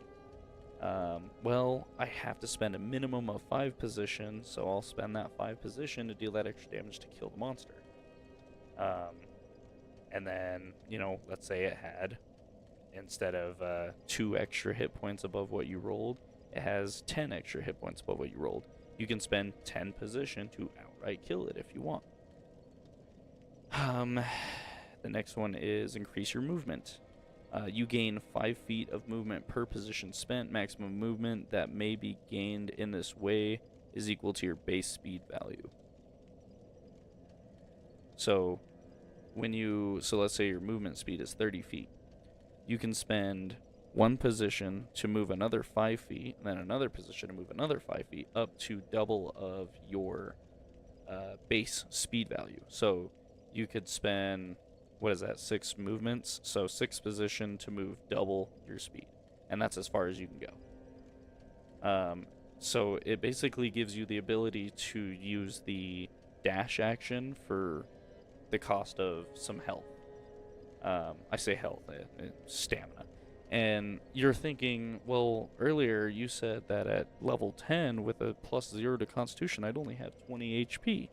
Well, I have to spend a minimum of 5 position, so I'll spend that 5 position to deal that extra damage to kill the monster. And then, let's say it had, instead of 2 extra hit points above what you rolled, it has 10 extra hit points above what you rolled. You can spend 10 position to outright kill it if you want. The next one is increase your movement. You gain 5 feet of movement per position spent. Maximum movement that may be gained in this way is equal to your base speed value. So let's say your movement speed is 30 feet. You can spend one position to move another 5 feet, and then another position to move another 5 feet, up to double of your base speed value. So you could spend, 6 movements? So 6 position to move double your speed. And that's as far as you can go. So it basically gives you the ability to use the dash action for the cost of some health. I say health, stamina. And you're thinking, well, earlier you said that at level 10 with a +0 to Constitution, I'd only have 20 HP.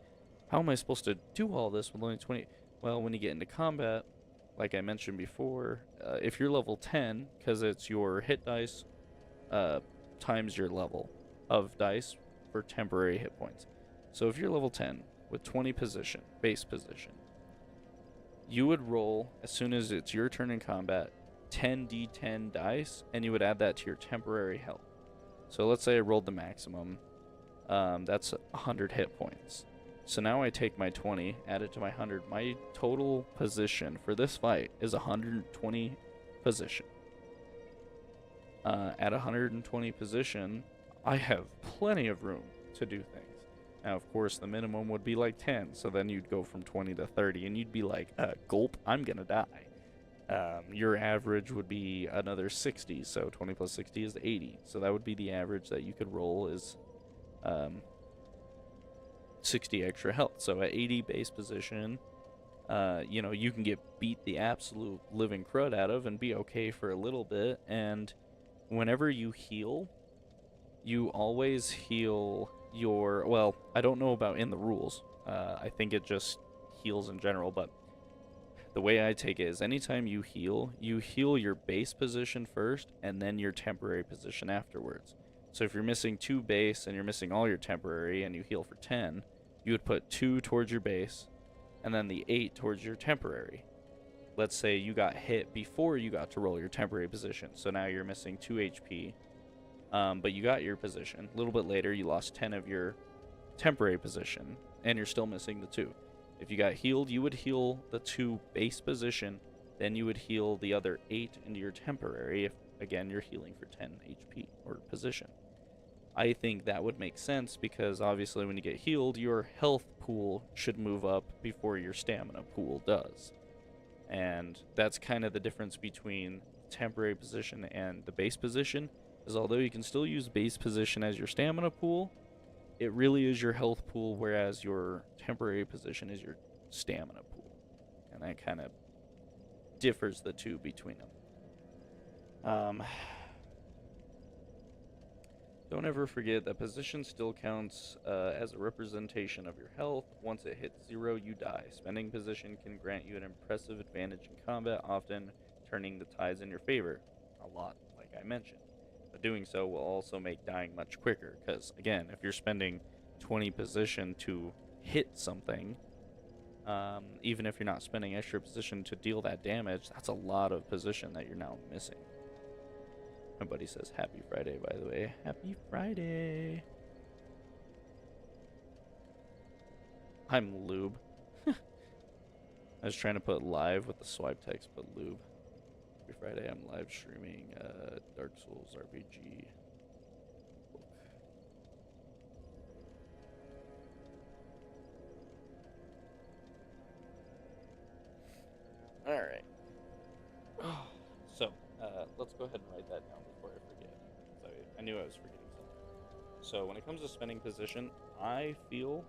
How am I supposed to do all this with only 20? Well, when you get into combat, like I mentioned before, if you're level 10, because it's your hit dice times your level of dice for temporary hit points. So if you're level 10 with 20 position, base position, you would roll, as soon as it's your turn in combat, 10d10 dice, and you would add that to your temporary health. So let's say I rolled the maximum. That's 100 hit points. So now I take my 20, add it to my 100. My total position for this fight is 120 position. At 120 position, I have plenty of room to do things. Now, of course, the minimum would be like 10, so then you'd go from 20 to 30, and you'd be like, gulp, I'm gonna die. Your average would be another 60, so 20 plus 60 is 80. So that would be the average that you could roll is 60 extra health. So at 80 base position, you can get beat the absolute living crud out of and be okay for a little bit. And whenever you heal, you always heal your... Well, I don't know about in the rules. I think it just heals in general, but the way I take it is anytime you heal your base position first and then your temporary position afterwards. So if you're missing 2 base and you're missing all your temporary and you heal for 10, you would put 2 towards your base and then the 8 towards your temporary. Let's say you got hit before you got to roll your temporary position, so now you're missing 2 HP, but you got your position. A little bit later, you lost 10 of your temporary position, and you're still missing the 2. If you got healed, you would heal the 2 base position, then you would heal the other 8 into your temporary if, again, you're healing for 10 HP or position. I think that would make sense because obviously when you get healed, your health pool should move up before your stamina pool does. And that's kind of the difference between temporary position and the base position, is although you can still use base position as your stamina pool, it really is your health pool, whereas your temporary position is your stamina pool. And that kind of differs the two between them. Don't ever forget that position still counts as a representation of your health. Once it hits 0, you die. Spending position can grant you an impressive advantage in combat, often turning the tides in your favor. A lot, like I mentioned. But doing so will also make dying much quicker, because, again, if you're spending 20 position to hit something, even if you're not spending extra position to deal that damage, that's a lot of position that you're now missing. My buddy says happy Friday, by the way. Happy Friday. I'm Lube. I was trying to put live with the swipe text, but Lube. Happy Friday, I'm live streaming Dark Souls RPG book. Alright. So, let's go ahead and write that down before I forget. So I knew I was forgetting something. So when it comes to spending position, I feel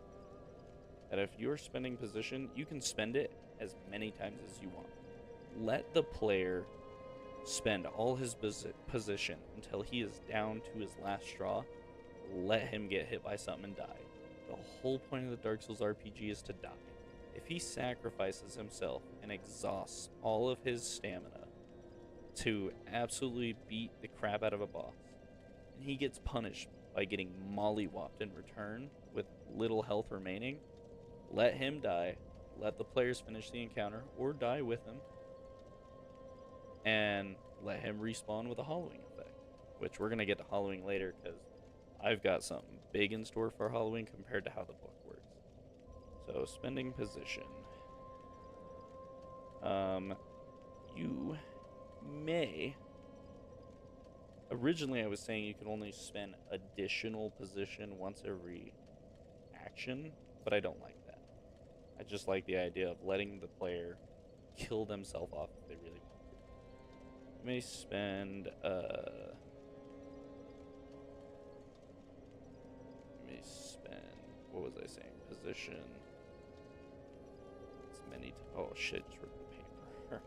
that if you're spending position, you can spend it as many times as you want. Let the player spend all his position until he is down to his last straw. Let him get hit by something and die. The whole point of the Dark Souls RPG is to die. If he sacrifices himself and exhausts all of his stamina to absolutely beat the crap out of a boss, and he gets punished by getting mollywopped in return with little health remaining, let him die. Let the players finish the encounter or die with him. and let him respawn with a hollowing effect, which we're going to get to hollowing later because I've got something big in store for Halloween compared to how the book works. So, spending position. You may... Originally, I was saying you could only spend additional position once every action, but I don't like that. I just like the idea of letting the player kill themselves off if they really want to. You may spend, what was I saying? Position. It's many, oh shit, just ripped the paper.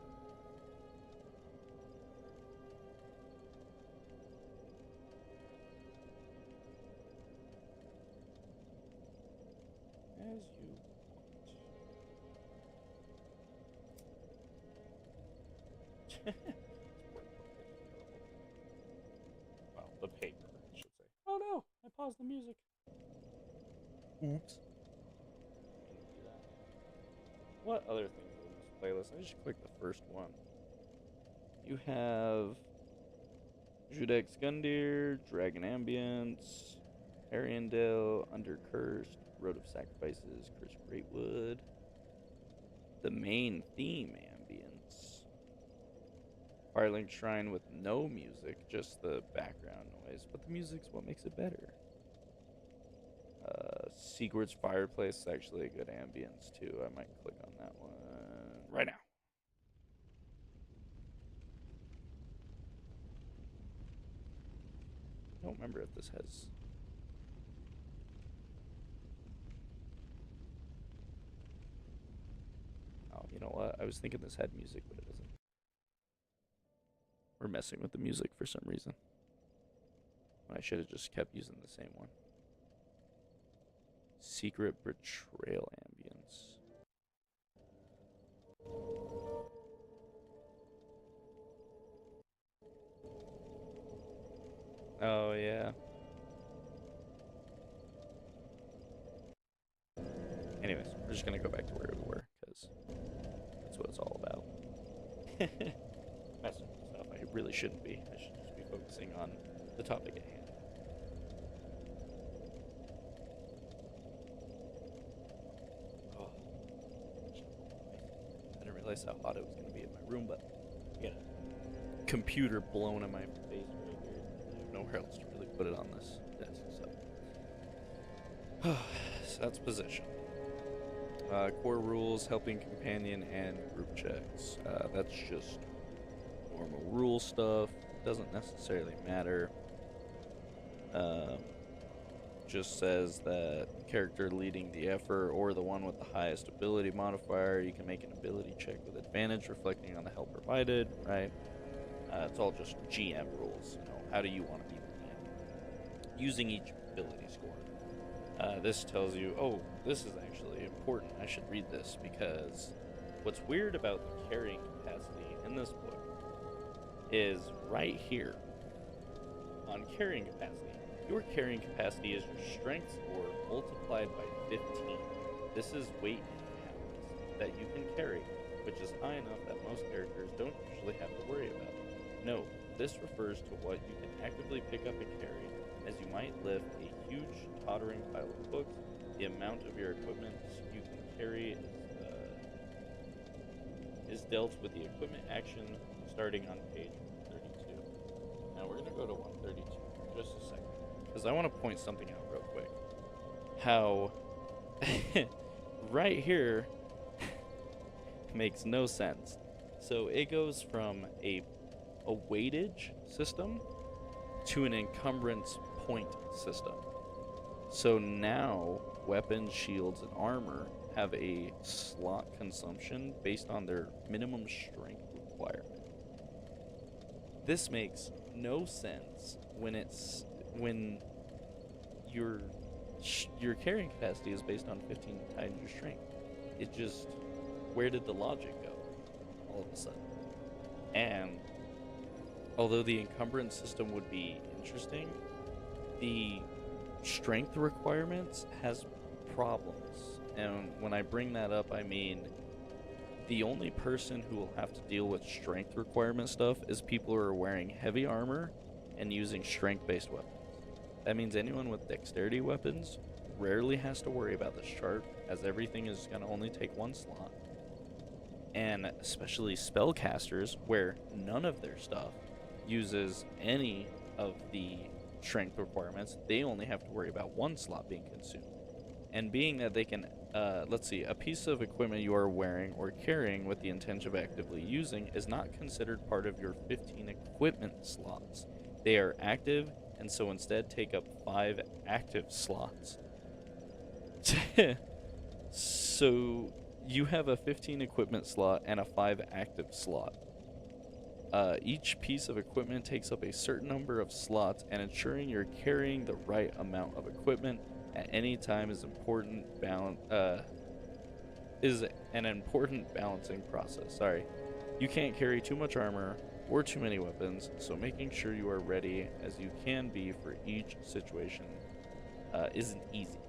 As you want. Well, the paper, I should say. Oh no, I paused the music. Oops. What other things are in this playlist? I just clicked the first one. You have Judex Gundyr, Dragon Ambience, Ariandel, Undercursed, Road of Sacrifices, Curse Greatwood, the main theme ambience, Firelink Shrine with no music, just the background noise, but the music's what makes it better. Sigurd's Fireplace is actually a good ambience too. I might click on that one right now. I don't remember if this has... Oh, you know what? I was thinking this had music, but it doesn't. We're messing with the music for some reason. I should have just kept using the same one. Secret Betrayal ambience. Oh, yeah. Anyways, we're just going to go back to where we were, because that's what it's all about. Messing with stuff I really shouldn't be. I should just be focusing on the topic at hand. Oh. I didn't realize how hot it was going to be in my room, but I got a computer blown in my face right here. I have nowhere else to really put it on this desk, so. So that's position. Core rules, helping companion, and group checks. That's just normal rule stuff. Doesn't necessarily matter. Just says that character leading the effort or the one with the highest ability modifier, you can make an ability check with advantage reflecting on the help provided, right? It's all just GM rules. You know, how do you want to be using each ability score? This tells you, oh, this is actually important. I should read this because what's weird about the carrying capacity in this book is right here on carrying capacity. Your carrying capacity is your strength score multiplied by 15. This is weight in pounds that you can carry, which is high enough that most characters don't usually have to worry about. Note, this refers to what you can actively pick up and carry, as you might lift a huge, tottering pile of books. The amount of your equipment you can carry is dealt with the equipment action starting on page 32. Now we're going to go to 132 for just a second, because I want to point something out real quick. How right here makes no sense. So it goes from a weightage system to an encumbrance point system. So now weapons, shields, and armor have a slot consumption based on their minimum strength requirement. This makes no sense when your carrying capacity is based on 15 times your strength. It just, where did the logic go all of a sudden? And although the encumbrance system would be interesting, the strength requirements has problems. And when I bring that up, I mean The only person who will have to deal with strength requirement stuff is people who are wearing heavy armor and using strength-based weapons. That means anyone with dexterity weapons rarely has to worry about this chart, as everything is going to only take one slot. And especially spellcasters, where none of their stuff uses any of the strength requirements, they only have to worry about one slot being consumed. And being that they can, let's see, a piece of equipment you are wearing or carrying with the intention of actively using is not considered part of your 15 equipment slots. They are active, and so instead take up 5 active slots. So you have a 15 equipment slot and a 5 active slot. Each piece of equipment takes up a certain number of slots, and ensuring you're carrying the right amount of equipment at any time is an important balancing process. Sorry. You can't carry too much armor or too many weapons, so making sure you are ready as you can be for each situation isn't easy.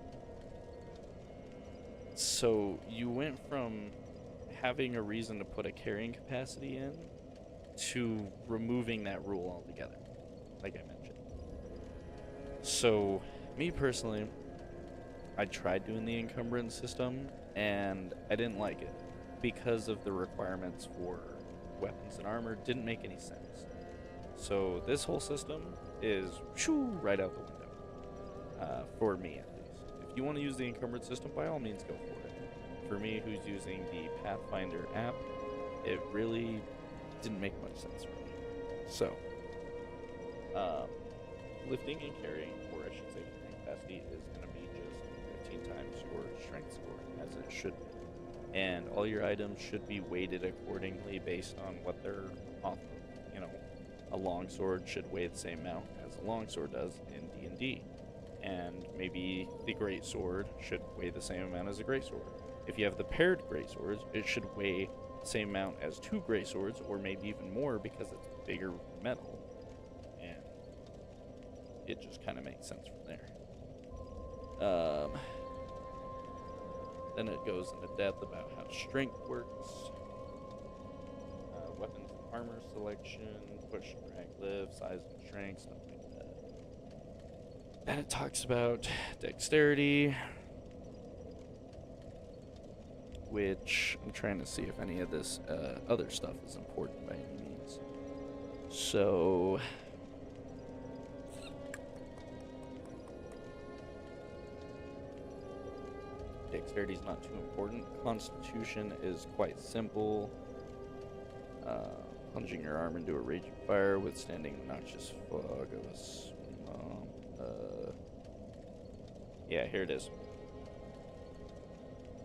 So you went from having a reason to put a carrying capacity in to removing that rule altogether, like I mentioned. So, me personally, I tried doing the encumbrance system, and I didn't like it because of the requirements for weapons and armor didn't make any sense. So this whole system is right out the window, for me at least. If you want to use the encumbrance system, by all means go for it. For me, who's using the Pathfinder app, it really didn't make much sense for me. So, lifting and carrying, or I should say carrying capacity, is going to be just 15 times your strength score, as it should be. And all your items should be weighted accordingly based on what they're off of. You know, a longsword should weigh the same amount as a longsword does in D&D. And maybe the great sword should weigh the same amount as a great sword. If you have the paired great swords, it should weigh the same amount as 2 great swords, or maybe even more because it's bigger metal. And it just kind of makes sense from there. Then it goes into depth about how strength works, weapons and armor selection, push, drag, lift, size and strength, stuff like that. Then it talks about dexterity, which I'm trying to see if any of this other stuff is important by any means. So, dexterity is not too important. Constitution is quite simple. Plunging your arm into a raging fire, withstanding noxious fog of a swamp. Yeah, here it is.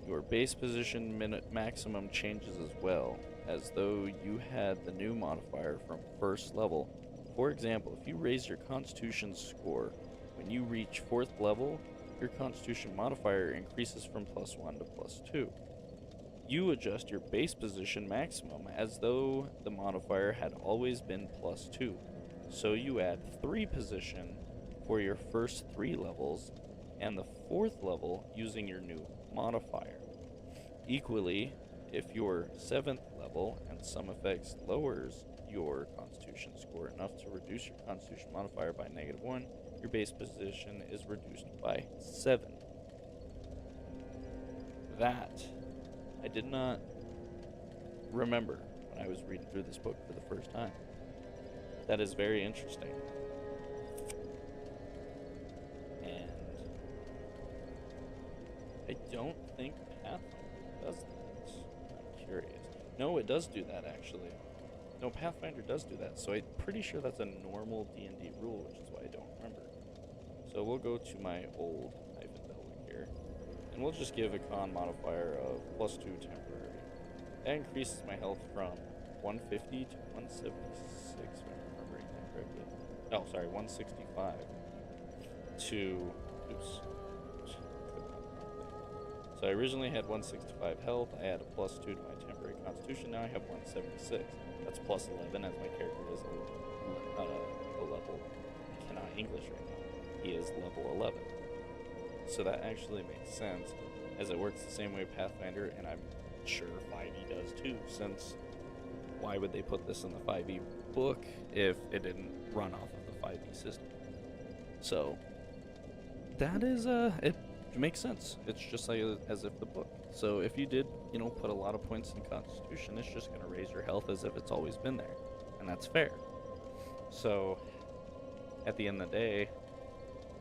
Your base position minute maximum changes as well, as though you had the new modifier from first level. For example, if you raise your Constitution score when you reach 4th level, your Constitution modifier increases from +1 to +2. You adjust your base position maximum as though the modifier had always been +2. So you add 3 position for your first 3 levels, and the 4th level using your new modifier. Equally, if your 7th level and some effects lowers your Constitution score enough to reduce your Constitution modifier by -1, your base position is reduced by 7. That I did not remember when I was reading through this book for the first time. That is very interesting. And I don't think Pathfinder does that. I'm curious. No, it does do that, actually. No, Pathfinder does do that, so I'm pretty sure that's a normal D&D rule, which is why I don't remember. So we'll go to my old hyphen Belwick here, and we'll just give a con modifier of +2 temporary. That increases my health from 150 to 176, if I'm remembering that correctly. Oh, sorry, 165 to... Oops. So I originally had 165 health, I add a +2 to my temporary constitution, now I have 176. That's +11 as my character is a level, I cannot English right now, he is level 11. So that actually makes sense, as it works the same way Pathfinder, and I'm sure 5e does too, since why would they put this in the 5e book if it didn't run off of the 5e system? So that is it makes sense. It's just like as if the book. So if you did, put a lot of points in Constitution, it's just going to raise your health as if it's always been there, and that's fair. So at the end of the day,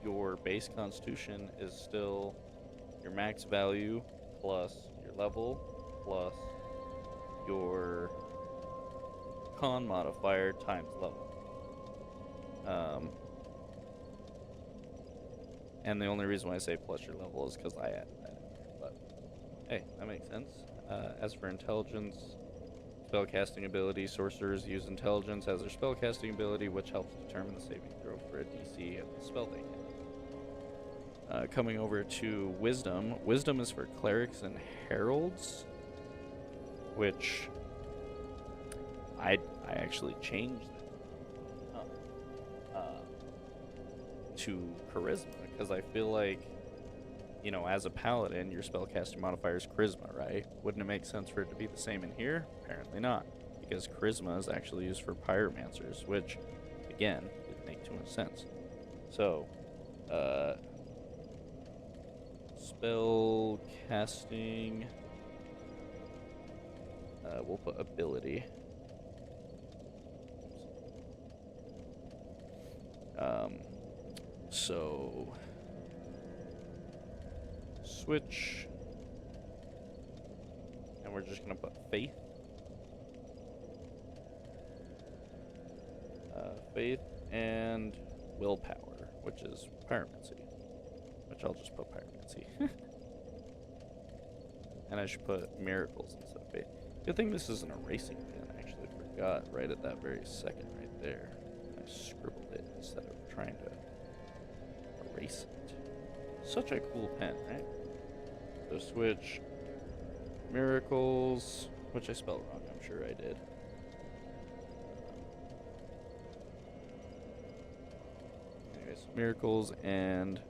your base Constitution is still your max value plus your level plus your con modifier times level. And the only reason why I say plus your level is because I added that in there. But hey, that makes sense. As for intelligence, spellcasting ability, sorcerers use intelligence as their spellcasting ability, which helps determine the saving throw for a DC of the spell they get. Coming over to wisdom. Wisdom is for clerics and heralds, which I actually changed it to charisma, because I feel like, as a paladin, your spellcasting modifier is charisma, right? Wouldn't it make sense for it to be the same in here? Apparently not, because charisma is actually used for pyromancers, which, again, didn't make too much sense. So, spell casting, we'll put ability. So switch, and we're just gonna put faith. Faith and willpower, which is pyromancy, which I'll just put pyromancy. And I should put miracles instead of faith. Good thing this is an erasing pen. I actually forgot right at that very second right there. I scribbled it instead of trying to erase it. Such a cool pen, right? So switch miracles, which I spelled wrong, I'm sure I did. Anyways, miracles and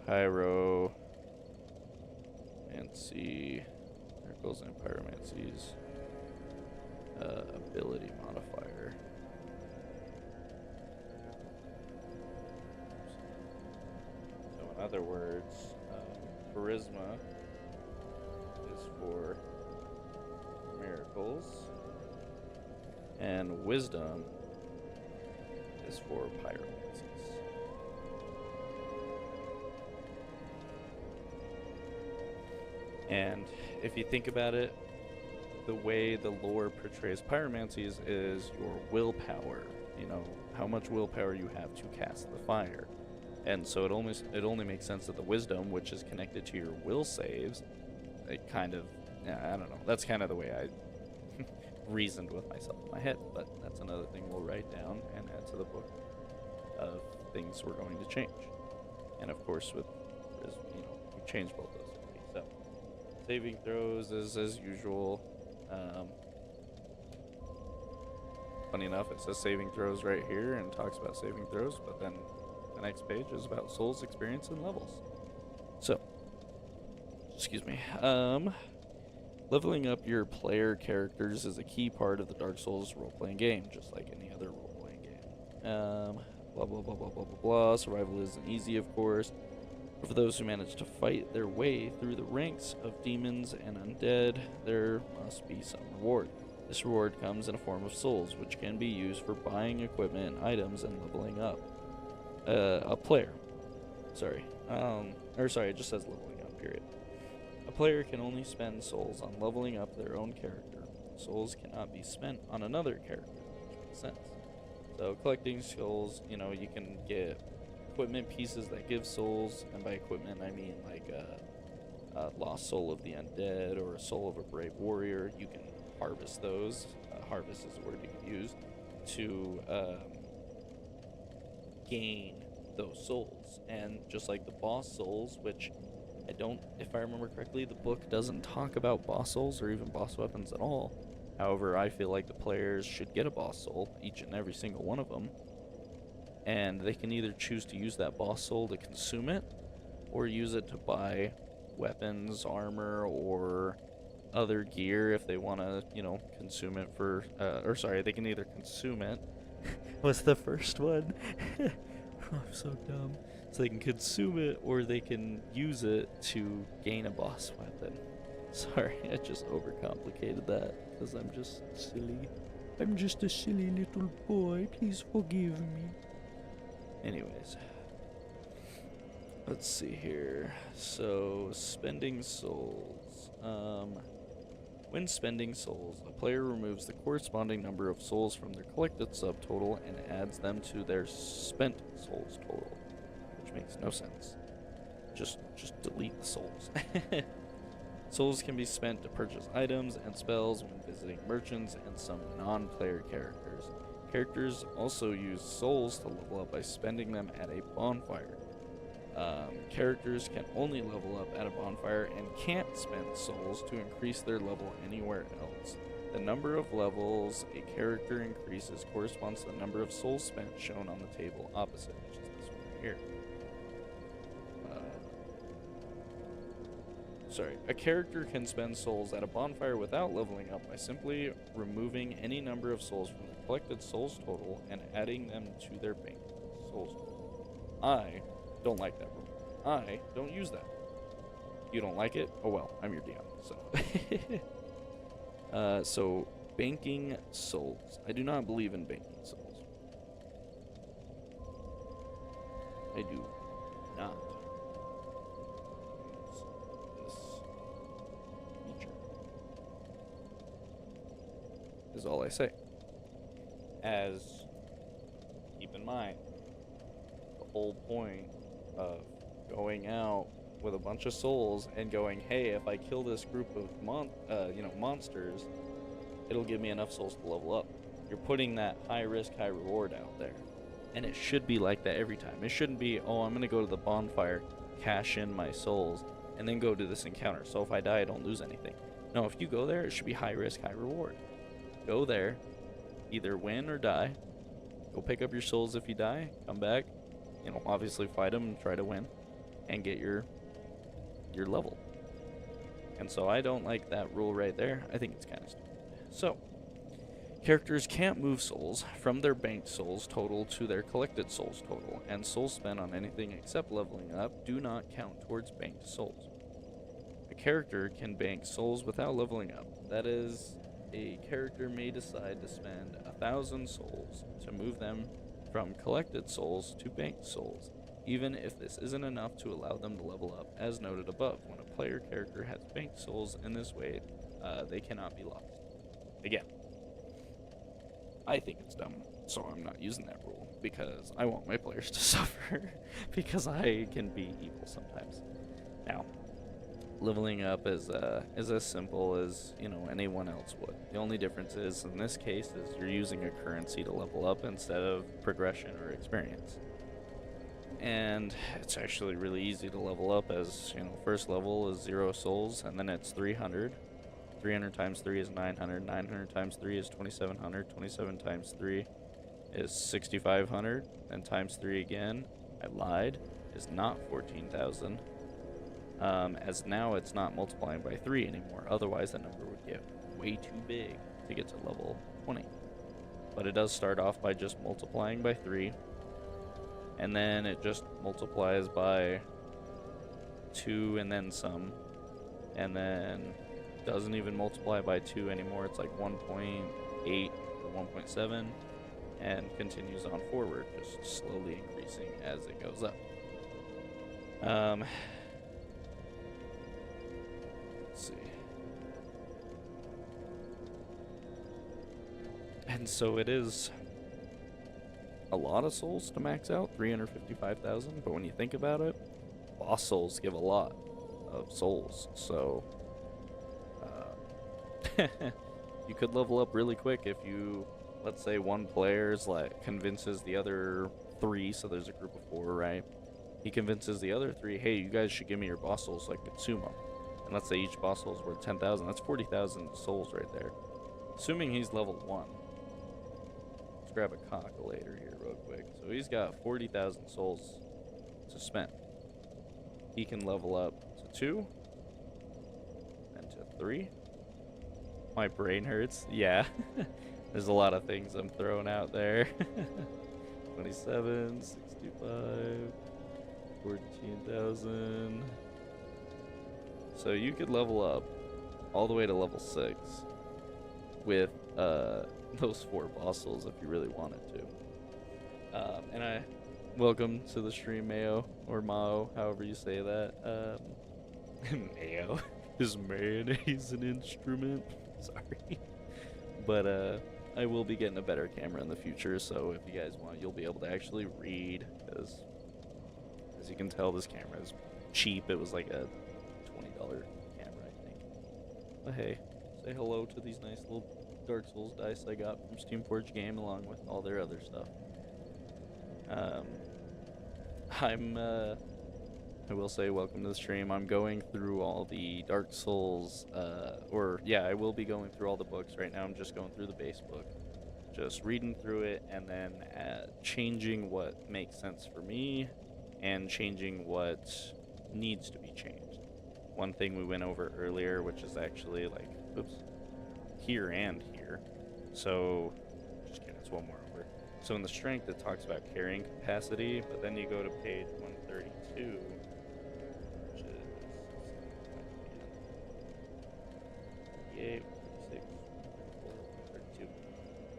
pyromancy. Miracles and pyromancy's ability modifier. So in other words, charisma is for miracles, and wisdom is for pyromancies. And if you think about it, the way the lore portrays pyromancies is your willpower. How much willpower you have to cast the fire. And so it only makes sense that the wisdom, which is connected to your will saves, it kind of, I don't know. That's kind of the way I reasoned with myself in my head. But that's another thing we'll write down and add to the book of things we're going to change. And of course, we changed both those things. So saving throws is as usual. Funny enough, it says saving throws right here and talks about saving throws, but then the next page is about souls, experience, and levels. So, excuse me. Leveling up your player characters is a key part of the Dark Souls role-playing game, just like any other role-playing game. Blah, blah, blah, blah, blah, blah, blah. Survival isn't easy, of course. But for those who manage to fight their way through the ranks of demons and undead, there must be some reward. This reward comes in a form of souls, which can be used for buying equipment and items and leveling up. A player. Sorry. It just says leveling up, period. A player can only spend souls on leveling up their own character. Souls cannot be spent on another character, which makes sense. So collecting souls, you can get equipment pieces that give souls, and by equipment I mean like a lost soul of the undead or a soul of a brave warrior. You can harvest those. Harvest is the word you can use to gain those souls. And just like the boss souls, which if I remember correctly, the book doesn't talk about boss souls or even boss weapons at all. However, I feel like the players should get a boss soul, each and every single one of them, and they can either choose to use that boss soul to consume it or use it to buy weapons, armor, or other gear if they want to, you know, consume it for, or sorry, they can either consume it. What's the first one? I'm so dumb. So they can consume it or they can use it to gain a boss weapon. Sorry, I just overcomplicated that because I'm just silly. I'm just a silly little boy. Please forgive me. Anyways, let's see here. So, spending souls. When spending souls, a player removes the corresponding number of souls from their collected subtotal and adds them to their spent souls total, which makes no sense. Just delete the souls. Souls can be spent to purchase items and spells when visiting merchants and some non-player characters. Characters also use souls to level up by spending them at a bonfire. Characters can only level up at a bonfire and can't spend souls to increase their level anywhere else. The number of levels a character increases corresponds to the number of souls spent shown on the table opposite, which is this one right here. A character can spend souls at a bonfire without leveling up by simply removing any number of souls from the collected souls total and adding them to their banked souls total. I don't like that rule. I don't use that. You don't like it? Oh well, I'm your DM, so. So, banking souls. I do not believe in banking souls. I do not. Is all I say. As, keep in mind, the whole point of going out with a bunch of souls and going, hey, if I kill this group of monsters, it'll give me enough souls to level up. You're putting that high risk, high reward out there. And it should be like that every time. It shouldn't be, oh, I'm going to go to the bonfire, cash in my souls, and then go to this encounter. So if I die, I don't lose anything. No, if you go there, it should be high risk, high reward. Go there, either win or die. Go pick up your souls if you die. Come back, you know, obviously fight them and try to win, and get your level. And so I don't like that rule right there. I think it's kind of stupid. So, characters can't move souls from their banked souls total to their collected souls total, and souls spent on anything except leveling up do not count towards banked souls. A character can bank souls without leveling up. That is, a character may decide to spend 1,000 souls to move them from collected souls to banked souls, even if this isn't enough to allow them to level up, as noted above. When a player character has banked souls in this way, they cannot be lost. Again, I think it's dumb, so I'm not using that rule, because I want my players to suffer, because I can be evil sometimes. Now, leveling up is as simple as, you know, anyone else would. The only difference is, in this case, is you're using a currency to level up instead of progression or experience. And it's actually really easy to level up, as, you know, first level is 0 souls, and then it's 300. 300 times 3 is 900. 900 times 3 is 2700. 27 times 3 is 6500. And times 3 again, I lied, is not 14,000. As now it's not multiplying by 3 anymore. Otherwise, the number would get way too big to get to level 20. But it does start off by just multiplying by 3. And then it just multiplies by 2 and then some. And then doesn't even multiply by 2 anymore. It's like 1.8 or 1.7. And continues on forward, just slowly increasing as it goes up. Let's see. And so it is a lot of souls to max out, 355,000, but when you think about it, boss souls give a lot of souls, so you could level up really quick if you, let's say one player's like convinces the other 3, so there's a group of 4, right? He convinces the other 3, hey, you guys should give me your boss souls so I can consume them. And let's say each boss soul is worth 10,000. That's 40,000 souls right there. Assuming he's level 1. Let's grab a calculator here real quick. So he's got 40,000 souls to spend. He can level up to 2, and to 3, My brain hurts. Yeah. There's a lot of things I'm throwing out there. 27, 65, 14,000. So you could level up all the way to level 6 with those 4 fossils if you really wanted to. And I welcome to the stream, Mayo, or Mao, however you say that. Mayo. Is mayonnaise an instrument? Sorry. But I will be getting a better camera in the future, so if you guys want, you'll be able to actually read, because as you can tell, this camera is cheap. It was like a $20 camera, I think. But hey, say hello to these nice little Dark Souls dice I got from Steamforge Game, along with all their other stuff. I will say welcome to the stream. I'm going through all the Dark Souls, I will be going through all the books right now. I'm just going through the base book, just reading through it, and then changing what makes sense for me, and changing what needs to be changed. One thing we went over earlier, which is actually like, oops, here and here. So, just kidding, it's one more over. So in the strength, it talks about carrying capacity, but then you go to page 132.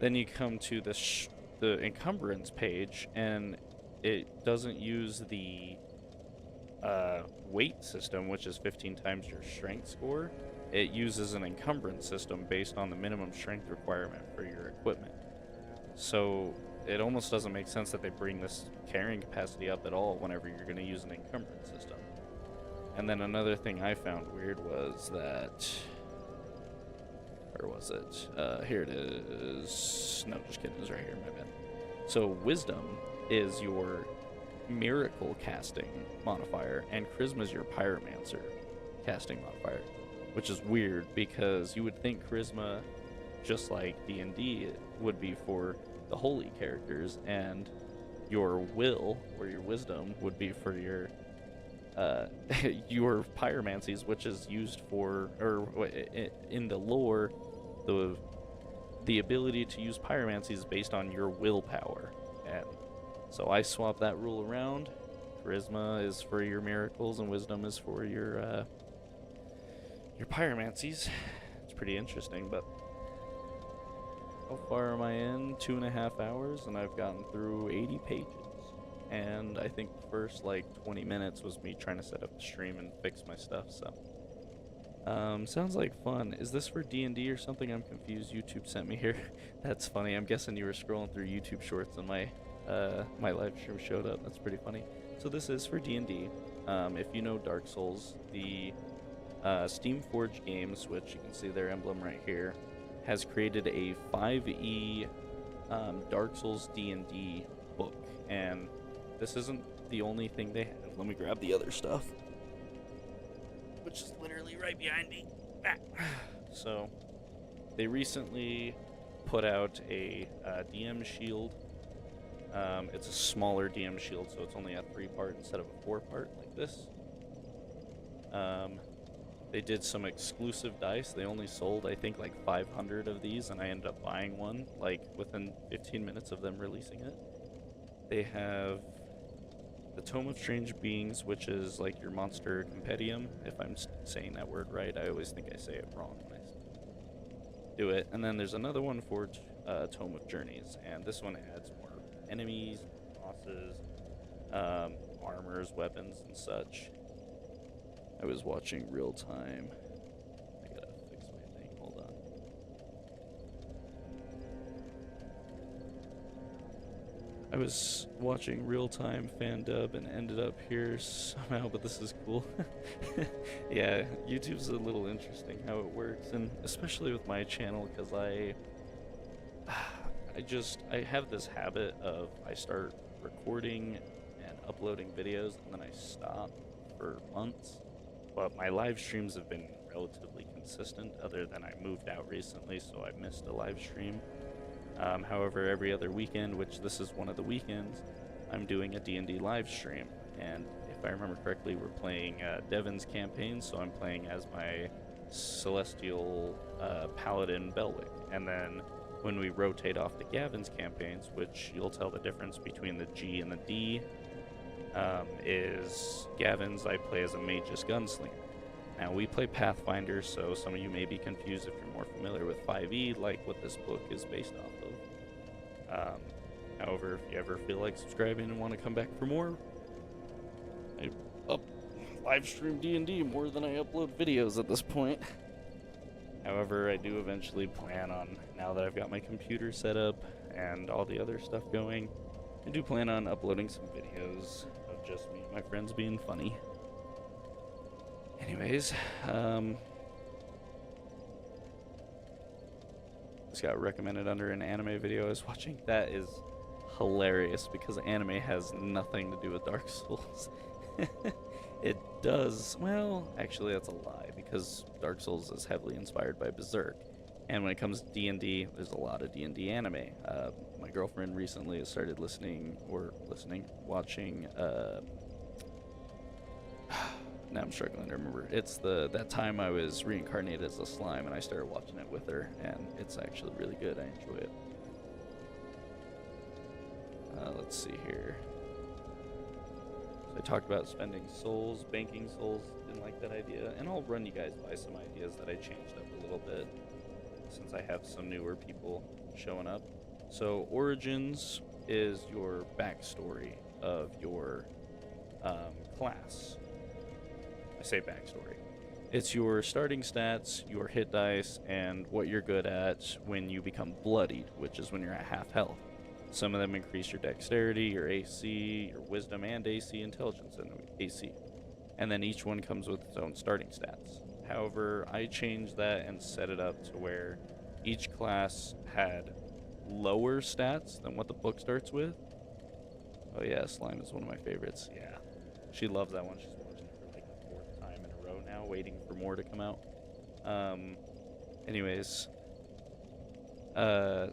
Then you come to the encumbrance page, and it doesn't use the weight system, which is 15 times your strength score. It uses an encumbrance system based on the minimum strength requirement for your equipment. So it almost doesn't make sense that they bring this carrying capacity up at all whenever you're going to use an encumbrance system. And then another thing I found weird was that... Where was it? Here it is. No, just kidding. It was right here. My bad. So wisdom is your miracle casting modifier, and charisma is your pyromancer casting modifier, which is weird because you would think charisma, just like D&D, would be for the holy characters, and your will or your wisdom would be for your your pyromancies, which is used for, or in the lore, the ability to use pyromancy is based on your willpower. And so I swap that rule around. Charisma is for your miracles, and wisdom is for your pyromancies. It's pretty interesting. But how far am I in? 2.5 hours, and I've gotten through 80 pages. And I think the first like 20 minutes was me trying to set up the stream and fix my stuff. So sounds like fun. Is this for D&D or something? I'm confused. YouTube sent me here. That's funny. I'm guessing you were scrolling through YouTube shorts and my my live stream showed up. That's pretty funny. So this is for D&D. If you know Dark Souls, the Steamforge Games, which you can see their emblem right here, has created a 5e Dark Souls D&D book, and this isn't the only thing they have. Let me grab the other stuff, which is literally right behind me. So they recently put out a DM shield. It's a smaller DM shield, so it's only a 3-part instead of a 4-part like this. They did some exclusive dice. They only sold, I think, like 500 of these, and I ended up buying one like within 15 minutes of them releasing it. They have the Tome of Strange Beings, which is like your monster compendium. If I'm saying that word right, I always think I say it wrong when I do it. And then there's another one for Tome of Journeys, and this one adds more enemies, bosses, armors, weapons, and such. I was watching real time. I gotta fix my thing. Hold on. I was watching real time fan dub and ended up here somehow, but this is cool. Yeah, YouTube's a little interesting how it works, and especially with my channel, because I have this habit of I start recording and uploading videos and then I stop for months. But my live streams have been relatively consistent, other than I moved out recently, so I missed a live stream. However, every other weekend, which this is one of the weekends, I'm doing a D&D live stream. And if I remember correctly, we're playing Devin's campaign, so I'm playing as my Celestial Paladin Belwick. And then when we rotate off to Gavin's campaigns, which you'll tell the difference between the G and the D, is Gavin's I play as a Magus Gunslinger. Now, we play Pathfinder, so some of you may be confused if you're more familiar with 5e, like what this book is based off of. However, if you ever feel like subscribing and want to come back for more, I live stream D&D more than I upload videos at this point. However, I do eventually plan on, now that I've got my computer set up and all the other stuff going, I do plan on uploading some videos of just me and my friends being funny. Anyways, this got recommended under an anime video I was watching. That is hilarious because anime has nothing to do with Dark Souls. It does, well, actually that's a lie because Dark Souls is heavily inspired by Berserk. And when it comes to D&D, there's a lot of D&D anime. My girlfriend recently has started watching, now I'm struggling to remember. It's that time I was reincarnated as a slime and I started watching it with her, and it's actually really good. I enjoy it. Let's see here. So I talked about spending souls, banking souls, didn't like that idea, and I'll run you guys by some ideas that I changed up a little bit since I have some newer people showing up. So Origins is your backstory of your class. I say backstory. It's your starting stats, your hit dice, and what you're good at when you become bloodied, which is when you're at half health. Some of them increase your dexterity, your AC, your wisdom, and AC, intelligence, and AC. And then each one comes with its own starting stats. However, I changed that and set it up to where each class had lower stats than what the book starts with. Oh yeah, slime is one of my favorites. Yeah, she loves that one. She's watching it for like the 4th time in a row now, waiting for more to come out. Anyways,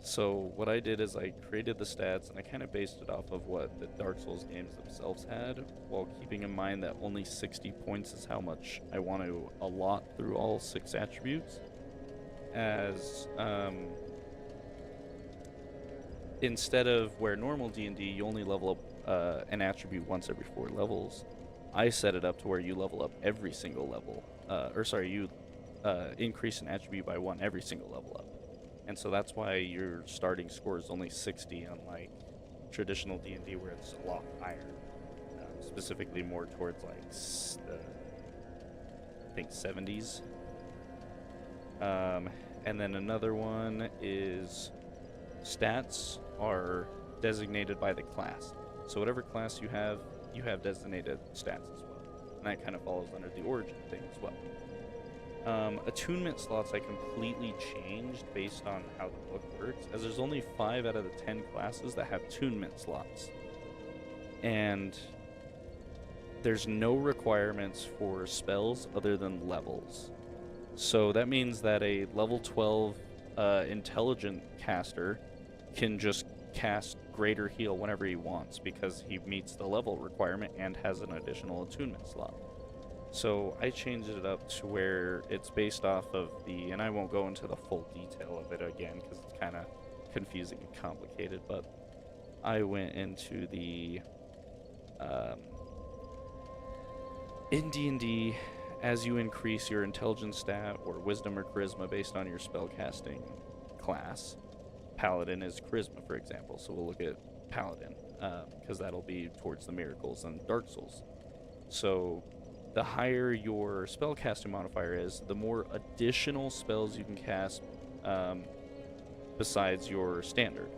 so what I did is I created the stats and I kind of based it off of what the Dark Souls games themselves had, while keeping in mind that only 60 points is how much I want to allot through all 6 attributes. As instead of where normal D&D you only level up an attribute once every 4 levels, I set it up to where you level up every single level, you increase an attribute by 1 every single level up. And so that's why your starting score is only 60, unlike traditional D&D where it's a lot higher, specifically more towards like the, I think 70s. And then another one is stats are designated by the class. So whatever class you have designated stats as well. And that kind of falls under the origin thing as well. Attunement slots I completely changed based on how the book works, as there's only 5 out of the 10 classes that have attunement slots. And there's no requirements for spells other than levels. So that means that a level 12 intelligent caster can just cast Greater Heal whenever he wants because he meets the level requirement and has an additional attunement slot. So I changed it up to where it's based off of the, and I won't go into the full detail of it again because it's kind of confusing and complicated, but I went into the, in D&D, as you increase your intelligence stat or wisdom or charisma based on your spellcasting class, Paladin is charisma, for example, so we'll look at Paladin, because that'll be towards the miracles and Dark Souls. So the higher your spellcasting modifier is, the more additional spells you can cast besides your standard.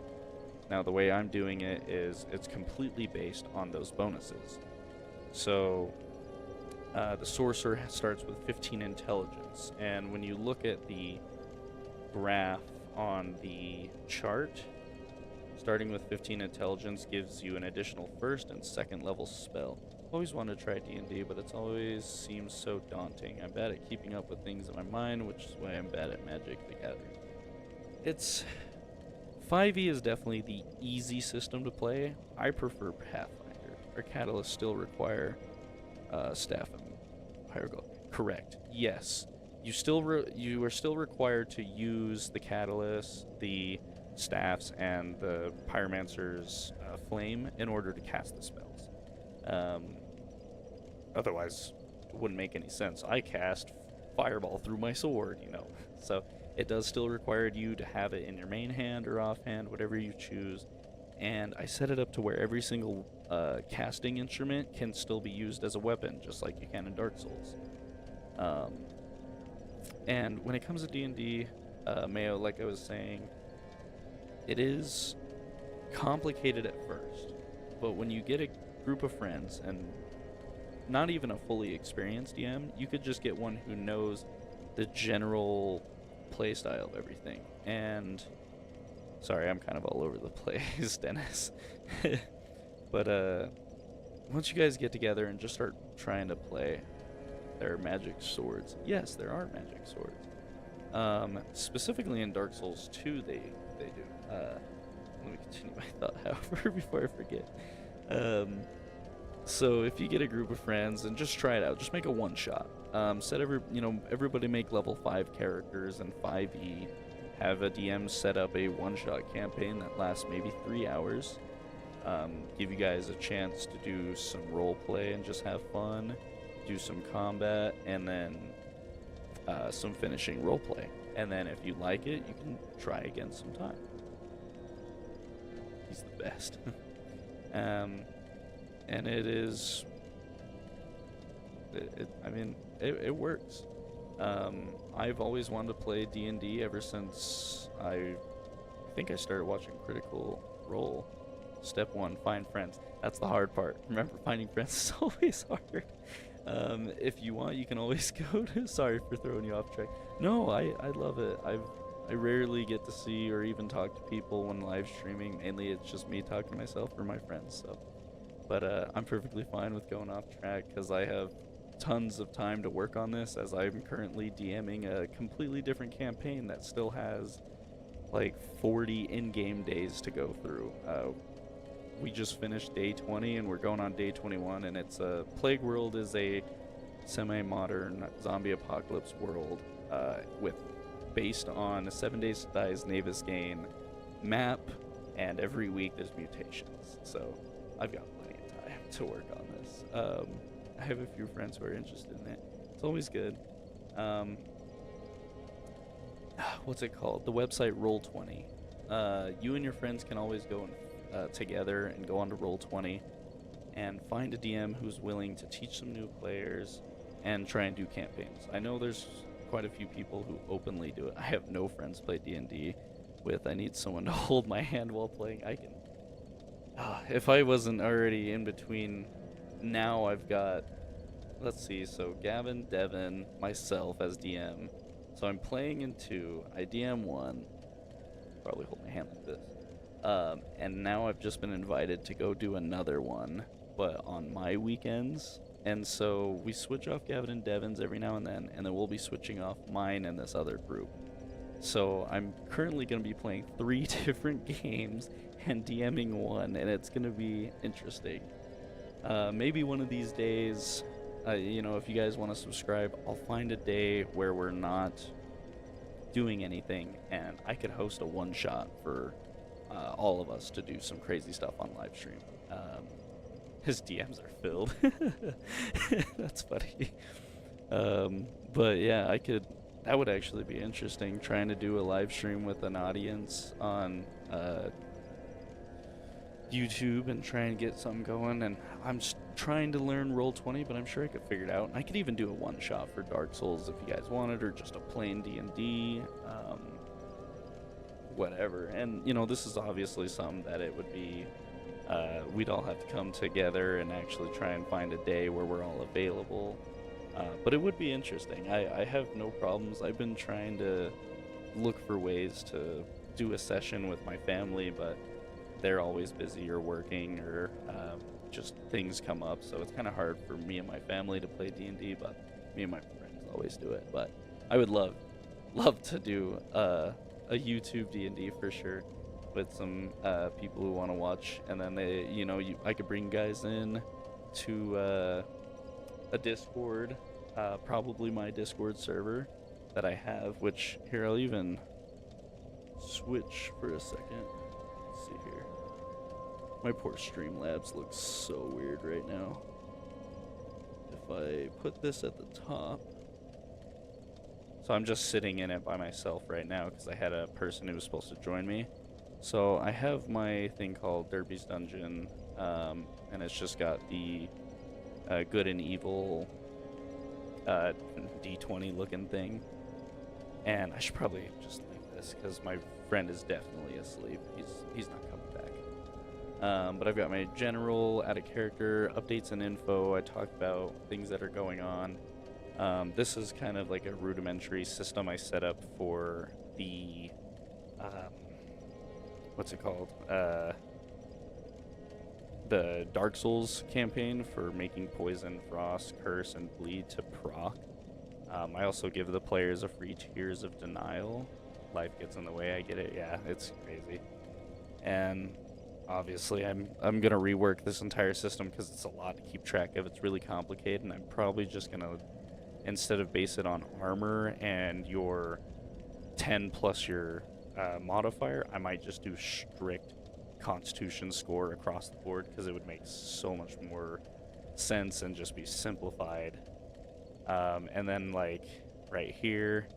Now, the way I'm doing it is it's completely based on those bonuses. So the sorcerer starts with 15 intelligence, and when you look at the graph on the chart, starting with 15 intelligence gives you an additional 1st and 2nd level spell. Always wanted to try D&D, but it's always seems so daunting. I'm bad at keeping up with things in my mind, which is why I'm bad at Magic the Gathering. It's 5e is definitely the easy system to play. I prefer Pathfinder. Our catalysts still require staff and hieroglyph. Correct. Yes. you are still required to use the catalyst, the staffs, and the pyromancer's flame in order to cast the spells. Um, Otherwise, it wouldn't make any sense. I cast fireball through my sword, you know. So it does still require you to have it in your main hand or offhand, whatever you choose. And I set it up to where every single casting instrument can still be used as a weapon, just like you can in Dark Souls. And when it comes to D&D, Mayo, like I was saying, it is complicated at first, but when you get a group of friends and not even a fully experienced DM, you could just get one who knows the general playstyle of everything. And sorry, I'm kind of all over the place, Dennis. But once you guys get together and just start trying to play, there are magic swords. Yes, there are magic swords. Specifically in Dark Souls 2, they do. Let me continue my thought, however, before I forget. So if you get a group of friends and just try it out, just make a one-shot. Everybody make level 5 characters and 5e. Have a DM set up a one-shot campaign that lasts maybe 3 hours. Give you guys a chance to do some role play and just have fun. Do some combat, and then some finishing role play. And then if you like it, you can try again sometime. He's the best. And it is, it works. I've always wanted to play D&D ever since I think I started watching Critical Role. Step 1, find friends. That's the hard part. Remember, finding friends is always hard. If you want, you can always go to, sorry for throwing you off track. No, I love it. I rarely get to see or even talk to people when live streaming. Mainly it's just me talking to myself or my friends, so. But I'm perfectly fine with going off track because I have tons of time to work on this, as I'm currently DMing a completely different campaign that still has like 40 in-game days to go through. We just finished day 20 and we're going on day 21, and it's Plague World is a semi-modern zombie apocalypse world based on a 7 Days to Die's Navis Gain map, and every week there's mutations. So I've got plenty of time to work on this. I have a few friends who are interested in it. It's always good. What's it called? The website Roll20. You and your friends can always go together and go on to Roll20 and find a DM who's willing to teach some new players and try and do campaigns. I know there's quite a few people who openly do it. I have no friends play D&D with. I need someone to hold my hand while playing. I can... if I wasn't already in between... Now I've got... Let's see, so Gavin, Devin, myself as DM. So I'm playing in 2. I DM 1. Probably hold my hand like this. And now I've just been invited to go do another one, but on my weekends. And so we switch off Gavin and Devin's every now and then we'll be switching off mine and this other group. So I'm currently going to be playing 3 different games and DMing 1, and it's going to be interesting. Maybe one of these days, if you guys want to subscribe, I'll find a day where we're not doing anything, and I could host a one-shot for all of us to do some crazy stuff on live stream. His DMs are filled. That's funny. But yeah, that would actually be interesting, trying to do a live stream with an audience on YouTube and try and get something going. And I'm just trying to learn Roll20, but I'm sure I could figure it out. And I could even do a one-shot for Dark Souls if you guys wanted, or just a plain D&D, whatever. And, this is obviously something that it would be, we'd all have to come together and actually try and find a day where we're all available. But it would be interesting. I have no problems. I've been trying to look for ways to do a session with my family, but they're always busy or working, or just things come up, so it's kind of hard for me and my family to play D&D, but me and my friends always do it. But I would love to do a YouTube D&D for sure, with some people who want to watch, and then I could bring guys in to a Discord, probably my Discord server, that I have, which here I'll even switch for a second. Let's see here. My poor Streamlabs looks so weird right now. If I put this at the top. So I'm just sitting in it by myself right now because I had a person who was supposed to join me. So I have my thing called Derby's Dungeon, and it's just got the good and evil D20 looking thing. And I should probably just leave this because my friend is definitely asleep. He's not coming back. But I've got my general, add a character, updates and info. I talk about things that are going on. This is kind of like a rudimentary system I set up for the, what's it called? The Dark Souls campaign for making Poison, Frost, Curse, and Bleed to proc. I also give the players a free Tears of Denial. Life gets in the way, I get it, yeah, it's crazy. And obviously I'm gonna rework this entire system because it's a lot to keep track of. It's really complicated, and I'm probably just gonna, instead of base it on armor and your 10 plus your modifier, I might just do strict constitution score across the board because it would make so much more sense and just be simplified. And then like right here,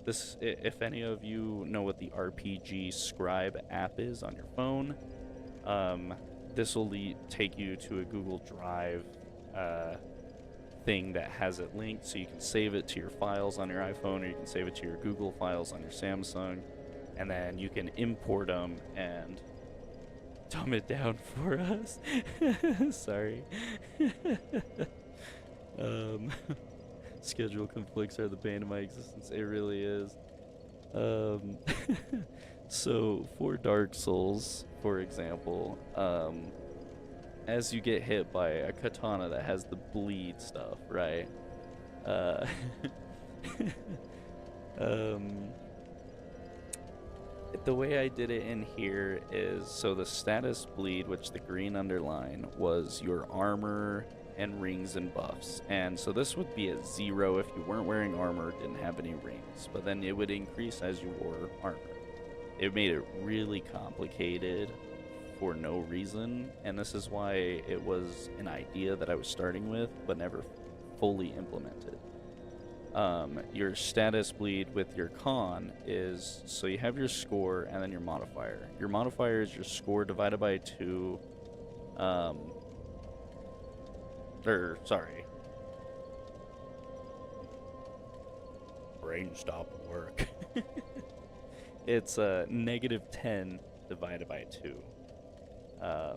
this, if any of you know what the RPG Scribe app is on your phone, this will take you to a Google Drive thing that has it linked, so you can save it to your files on your iPhone, or you can save it to your Google files on your Samsung, and then you can import them and dumb it down for us. Sorry. Schedule conflicts are the bane of my existence. It really is. So for Dark Souls, for example, as you get hit by a katana that has the bleed stuff, right? The way I did it in here is, so the status bleed, which the green underline, was your armor and rings and buffs. And so this would be a 0 if you weren't wearing armor, didn't have any rings, but then it would increase as you wore armor. It made it really complicated for no reason, and this is why it was an idea that I was starting with but never fully implemented. Your status bleed with your con is, so you have your score and then your modifier. Your modifier is your score divided by 2, sorry. Brain stopped work. It's -10 divided by 2.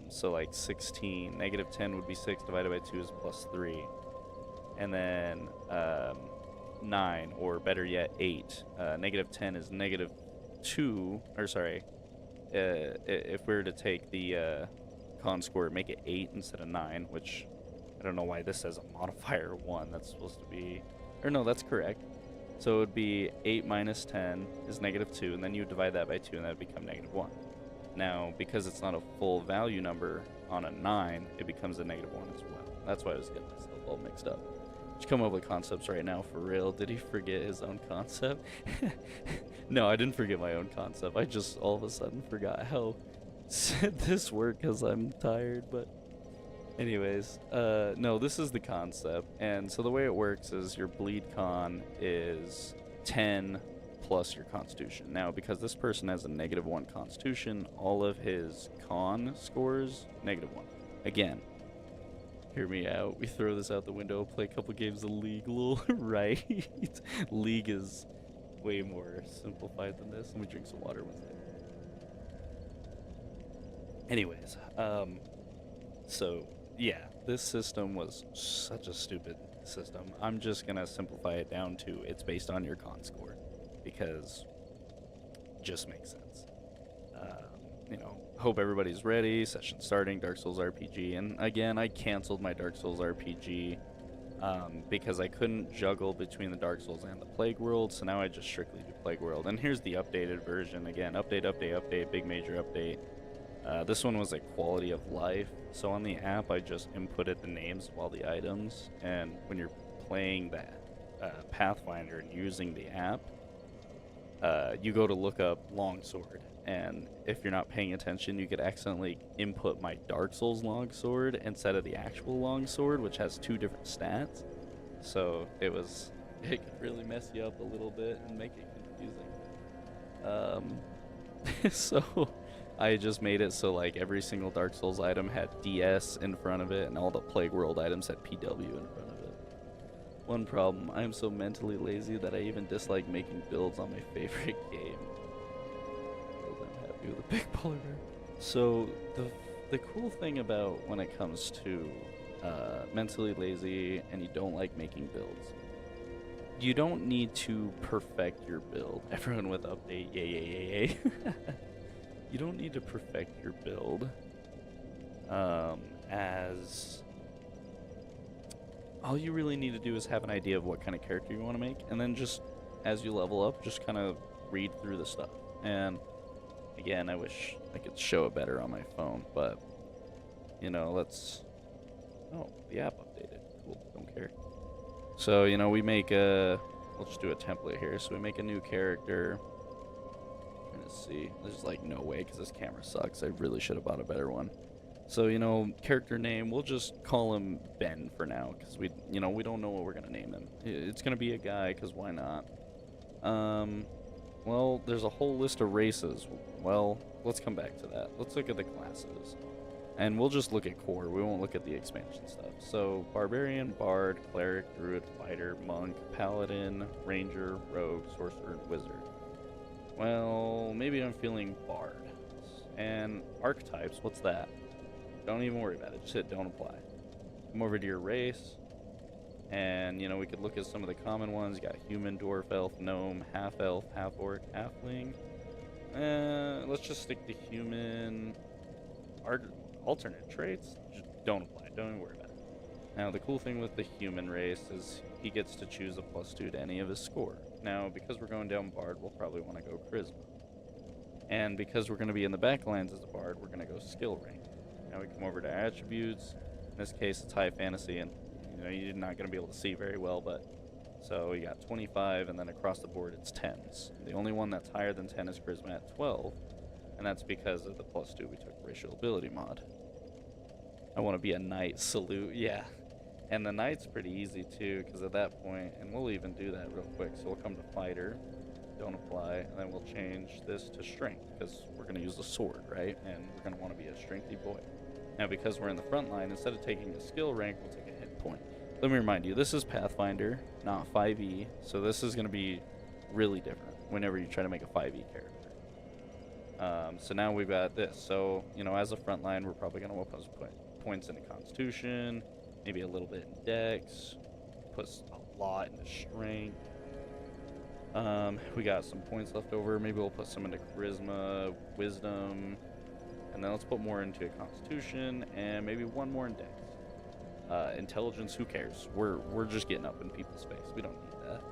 So like 16, -10 would be 6 divided by 2 is +3. And then 9, or better yet 8. -10 is -2, or sorry, if we were to take the con score, make it 8 instead of 9, which I don't know why this says a modifier 1. That's supposed to be, or no, that's correct. So it would be 8 minus 10 is -2, and then you divide that by 2, and that would become -1. Now, because it's not a full value number on a 9, it becomes a -1 as well. That's why I was getting myself all mixed up. Just come up with concepts right now, for real. Did he forget his own concept? No, I didn't forget my own concept. I just all of a sudden forgot how this worked because I'm tired, but anyways, no, this is the concept. And so the way it works is your bleed con is 10 plus your constitution. Now, because this person has a -1 constitution, all of his con scores -1. Again, hear me out. We throw this out the window, play a couple games of League, lol. Right? League is way more simplified than this. Let me drink some water one second. Anyways, so yeah, this system was such a stupid system. I'm just gonna simplify it down to it's based on your con score, because it just makes sense. You know, hope everybody's ready. Session starting, Dark Souls RPG. And again, I canceled my Dark Souls RPG because I couldn't juggle between the Dark Souls and the Plague World, so now I just strictly do Plague World. And here's the updated version. Again, update, big major update. This one was like quality of life. So on the app, I just inputted the names of all the items, and when you're playing that Pathfinder and using the app, you go to look up longsword, and if you're not paying attention, you could accidentally input my Dark Souls longsword instead of the actual longsword, which has 2 different stats. So it could really mess you up a little bit and make it confusing. So I just made it so like every single Dark Souls item had DS in front of it, and all the Plague World items had PW in front of it. One problem, I am so mentally lazy that I even dislike making builds on my favorite game. I'm happy with a big polar bear. So the cool thing about when it comes to mentally lazy and you don't like making builds, you don't need to perfect your build. Everyone with update, yay. You don't need to perfect your build, as all you really need to do is have an idea of what kind of character you want to make, and then just as you level up, just kind of read through the stuff. And again, I wish I could show it better on my phone, but you know, oh, the app updated. Cool, don't care. So, you know, we make we'll just do a template here. So we make a new character. Let's see. There's like no way because this camera sucks. I really should have bought a better one. So, you know, character name, we'll just call him Ben for now because we don't know what we're going to name him. It's going to be a guy because why not? Well, there's a whole list of races. Well, let's come back to that. Let's look at the classes. And we'll just look at core. We won't look at the expansion stuff. So, Barbarian, Bard, Cleric, Druid, Fighter, Monk, Paladin, Ranger, Rogue, Sorcerer, and Wizard. Well, maybe I'm feeling Bard. And archetypes, what's that? Don't even worry about it. Just hit don't apply. Come over to your race. And, you know, we could look at some of the common ones. You got human, dwarf, elf, gnome, half-elf, half-orc, halfling. Let's just stick to human. Alternate traits, just don't apply. Don't even worry about it. Now, the cool thing with the human race is he gets to choose a +2 to any of his score. Now, because we're going down Bard, we'll probably want to go Charisma. And because we're going to be in the backlines as a Bard, we're going to go Skill rank. Now we come over to Attributes. In this case, it's High Fantasy, and you know, you're not going to be able to see very well, but so you got 25, and then across the board it's 10s. The only one that's higher than 10 is Charisma at 12. And that's because of the +2 we took racial ability mod. I want to be a knight, salute, yeah. And the knight's pretty easy too, because at that point, and we'll even do that real quick, so we'll come to fighter, don't apply, and then we'll change this to strength, because we're going to use the sword, right? And we're going to want to be a strengthy boy. Now, because we're in the front line, instead of taking a skill rank, we'll take a hit point. Let me remind you, this is Pathfinder, not 5e, so this is going to be really different whenever you try to make a 5e character. So now we've got this. So, you know, as a front line, we're probably going to put points into Constitution, maybe a little bit in Dex, put a lot into Strength. We got some points left over. Maybe we'll put some into Charisma, Wisdom, and then let's put more into Constitution, and maybe one more in Dex. Intelligence, who cares? We're just getting up in people's face. We don't need that.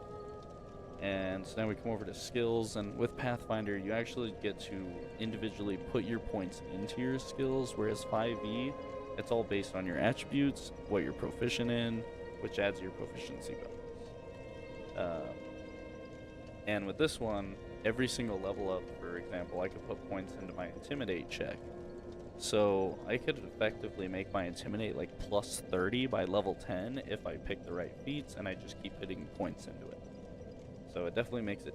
And so now we come over to skills, and with Pathfinder, you actually get to individually put your points into your skills, whereas 5e, it's all based on your attributes, what you're proficient in, which adds your proficiency bonus. And with this one, every single level up, for example, I could put points into my Intimidate check. So I could effectively make my Intimidate like +30 by level 10 if I pick the right feats, and I just keep putting points into it. So it definitely makes it.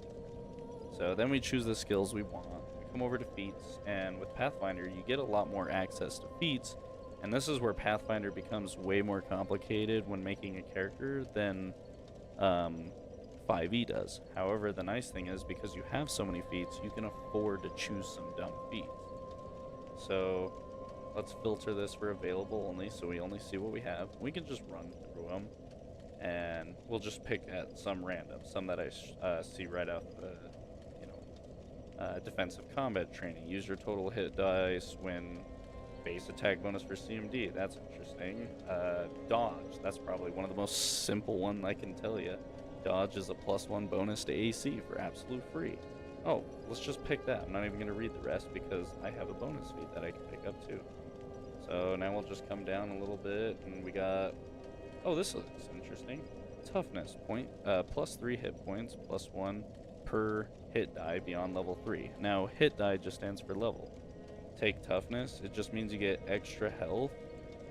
So then we choose the skills we want. We come over to feats, and with Pathfinder, you get a lot more access to feats, and this is where Pathfinder becomes way more complicated when making a character than 5e does. However, the nice thing is, because you have so many feats, you can afford to choose some dumb feats. So let's filter this for available only, so we only see what we have. We can just run through them. And we'll just pick at some random, some that I see right off the, defensive combat training. Use your total hit dice when base attack bonus for CMD. That's interesting. Dodge. That's probably one of the most simple one I can tell you. Dodge is a +1 bonus to AC for absolute free. Oh, let's just pick that. I'm not even going to read the rest because I have a bonus feat that I can pick up too. So now we'll just come down a little bit, and we got... Oh, this looks interesting. toughness point, +3 hit points, +1 per hit die beyond level 3. Now, hit die just stands for level. Take toughness, it just means you get extra health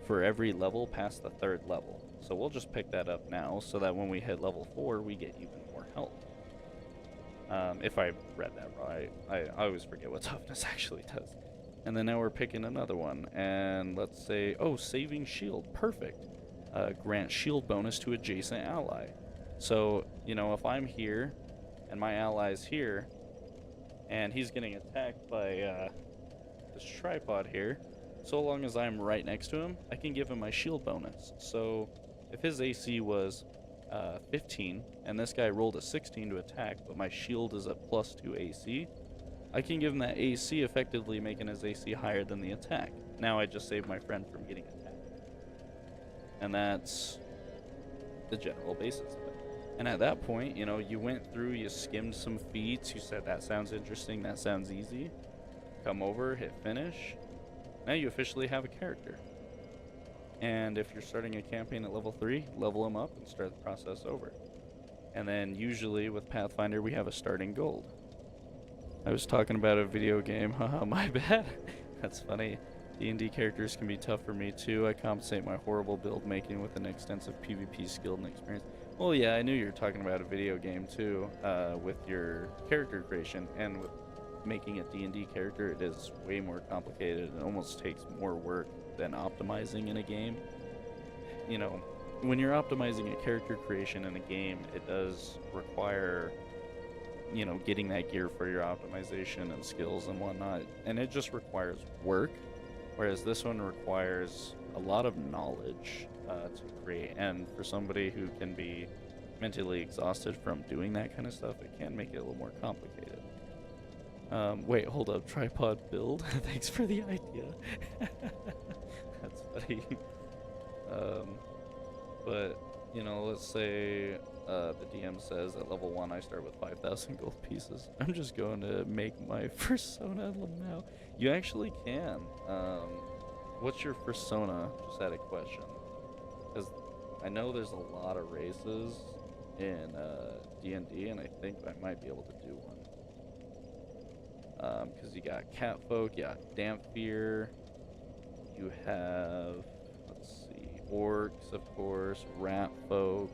for every level past the 3rd level. So we'll just pick that up now so that when we hit level 4, we get even more health. If I read that right, I always forget what toughness actually does. And then now we're picking another one, and let's say, oh, saving shield, perfect. Grant shield bonus to adjacent ally. So, you know, if I'm here, and my ally's here, and he's getting attacked by this tripod here, so long as I'm right next to him, I can give him my shield bonus. So, if his AC was 15, and this guy rolled a 16 to attack, but my shield is at +2 AC, I can give him that AC, effectively making his AC higher than the attack. Now I just saved my friend from getting attacked. And that's the general basis of it. And at that point, you know, you went through, you skimmed some feats, you said that sounds interesting, that sounds easy. Come over, hit finish. Now you officially have a character. And if you're starting a campaign at level 3, level them up and start the process over. And then usually with Pathfinder, we have a starting gold. I was talking about a video game, haha, my bad. That's funny. D&D characters can be tough for me too. I compensate my horrible build making with an extensive PvP skill and experience. Well, yeah, I knew you were talking about a video game too, with your character creation, and with making a D&D character, it is way more complicated. It almost takes more work than optimizing in a game. You know, when you're optimizing a character creation in a game, it does require, you know, getting that gear for your optimization and skills and whatnot, and it just requires work, whereas this one requires a lot of knowledge to create. And for somebody who can be mentally exhausted from doing that kind of stuff, it can make it a little more complicated. Wait, hold up, tripod build. Thanks for the idea. That's funny. But you know, let's say the DM says at level 1 I start with 5,000 gold pieces. I'm just going to make my persona now. You actually can. What's your persona? Just had a question. Because I know there's a lot of races in D&D, and I think I might be able to do one. Because you got catfolk, you got Damphir, you have, let's see, orcs, of course, rat folk.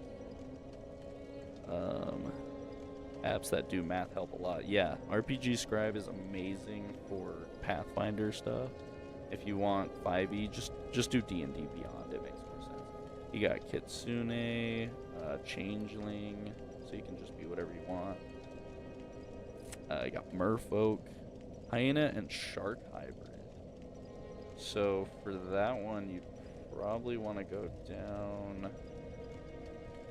Apps that do math help a lot. Yeah, RPG Scribe is amazing for Pathfinder stuff. If you want 5e, just do D&D Beyond. It makes more sense. You got Kitsune, Changeling, so you can just be whatever you want. You got Merfolk, Hyena, and Shark Hybrid. So for that one, you probably want to go down.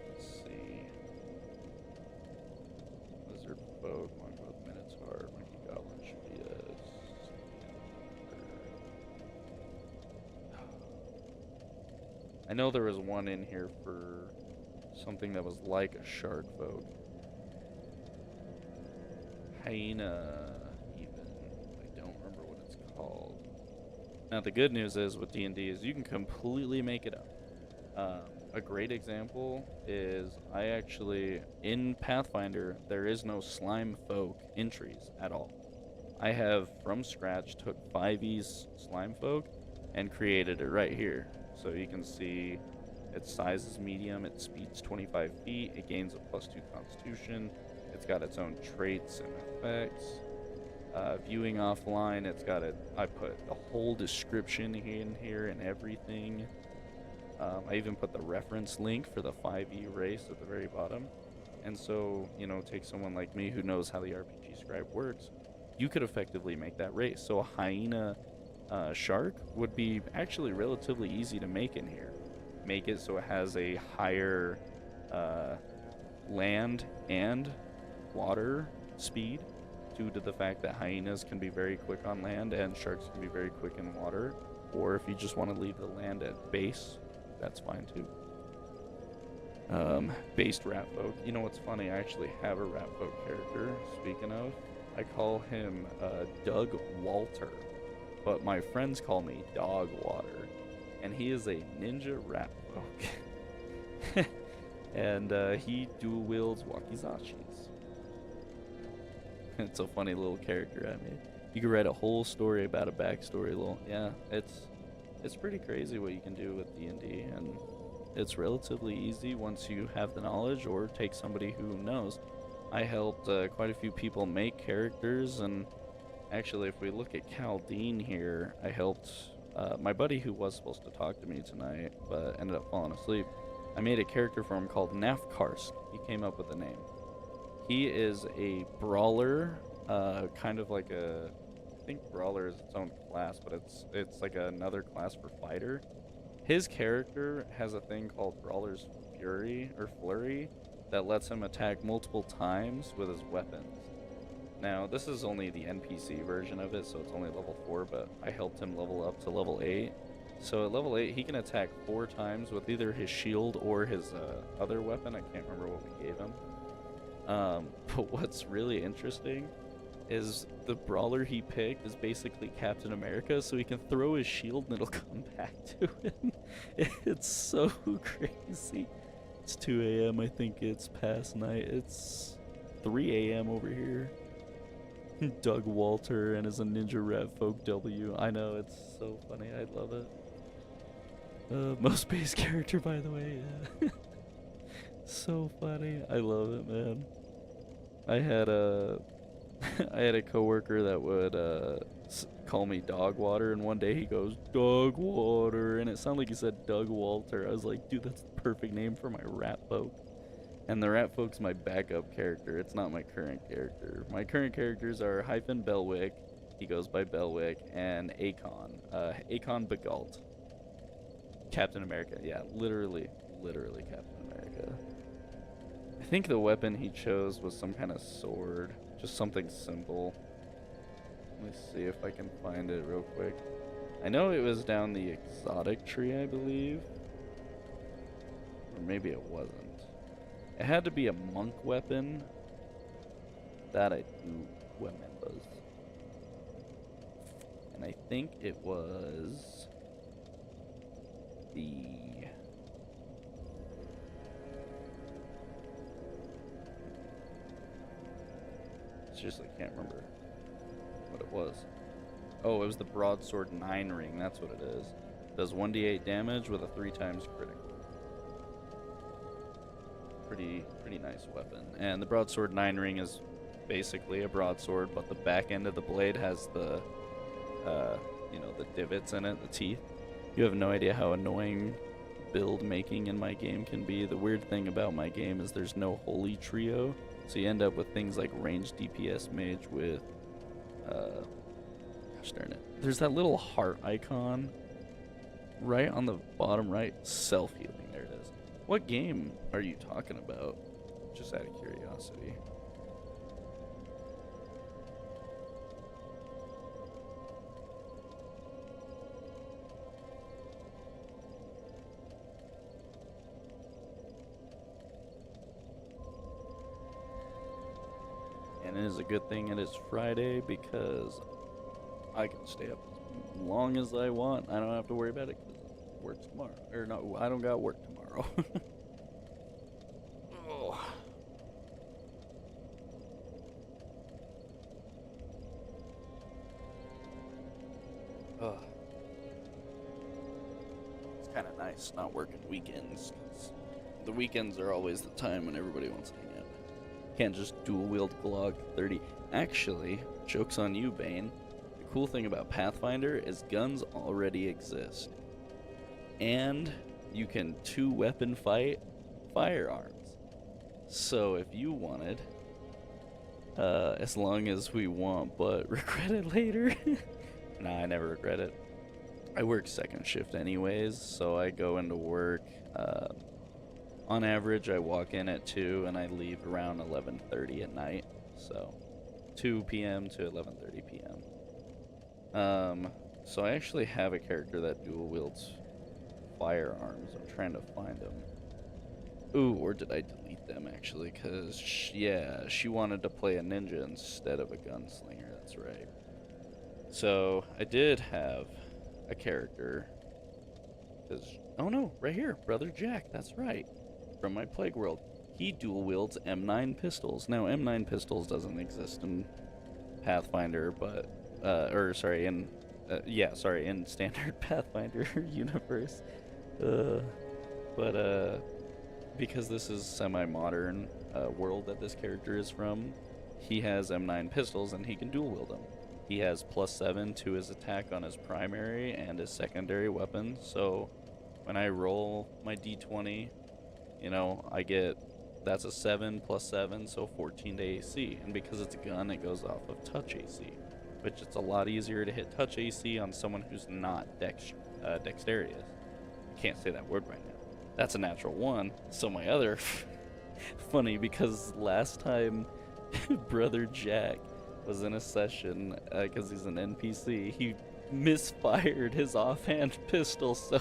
Let's see. Lizard Folk, Mongrel, Minotaur, Monkey Goblin should be a. I know there was one in here for something that was like a Shark Folk. Hyena, even. I don't remember what it's called. Now the good news is with D&D is you can completely make it up. A great example is I actually, in Pathfinder, there is no slime folk entries at all. I have, from scratch, took 5e's slime folk and created it right here. So you can see its size is medium, its speed's 25 feet, it gains a +2 constitution, it's got its own traits and effects. Viewing offline, it's got I put the whole description in here and everything. I even put the reference link for the 5e race at the very bottom. And so, you know, take someone like me who knows how the RPG Scribe works, you could effectively make that race. So a hyena shark would be actually relatively easy to make in here. Make it so it has a higher land and water speed, due to the fact that hyenas can be very quick on land and sharks can be very quick in water. Or if you just want to leave the land at base, that's fine too. Based rat folk. You know what's funny? I actually have a rat folk character. Speaking of, I call him Doug Walter, but my friends call me Dog Water, and he is a ninja rat folk. And he dual wields wakizashis. It's a funny little character I made. You could write a whole story about a backstory. Yeah, it's pretty crazy what you can do with D&D, and it's relatively easy once you have the knowledge or take somebody who knows. I helped quite a few people make characters, and actually, if we look at Caldine here, I helped my buddy who was supposed to talk to me tonight, but ended up falling asleep. I made a character for him called Nafkarsk. He came up with the name. He is a brawler, kind of like a, I think brawler is its own class, but it's like another class for fighter. His character has a thing called Brawler's Fury or Flurry that lets him attack multiple times with his weapons. Now, this is only the NPC version of it, so it's only level 4, but I helped him level up to level 8. So at level 8, he can attack 4 times with either his shield or his other weapon. I can't remember what we gave him. But what's really interesting is the brawler he picked is basically Captain America, so he can throw his shield and it'll come back to him. It's so crazy. It's 2 a.m. I think it's past night. It's 3 a.m. over here. Doug Walter and is a Ninja Rev Folk W. I know, it's so funny. I love it. Most base character, by the way. Yeah. So funny. I love it, man. I had a coworker that would call me Dog Water, and one day he goes, Dog Water, and it sounded like he said Doug Walter. I was like, dude, that's the perfect name for my rat folk. And the rat folk's my backup character. It's not my current character. My current characters are Hyphen Belwick, he goes by Belwick, and Akon. Akon Begalt. Captain America, yeah, literally Captain America. I think the weapon he chose was some kind of sword, just something simple. Let me see if I can find it real quick. I know it was down the exotic tree, I believe. Or maybe it wasn't. It had to be a monk weapon. That I do remember. And I think it was the... Seriously, can't remember what it was. Oh, it was the broadsword 9 ring. That's what it is. Does 1d8 damage with a 3 times critical. Pretty nice weapon. And the broadsword 9 ring is basically a broadsword, but the back end of the blade has the, you know, the divots in it, the teeth. You have no idea how annoying build making in my game can be. The weird thing about my game is there's no holy trio, so you end up with things like ranged DPS mage with, gosh darn it. There's that little heart icon right on the bottom right, self-healing. There it is. What game are you talking about? Just out of curiosity. And it is a good thing it is Friday because I can stay up as long as I want. I don't have to worry about it because I work tomorrow. Or no, I don't got work tomorrow. Oh. Oh. It's kind of nice not working weekends, 'cause the weekends are always the time when everybody wants to hang out. Can't just dual wield Glock 30. Actually, joke's on you, Bane. The cool thing about Pathfinder is guns already exist. And you can 2-weapon fight firearms. So if you wanted, as long as we want, but regret it later. Nah, I never regret it. I work second shift anyways, so I go into work. On average, I walk in at 2 and I leave around 11:30 at night. So 2 p.m. to 11:30 p.m. So I actually have a character that dual wields firearms. I'm trying to find them. Ooh, or did I delete them actually? Because, yeah, she wanted to play a ninja instead of a gunslinger. That's right. So I did have a character. Oh no, right here, Brother Jack. That's right. from my Plague World. He dual wields M9 pistols. Now, M9 pistols doesn't exist in Pathfinder, but in standard Pathfinder universe. But because this is semi-modern world that this character is from, he has M9 pistols and he can dual wield them. He has +7 to his attack on his primary and his secondary weapon. So when I roll my d20, that's a 7 + 7, so 14 to AC. And because it's a gun, it goes off of touch AC, which it's a lot easier to hit touch AC on someone who's not dexterous. Can't say that word right now. That's a natural 1. So my other funny, because last time Brother Jack was in a session, because he's an NPC, he misfired his offhand pistol, so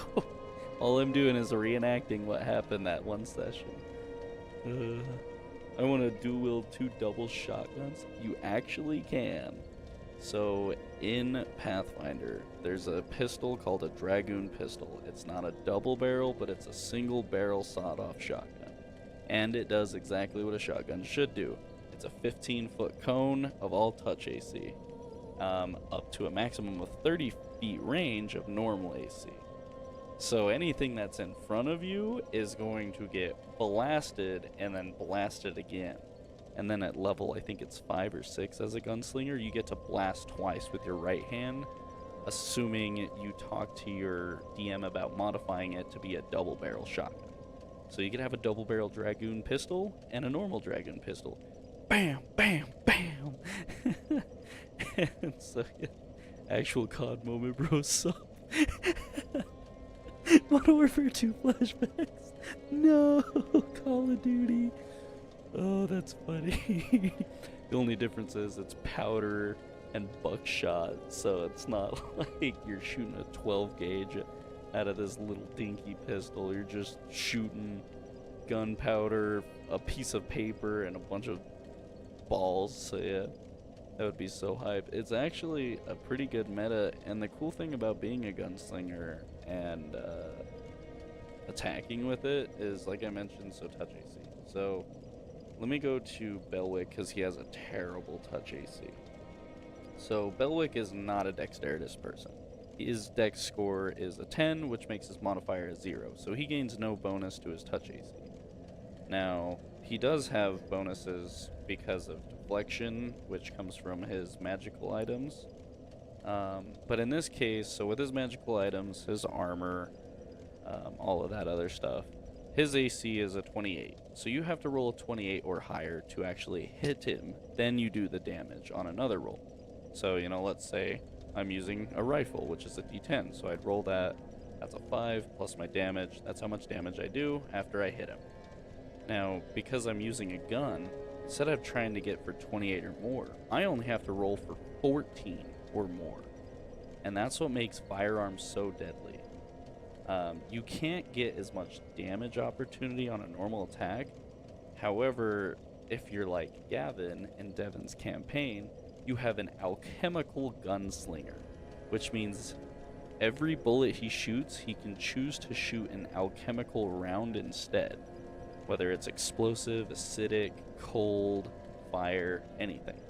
all I'm doing is reenacting what happened that one session. I want to dual wield 2 double shotguns. You actually can. So in Pathfinder, there's a pistol called a Dragoon pistol. It's not a double barrel, but it's a single barrel sawed-off shotgun. And it does exactly what a shotgun should do. It's a 15-foot cone of all touch AC, up to a maximum of 30 feet range of normal AC. So anything that's in front of you is going to get blasted and then blasted again. And then at level, I think it's 5 or 6 as a gunslinger, you get to blast twice with your right hand, assuming you talk to your DM about modifying it to be a double barrel shotgun. So you could have a double barrel Dragoon pistol and a normal Dragoon pistol. Bam, bam, bam! And so, yeah, actual COD moment, bro, sup? Modern Warfare 2 flashbacks. No, Call of Duty. Oh, that's funny. The only difference is it's powder and buckshot, so it's not like you're shooting a 12 gauge out of this little dinky pistol. You're just shooting gunpowder, a piece of paper, and a bunch of balls. So yeah, that would be so hype. It's actually a pretty good meta, and the cool thing about being a gunslinger and attacking with it is, like I mentioned, so touch AC. So let me go to Belwick because he has a terrible touch AC. So Belwick is not a dexterous person. His dex score is a 10, which makes his modifier a 0, so he gains no bonus to his touch AC. Now, he does have bonuses because of deflection, which comes from his magical items. But in this case, so with his magical items, his armor, all of that other stuff, his AC is a 28. So you have to roll a 28 or higher to actually hit him. Then you do the damage on another roll. So, let's say I'm using a rifle, which is a d10. So I'd roll that. That's a 5 plus my damage. That's how much damage I do after I hit him. Now, because I'm using a gun, instead of trying to get for 28 or more, I only have to roll for 14 or more. And that's what makes firearms so deadly. You can't get as much damage opportunity on a normal attack. However, if you're like Gavin in Devin's campaign, you have an alchemical gunslinger, which means every bullet he shoots, he can choose to shoot an alchemical round instead. Whether it's explosive, acidic, cold, fire, anything.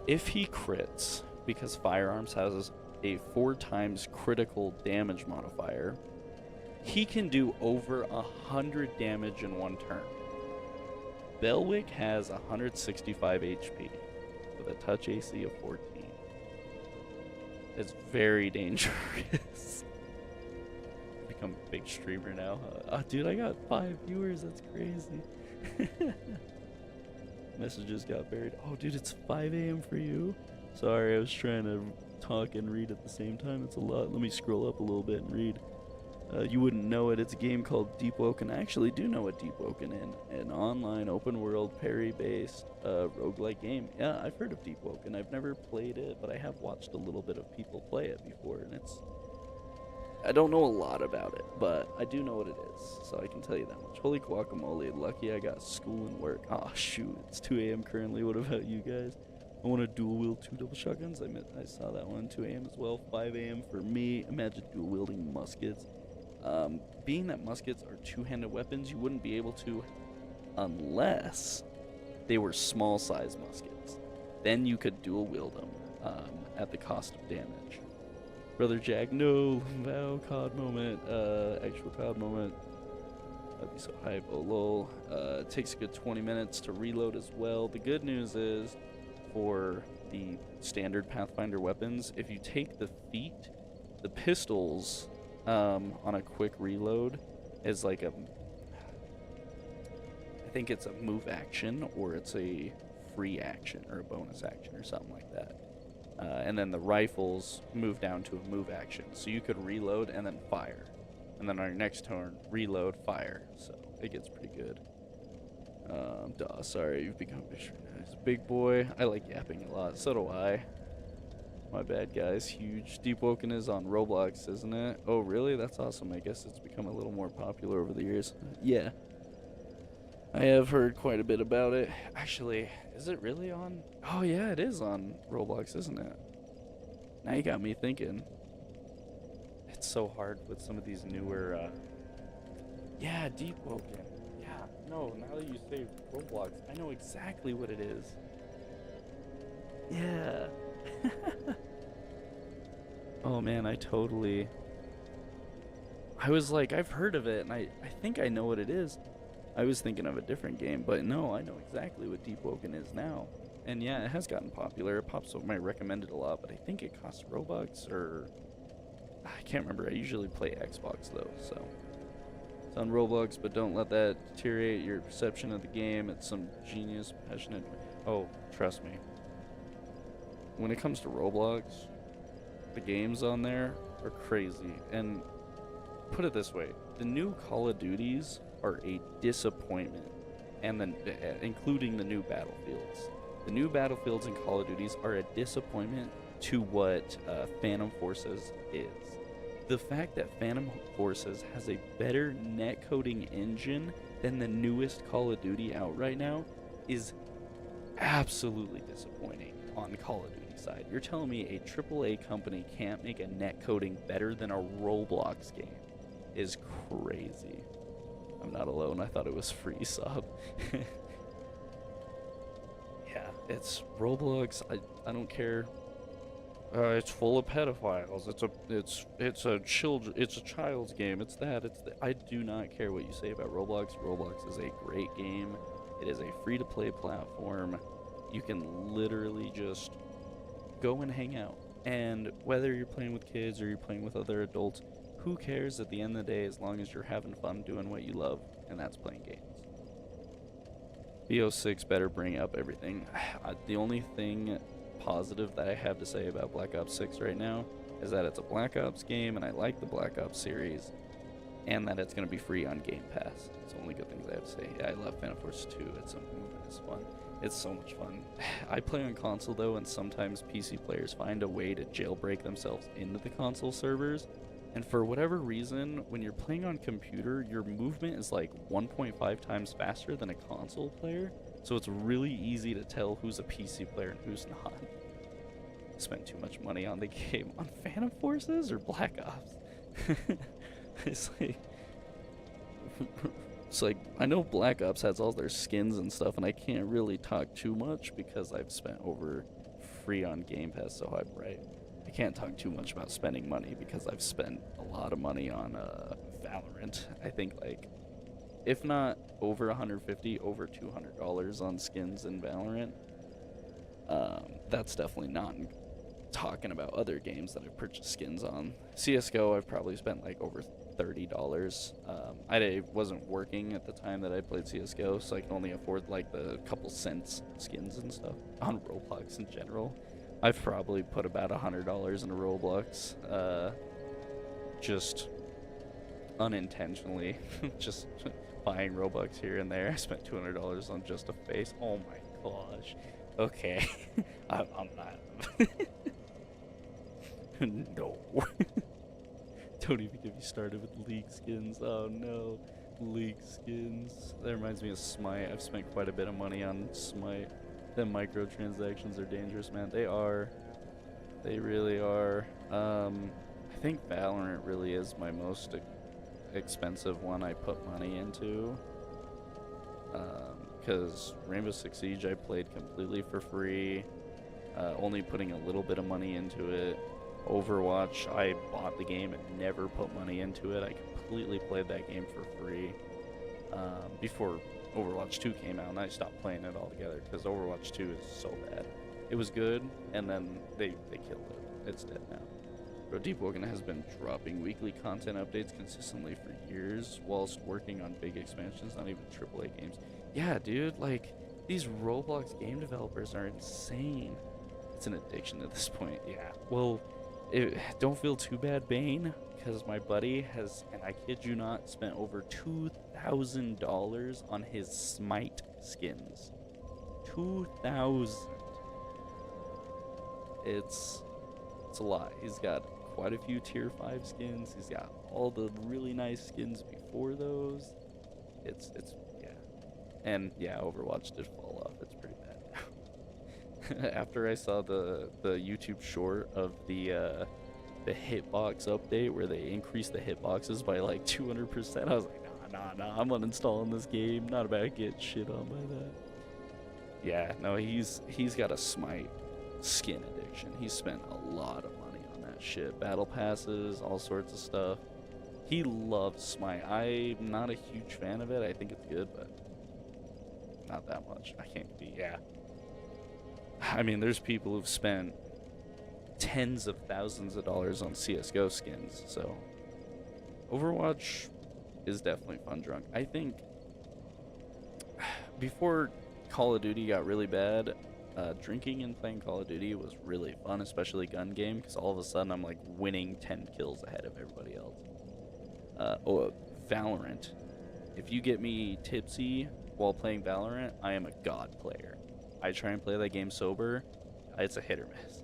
If he crits, because firearms has a 4 times critical damage modifier, he can do over 100 damage in one turn. Belwick has 165 HP with a touch AC of 14. It's very dangerous. Become a big streamer now. Dude, I got 5 viewers. That's crazy. Messages got buried. Oh, dude, it's 5 a.m. for you? Sorry, I was trying to talk and read at the same time. It's a lot. Let me scroll up a little bit and read. You wouldn't know it. It's a game called Deepwoken. I actually do know what Deepwoken is. An online, open-world, parry-based roguelike game. Yeah, I've heard of Deepwoken. I've never played it, but I have watched a little bit of people play it before, and it's... I don't know a lot about it, but I do know what it is, so I can tell you that much. Holy guacamole, lucky I got school and work. Oh, shoot, it's 2 a.m. currently. What about you guys? I want to dual wield 2 double shotguns. I saw that one, 2 a.m. as well. 5 a.m. for me. Imagine dual wielding muskets. Being that muskets are two-handed weapons, you wouldn't be able to unless they were small-size muskets. Then you could dual wield them at the cost of damage. Brother Jack, no, Val, COD moment, actual COD moment. That'd be so hype. Oh, lol. It takes a good 20 minutes to reload as well. The good news is, for the standard Pathfinder weapons, if you take the feet, the pistols on a quick reload is like a, I think it's a move action, or it's a free action or a bonus action or something like that. And then the rifles move down to a move action, so you could reload and then fire, and then on your next turn reload, fire. So it gets pretty good. Duh, sorry, you've become patronized. Big boy, I like yapping a lot, so do I. My bad, guys. Huge. Deep Woken is on Roblox, isn't it? Oh, really? That's awesome. I guess it's become a little more popular over the years. Yeah. I have heard quite a bit about it. Actually, is it really on? Oh, yeah, it is on Roblox, isn't it? Now you got me thinking. It's so hard with some of these newer, yeah, Deep Woken. Yeah, no, now that you say Roblox, I know exactly what it is. Yeah. Oh, man, I was like, I've heard of it, and I think I know what it is. I was thinking of a different game, but no, I know exactly what Deep Woken is now. And yeah, it has gotten popular. It pops up my recommended a lot, but I think it costs Robux, or I can't remember. I usually play Xbox though, so it's on Roblox, but don't let that deteriorate your perception of the game. It's some genius, passionate. Oh, trust me. When it comes to Roblox, the games on there are crazy. And put it this way, the new Call of Duties are a disappointment, and then including the new Battlefields. The new Battlefields and Call of Duties are a disappointment to what Phantom Forces is. The fact that Phantom Forces has a better netcoding engine than the newest Call of Duty out right now is absolutely disappointing on the Call of Duty side. You're telling me a AAA company can't make a netcoding better than a Roblox game is crazy. I'm not alone. I thought it was free sub. Yeah, it's Roblox. I don't care. It's full of pedophiles. It's a child's game. It's that. I do not care what you say about Roblox. Roblox is a great game. It is a free-to-play platform. You can literally just go and hang out. And whether you're playing with kids or you're playing with other adults, who cares at the end of the day, as long as you're having fun doing what you love, and that's playing games. BO6 better bring up everything. The only thing positive that I have to say about Black Ops 6 right now is that it's a Black Ops game, and I like the Black Ops series, and that it's going to be free on Game Pass. It's the only good things I have to say. Yeah, I love Phantom Force 2. It's fun. It's so much fun. I play on console, though, and sometimes PC players find a way to jailbreak themselves into the console servers. And for whatever reason, when you're playing on computer, your movement is like 1.5 times faster than a console player. So it's really easy to tell who's a PC player and who's not. Spent too much money on the game. On Phantom Forces or Black Ops? It's like, I know Black Ops has all their skins and stuff, and I can't really talk too much because I've spent over free on Game Pass, so I can't talk too much about spending money because I've spent a lot of money on Valorant. I think, like, if not over 150, over $200 on skins in Valorant. That's definitely not talking about other games that I've purchased skins on. CSGO, I've probably spent like over $30. I wasn't working at the time that I played CSGO, so I can only afford like the couple cents skins and stuff. On Roblox in general, I've probably put about $100 in a Roblox, just unintentionally, just buying Robux here and there. I spent $200 on just a face. Oh my gosh. Okay, I'm not. No. Don't even get me started with League skins. Oh no, League skins. That reminds me of Smite. I've spent quite a bit of money on Smite. Them microtransactions are dangerous, man. They are. They really are. I think Valorant really is my most expensive one I put money into. Because Rainbow Six Siege I played completely for free, only putting a little bit of money into it. Overwatch, I bought the game and never put money into it. I completely played that game for free before Overwatch 2 came out, and I stopped playing it altogether because Overwatch 2 is so bad. It was good, and then they killed it. It's dead now. Bro, Deep Woken has been dropping weekly content updates consistently for years whilst working on big expansions, not even AAA games. Yeah, dude, like, these Roblox game developers are insane. It's an addiction at this point, yeah. Well, don't feel too bad, Bane, because my buddy has, and I kid you not, spent over $2,000 on his Smite skins. 2,000. It's a lot. He's got quite a few tier 5 skins. He's got all the really nice skins before those. It's yeah. And yeah, Overwatch did fall off. It's pretty bad. After I saw the YouTube short of the hitbox update where they increased the hitboxes by like 200%, I was like, nah, I'm uninstalling this game. Not about to get shit on by that. Yeah, no, he's got a Smite skin addiction. He spent a lot of money on that shit. Battle passes, all sorts of stuff. He loves Smite. I'm not a huge fan of it. I think it's good, but not that much. I can't be, yeah. I mean, there's people who've spent tens of thousands of dollars on CSGO skins, so Overwatch is definitely fun drunk. I think before Call of Duty got really bad, drinking and playing Call of Duty was really fun, especially gun game, because all of a sudden I'm like winning 10 kills ahead of everybody else. Valorant. If you get me tipsy while playing Valorant, I am a god player. I try and play that game sober. It's a hit or miss.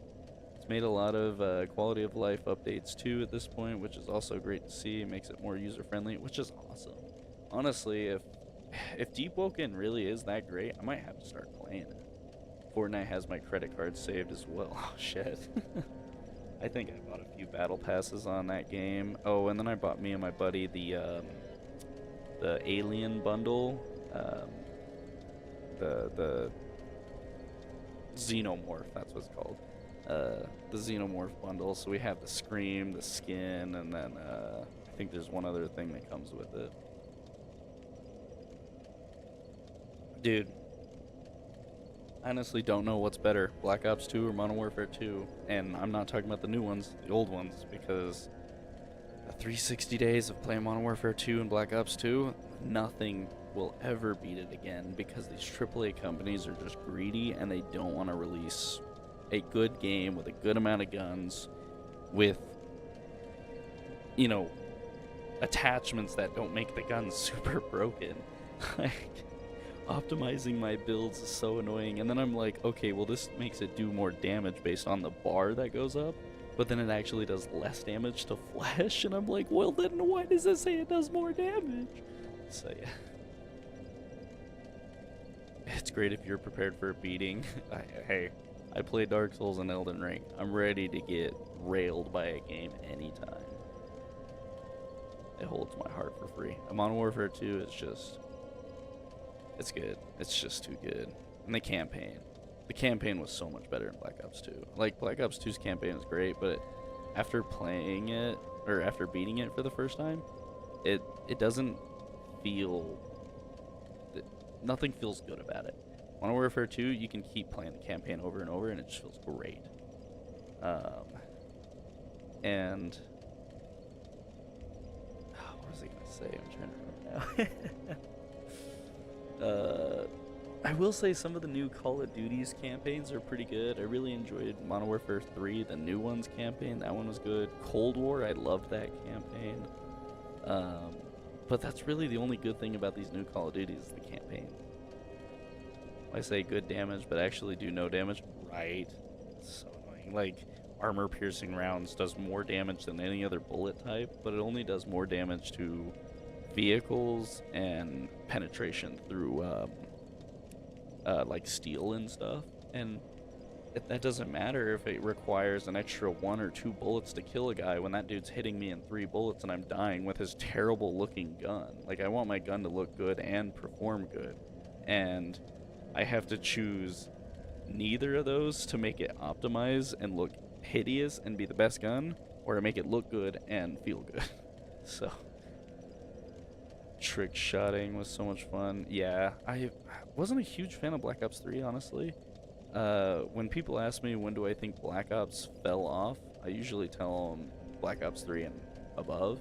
It's made a lot of quality of life updates too at this point, which is also great to see. It makes it more user friendly, which is awesome. Honestly, if Deep Woken really is that great, I might have to start playing it. Fortnite has my credit card saved as well. Oh shit. I think I bought a few battle passes on that game. Oh, and then I bought me and my buddy the Alien bundle, the Xenomorph, that's what it's called. The Xenomorph bundle. So we have the Scream, the skin, and then I think there's one other thing that comes with it. Dude, I honestly don't know what's better, Black Ops 2 or Modern Warfare 2. And I'm not talking about the new ones, the old ones, because the 360 days of playing Modern Warfare 2 and Black Ops 2, nothing will ever beat it again, because these AAA companies are just greedy and they don't want to release a good game with a good amount of guns with, you know, attachments that don't make the guns super broken. Like, optimizing my builds is so annoying, and then I'm like, okay, well, this makes it do more damage based on the bar that goes up, but then it actually does less damage to flesh, and I'm like, well, then why does it say it does more damage? So yeah, it's great if you're prepared for a beating. Hey, I play Dark Souls and Elden Ring. I'm ready to get railed by a game anytime. It holds my heart for free. Modern Warfare 2 is just, it's good. It's just too good. And the campaign was so much better in Black Ops 2. Like, Black Ops 2's campaign is great, but after playing it, or after beating it for the first time, it doesn't feel, nothing feels good about it. Modern Warfare 2, you can keep playing the campaign over and over, and it just feels great. And what was I gonna say? I'm trying to remember now. I will say some of the new Call of Duty's campaigns are pretty good. I really enjoyed Modern Warfare 3, the new one's campaign. That one was good. Cold War, I loved that campaign. But that's really the only good thing about these new Call of Duties is the campaign. I say good damage, but actually do no damage. Right. It's so annoying. Like, armor-piercing rounds does more damage than any other bullet type, but it only does more damage to vehicles and penetration through like steel and stuff. And that doesn't matter if it requires an extra 1 or 2 bullets to kill a guy when that dude's hitting me in 3 bullets and I'm dying with his terrible looking gun. Like, I want my gun to look good and perform good. And I have to choose neither of those to make it optimize and look hideous and be the best gun, or to make it look good and feel good. So, trick shotting was so much fun. Yeah, I wasn't a huge fan of Black Ops 3, honestly. When people ask me when do I think Black Ops fell off, I usually tell them Black Ops 3 and above.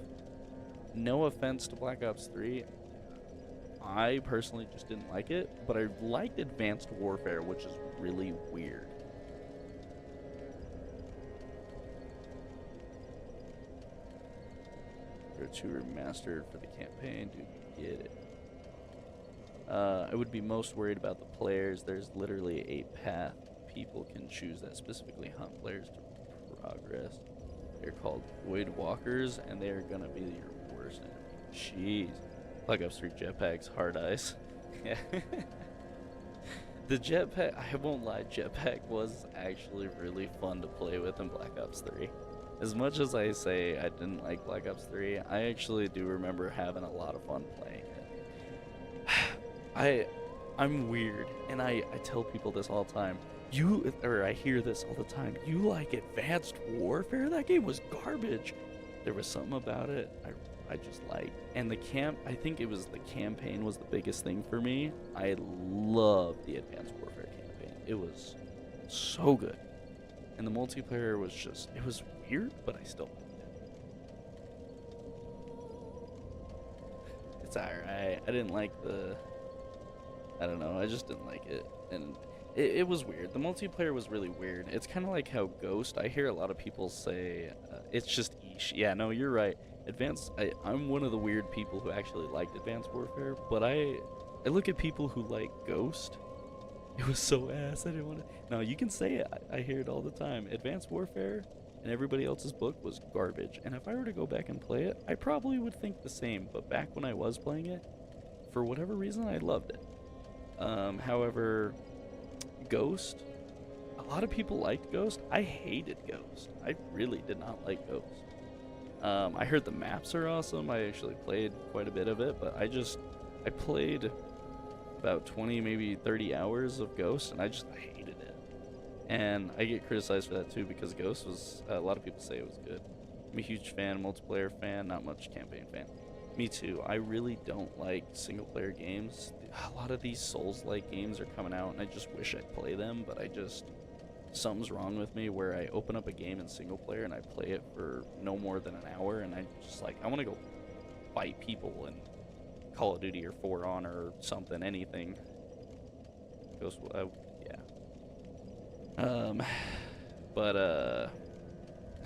No offense to Black Ops 3, I personally just didn't like it, but I liked Advanced Warfare, which is really weird. Or 2 remastered for the campaign, dude, get it. I would be most worried about the players. There's literally a path people can choose that specifically hunt players to progress. They're called Void Walkers, and they're gonna be your worst enemy. Jeez. Black Ops 3 jetpacks, hard eyes. Yeah. The jetpack, I won't lie, jetpack was actually really fun to play with in Black Ops 3. As much as I say I didn't like Black Ops 3, I actually do remember having a lot of fun playing it. I'm weird, and I tell people this all the time. I hear this all the time. You like Advanced Warfare? That game was garbage. There was something about it I just liked. And I think it was the campaign was the biggest thing for me. I loved the Advanced Warfare campaign. It was so good. And the multiplayer was just, it was weird, but I still liked it. It's alright. I didn't like I don't know, I just didn't like it. And it was weird. The multiplayer was really weird. It's kind of like how Ghost, I hear a lot of people say, it's just eesh. Yeah, no, you're right. I'm one of the weird people who actually liked Advanced Warfare, but I look at people who like Ghost. It was so ass, I didn't want to. No, you can say it. I hear it all the time. Advanced Warfare and everybody else's book was garbage. And if I were to go back and play it, I probably would think the same. But back when I was playing it, for whatever reason, I loved it. However, Ghost, a lot of people liked Ghost. I hated Ghost. I really did not like Ghost. I heard the maps are awesome. I actually played quite a bit of it, but I played about 20, maybe 30 hours of Ghost, and I hated it. And I get criticized for that too, because Ghost was, a lot of people say it was good. I'm a huge fan, multiplayer fan, not much campaign fan. Me too. I really don't like single player games. A lot of these Souls-like games are coming out, and I just wish I'd play them, but something's wrong with me where I open up a game in single player and I play it for no more than an hour, and I want to go fight people in Call of Duty or For Honor or something, anything. Ghost, yeah. But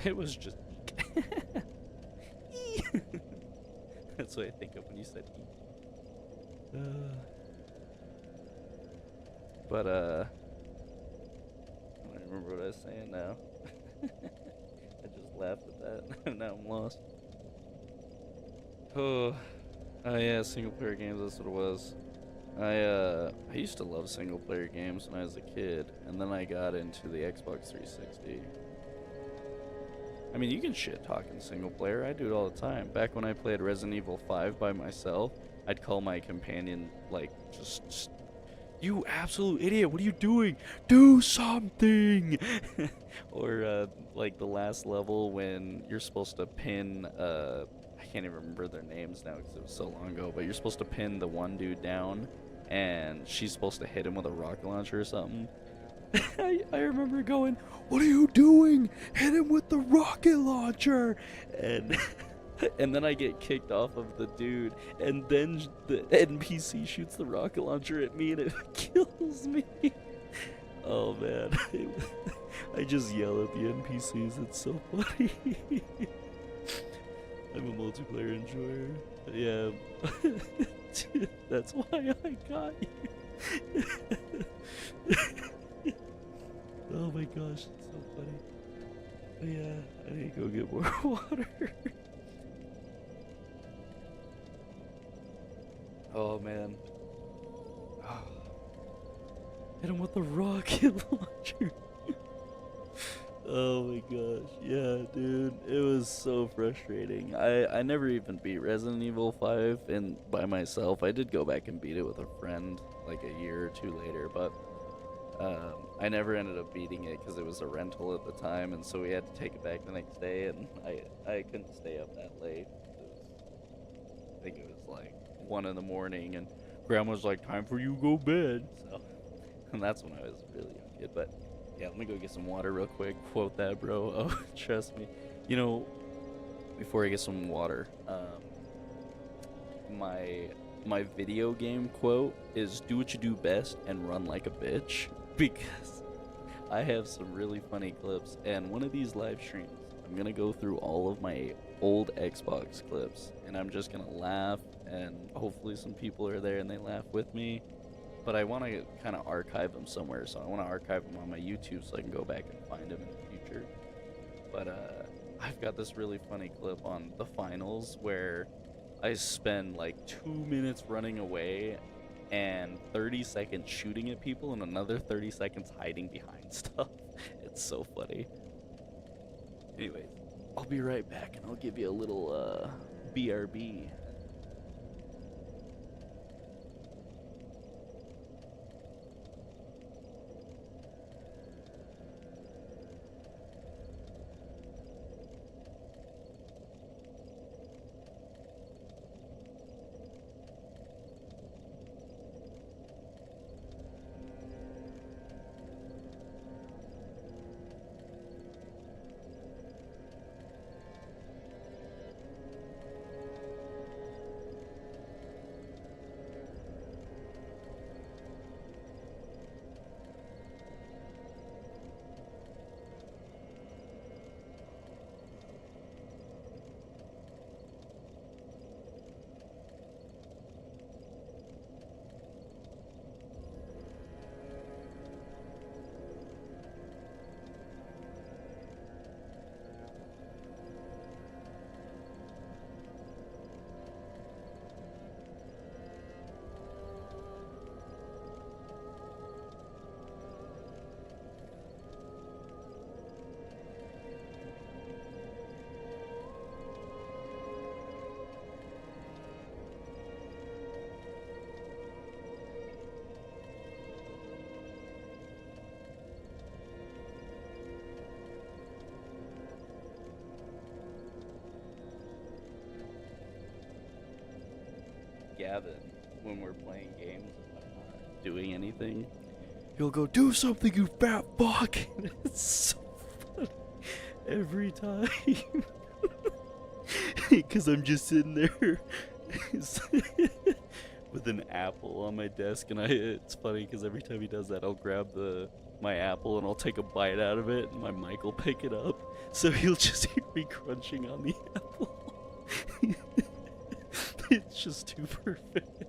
it was just that's what I think of when you said but I don't remember what I was saying now. I just laughed at that. Now I'm lost. Oh yeah, single player games, that's what it was. I used to love single player games when I was a kid, and then I got into the Xbox 360. I mean, you can shit talk in single player. I do it all the time. Back when I played Resident Evil 5 by myself, I'd call my companion, like, just you absolute idiot, what are you doing? Do something! Or, like, the last level when you're supposed to pin, I can't even remember their names now because it was so long ago, but you're supposed to pin the one dude down, and she's supposed to hit him with a rocket launcher or something. I remember going, what are you doing? Hit him with the rocket launcher! And and then I get kicked off of the dude, and then the NPC shoots the rocket launcher at me and it kills me. Oh man. I just yell at the NPCs, it's so funny. I'm a multiplayer enjoyer. Yeah. That's why I got you. Oh my gosh, it's so funny. But yeah, I need to go get more water. Oh man. Hit him with the rocket launcher. Oh my gosh, yeah, dude, it was so frustrating. I never even beat Resident Evil 5 and by myself. I did go back and beat it with a friend like a year or two later, but I never ended up beating it because it was a rental at the time, and so we had to take it back the next day, and I couldn't stay up that late. I think it was like 1 in the morning, and Grandma's like, "Time for you to go bed." So, and that's when I was a really young kid. But yeah, let me go get some water real quick. Quote that, bro. Oh, trust me. You know, before I get some water, my video game quote is "Do what you do best and run like a bitch," because I have some really funny clips, and one of these live streams, I'm gonna go through all of my old Xbox clips, and I'm just gonna laugh, and hopefully some people are there and they laugh with me. But I want to kind of archive them somewhere, so I want to archive them on my YouTube so I can go back and find them in the future. But I've got this really funny clip on the finals where I spend like 2 minutes running away and 30 seconds shooting at people and another 30 seconds hiding behind stuff. It's so funny. Anyways, I'll be right back and I'll give you a little BRB. Gavin, when we're playing games and I'm not doing anything, he'll go, "Do something, you fat fuck!" And it's so funny every time. Because I'm just sitting there with an apple on my desk, and it's funny because every time he does that, I'll grab my apple and I'll take a bite out of it, and my mic will pick it up, so he'll just hear me crunching on the apple. It's just too perfect.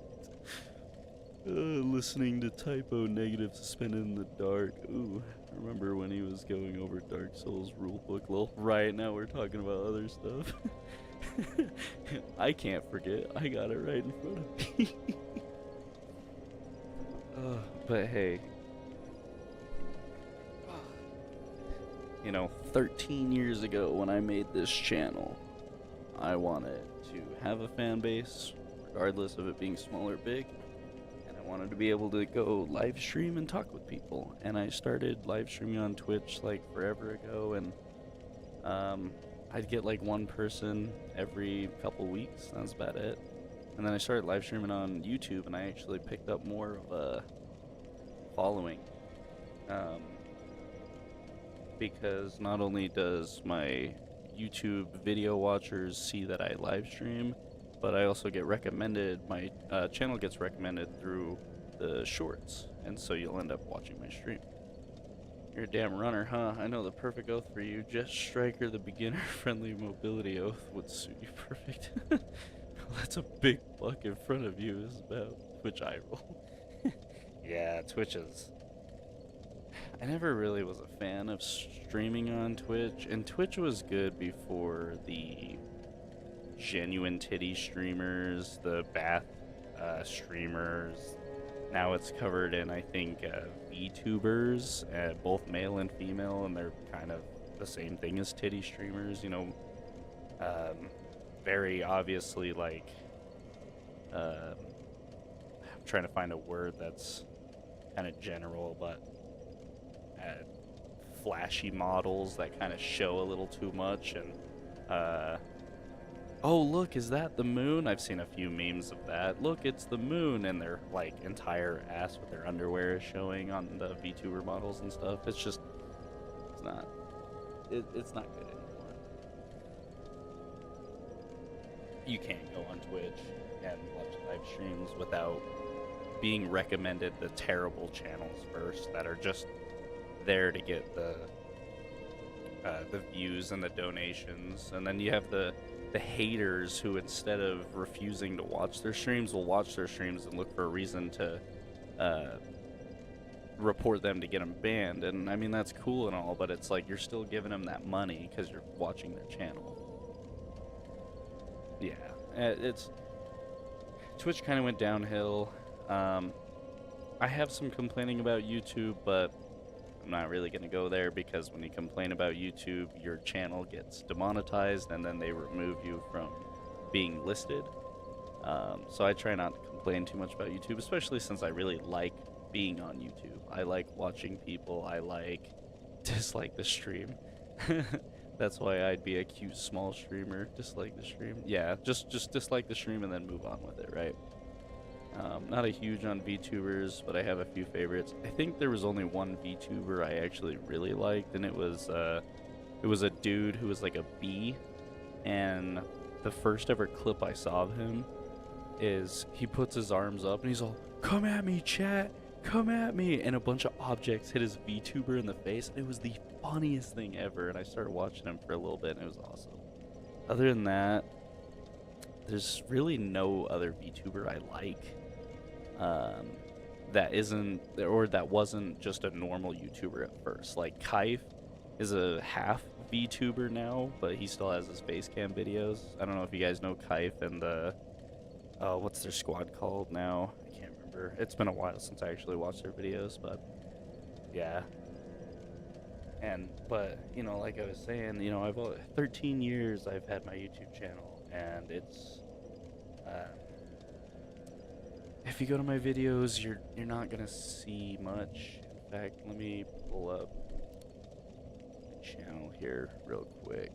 Listening to Typo Negative Suspended in the Dark. Ooh, I remember when he was going over Dark Souls rulebook. Well, right now we're talking about other stuff. I can't forget. I got it right in front of me. But hey, 13 years ago when I made this channel, I wanted to have a fan base, regardless of it being small or big, and I wanted to be able to go live stream and talk with people. And I started live streaming on Twitch like forever ago, and I'd get like one person every couple weeks. That's about it. And then I started live streaming on YouTube, and I actually picked up more of a following. Because not only does my YouTube video watchers see that I live stream, but I also get recommended, my channel gets recommended through the shorts, and so you'll end up watching my stream. You're a damn runner, huh? I know the perfect oath for you. Just Striker, the beginner-friendly mobility oath would suit you perfect. That's a big buck in front of you is about Twitch eye roll. Yeah, Twitch is... I never really was a fan of streaming on Twitch, and Twitch was good before the genuine titty streamers, the bath streamers. Now it's covered in, I think, VTubers, both male and female, and they're kind of the same thing as titty streamers, you know, very obviously, like, I'm trying to find a word that's kind of general, but flashy models that kind of show a little too much, and oh, look, is that the moon? I've seen a few memes of that. Look, it's the moon, and their like entire ass with their underwear is showing on the VTuber models and stuff. It's just, it's not, it's not good anymore. You can't go on Twitch and watch live streams without being recommended the terrible channels first that are just there to get the views and the donations, and then you have the haters who, instead of refusing to watch their streams, will watch their streams and look for a reason to report them to get them banned. And I mean, that's cool and all, but it's like you're still giving them that money because you're watching their channel. Yeah, it's Twitch kind of went downhill. I have some complaining about YouTube, but I'm not really going to go there, because when you complain about YouTube, your channel gets demonetized and then they remove you from being listed. So I try not to complain too much about YouTube, especially since I really like being on YouTube. I like watching people. I like dislike the stream. That's why I'd be a cute small streamer. Dislike the stream. Yeah, just dislike the stream and then move on with it, right? Not a huge on VTubers, but I have a few favorites. I think there was only one VTuber I actually really liked, and it was a dude who was like a bee, and the first ever clip I saw of him is he puts his arms up and he's all, "Come at me, chat, come at me," and a bunch of objects hit his VTuber in the face. It was the funniest thing ever, and I started watching him for a little bit, and it was awesome. Other than that, there's really no other VTuber I like that isn't, or that wasn't just a normal YouTuber at first. Like Kaif is a half VTuber now, but he still has his face cam videos. I don't know if you guys know Kaif and the what's their squad called now? I can't remember. It's been a while since I actually watched their videos, but yeah. But you know, like I was saying, you know, I've 13 years I've had my YouTube channel, and it's if you go to my videos, you're not gonna see much. In fact, let me pull up the channel here real quick.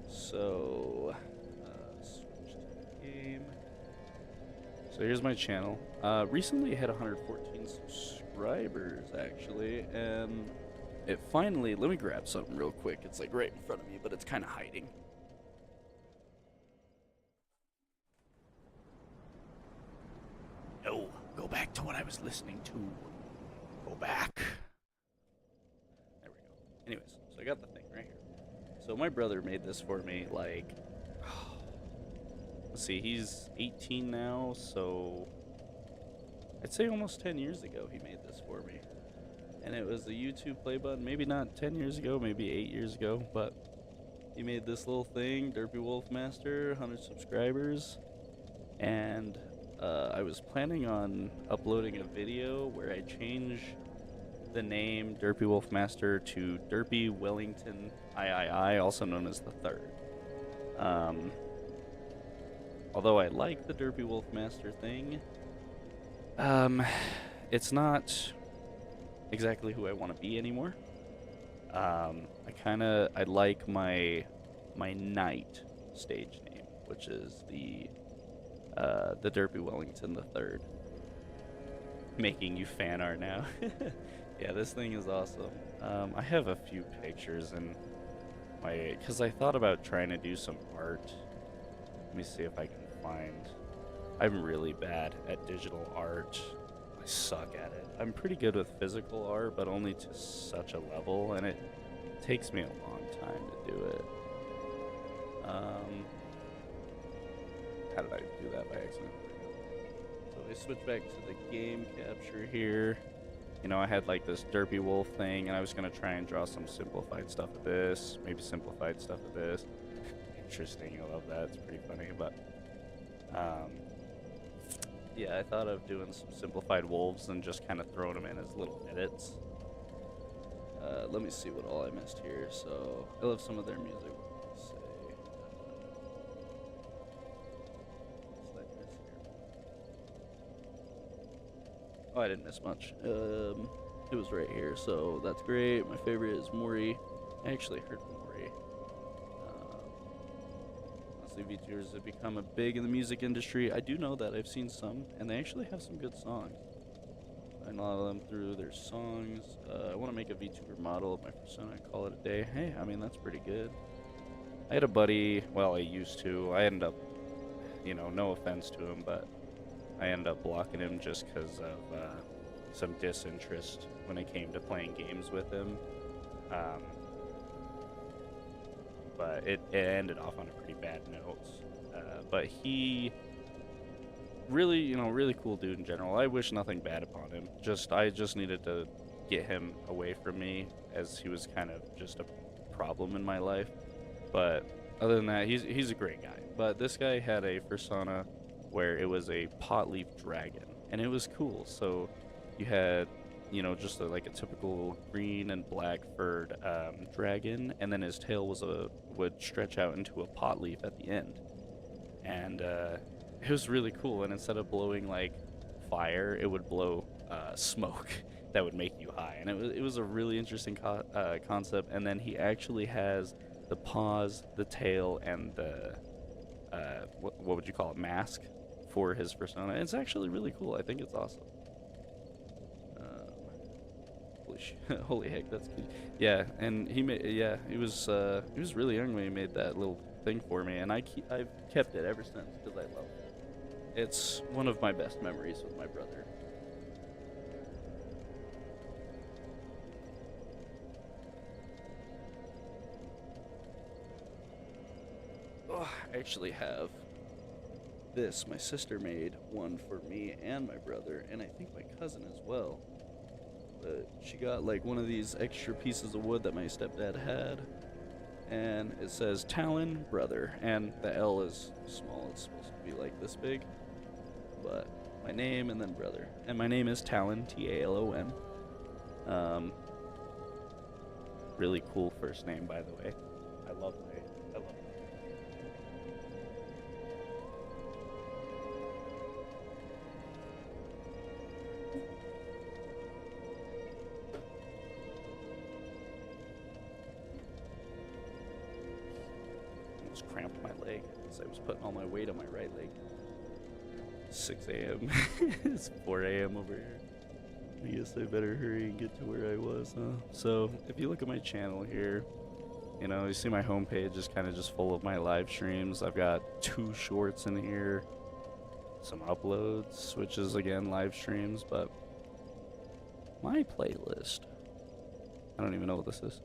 So switch to the game. So here's my channel. Recently it had 114 subscribers actually, and it finally, let me grab something real quick. It's like right in front of me, but it's kind of hiding. No, go back to what I was listening to. Go back. There we go. Anyways, so I got the thing right here. So my brother made this for me, like, let's see, he's 18 now, so I'd say almost 10 years ago he made this for me. And it was a YouTube play button, maybe not 10 years ago, maybe 8 years ago, but he made this little thing, Derpy Wolf Master, 100 subscribers, and I was planning on uploading a video where I change the name Derpy Wolf Master to Derpy Wellington III, also known as the Third. Although I like the Derpy Wolf Master thing, it's not exactly who I want to be anymore. I like my knight stage name, which is the Derpy Wellington the Third. Making you fan art now. Yeah, this thing is awesome. I have a few pictures in my, because I thought about trying to do some art. Let me see if I can find. I'm really bad at digital art. I suck at it. I'm pretty good with physical art, but only to such a level, and it takes me a long time to do it. How did I do that by accident? So I switch back to the game capture here. You know, I had like this Derpy Wolf thing, and I was gonna try and draw some simplified stuff of this, maybe simplified stuff of this. Interesting, I love that, it's pretty funny, but Yeah, I thought of doing some simplified wolves and just kind of throwing them in as little edits. Let me see what all I missed here. So I love some of their music. What did I say? What did I miss here? Oh, I didn't miss much. It was right here, so that's great. My favorite is Mori. I actually heard Mori. Honestly, VTubers have become a big in the music industry. I do know that. I've seen some, and they actually have some good songs. I know a lot of them through their songs. I want to make a VTuber model of my persona and call it a day. Hey, I mean, that's pretty good. I had a buddy, well, I used to. I ended up, no offense to him, but I ended up blocking him just because of some disinterest when it came to playing games with him. But it ended off on a pretty bad note. But he really, really cool dude in general. I wish nothing bad upon him. I just needed to get him away from me, as he was kind of just a problem in my life. But other than that, he's a great guy. But this guy had a persona where it was a pot leaf dragon, and it was cool. So you had, just like a typical green and black furred dragon, and then his tail would stretch out into a pot leaf at the end, and it was really cool. And instead of blowing like fire, it would blow smoke that would make you high, and it was a really interesting concept. And then he actually has the paws, the tail, and the what would you call it, mask for his persona. It's actually really cool. I think it's awesome. Holy heck, that's cute. Yeah, and he was really young when he made that little thing for me, and I've kept it ever since because I love it. It's one of my best memories with my brother. Oh, I actually have this. My sister made one for me and my brother, and I think my cousin as well. But she got like one of these extra pieces of wood that my stepdad had, and it says Talon Brother, and the L is small. It's supposed to be like this big, but my name and then brother. And my name is Talon, Talon. Really cool first name, by the way. I love it. Almost cramped my leg because I was putting all my weight on my right leg. 6 a.m. It's 4 a.m. over here. I guess I better hurry and get to where I was, huh? So, if you look at my channel here, you see my homepage is kind of just full of my live streams. I've got 2 shorts in here, some uploads, which is, again, live streams, but my playlist, I don't even know what this is.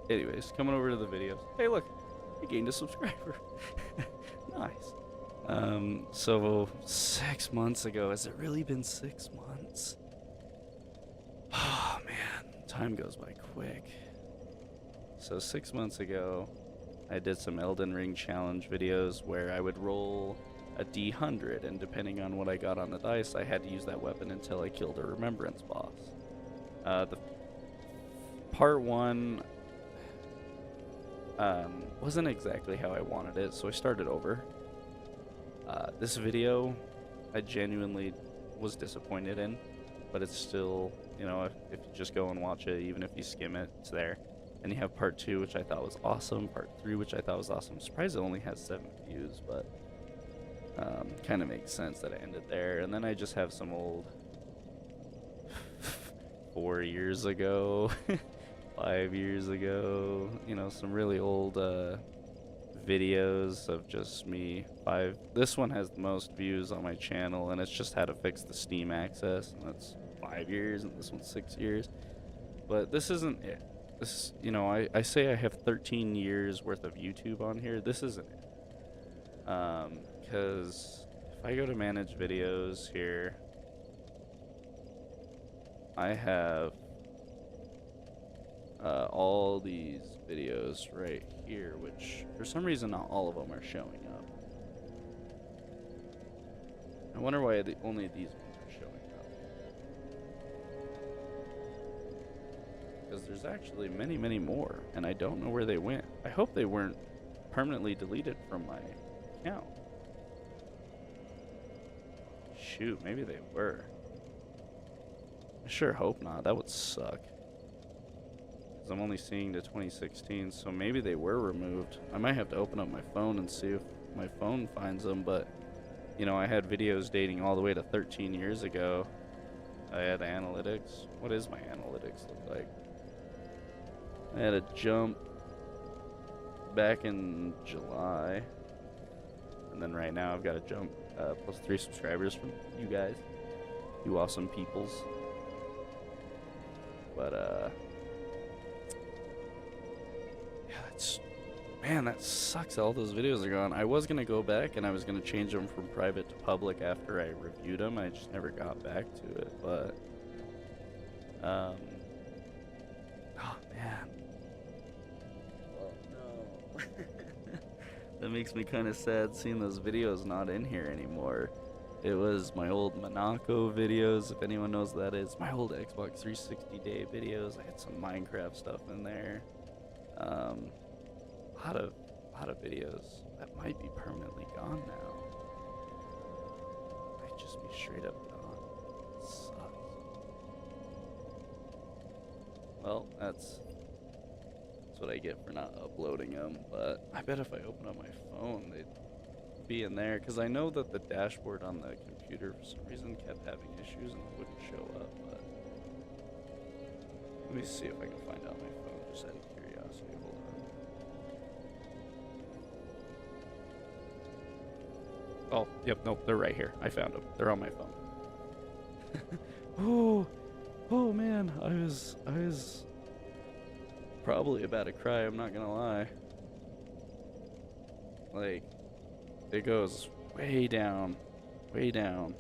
Anyways, coming over to the videos. Hey, look, I gained a subscriber. Nice. So 6 months ago, has it really been 6 months? Oh man, time goes by quick. So 6 months ago, I did some Elden Ring challenge videos where I would roll a D100, and depending on what I got on the dice, I had to use that weapon until I killed a remembrance boss. The part 1 wasn't exactly how I wanted it, so I started over. This video, I genuinely was disappointed in, but it's still, if you just go and watch it, even if you skim it, it's there. And you have part 2, which I thought was awesome, part 3, which I thought was awesome. I'm surprised it only has 7 views, but kind of makes sense that it ended there. And then I just have some old 4 years ago, 5 years ago, some really old videos of just me. This one has the most views on my channel, and it's just how to fix the Steam access, and that's 5 years, and this one's 6 years. But this isn't it. This, I say I have 13 years worth of YouTube on here. This isn't it. Because if I go to manage videos here, I have all these videos right here, which for some reason not all of them are showing up. I wonder why only these ones are showing up. Because there's actually many, many more, and I don't know where they went. I hope they weren't permanently deleted from my account. Shoot, maybe they were. I sure hope not. That would suck. Because I'm only seeing the 2016, so maybe they were removed. I might have to open up my phone and see if my phone finds them, but, you know, I had videos dating all the way to 13 years ago. I had analytics. What does my analytics look like? I had a jump back in July. And then right now I've got a jump plus 3 subscribers from you guys. You awesome peoples. But, yeah, man, that sucks. All those videos are gone. I was going to go back and I was going to change them from private to public after I reviewed them. I just never got back to it. But, oh, man. Oh, no. That makes me kind of sad seeing those videos not in here anymore. It was my old Monaco videos, if anyone knows what that is. My old Xbox 360 day videos. I had some Minecraft stuff in there. A lot of videos that might be permanently gone now. Might just be straight up gone. It sucks. Well, that's what I get for not uploading them. But I bet if I open up my phone, they'd be in there, because I know that the dashboard on the computer for some reason kept having issues and it wouldn't show up. But let me see if I can find out my phone, just out of curiosity. Hold on. Oh, yep, nope, they're right here. I found them. They're on my phone. Oh man, I was probably about to cry, I'm not gonna lie. Like, it goes way down, way down.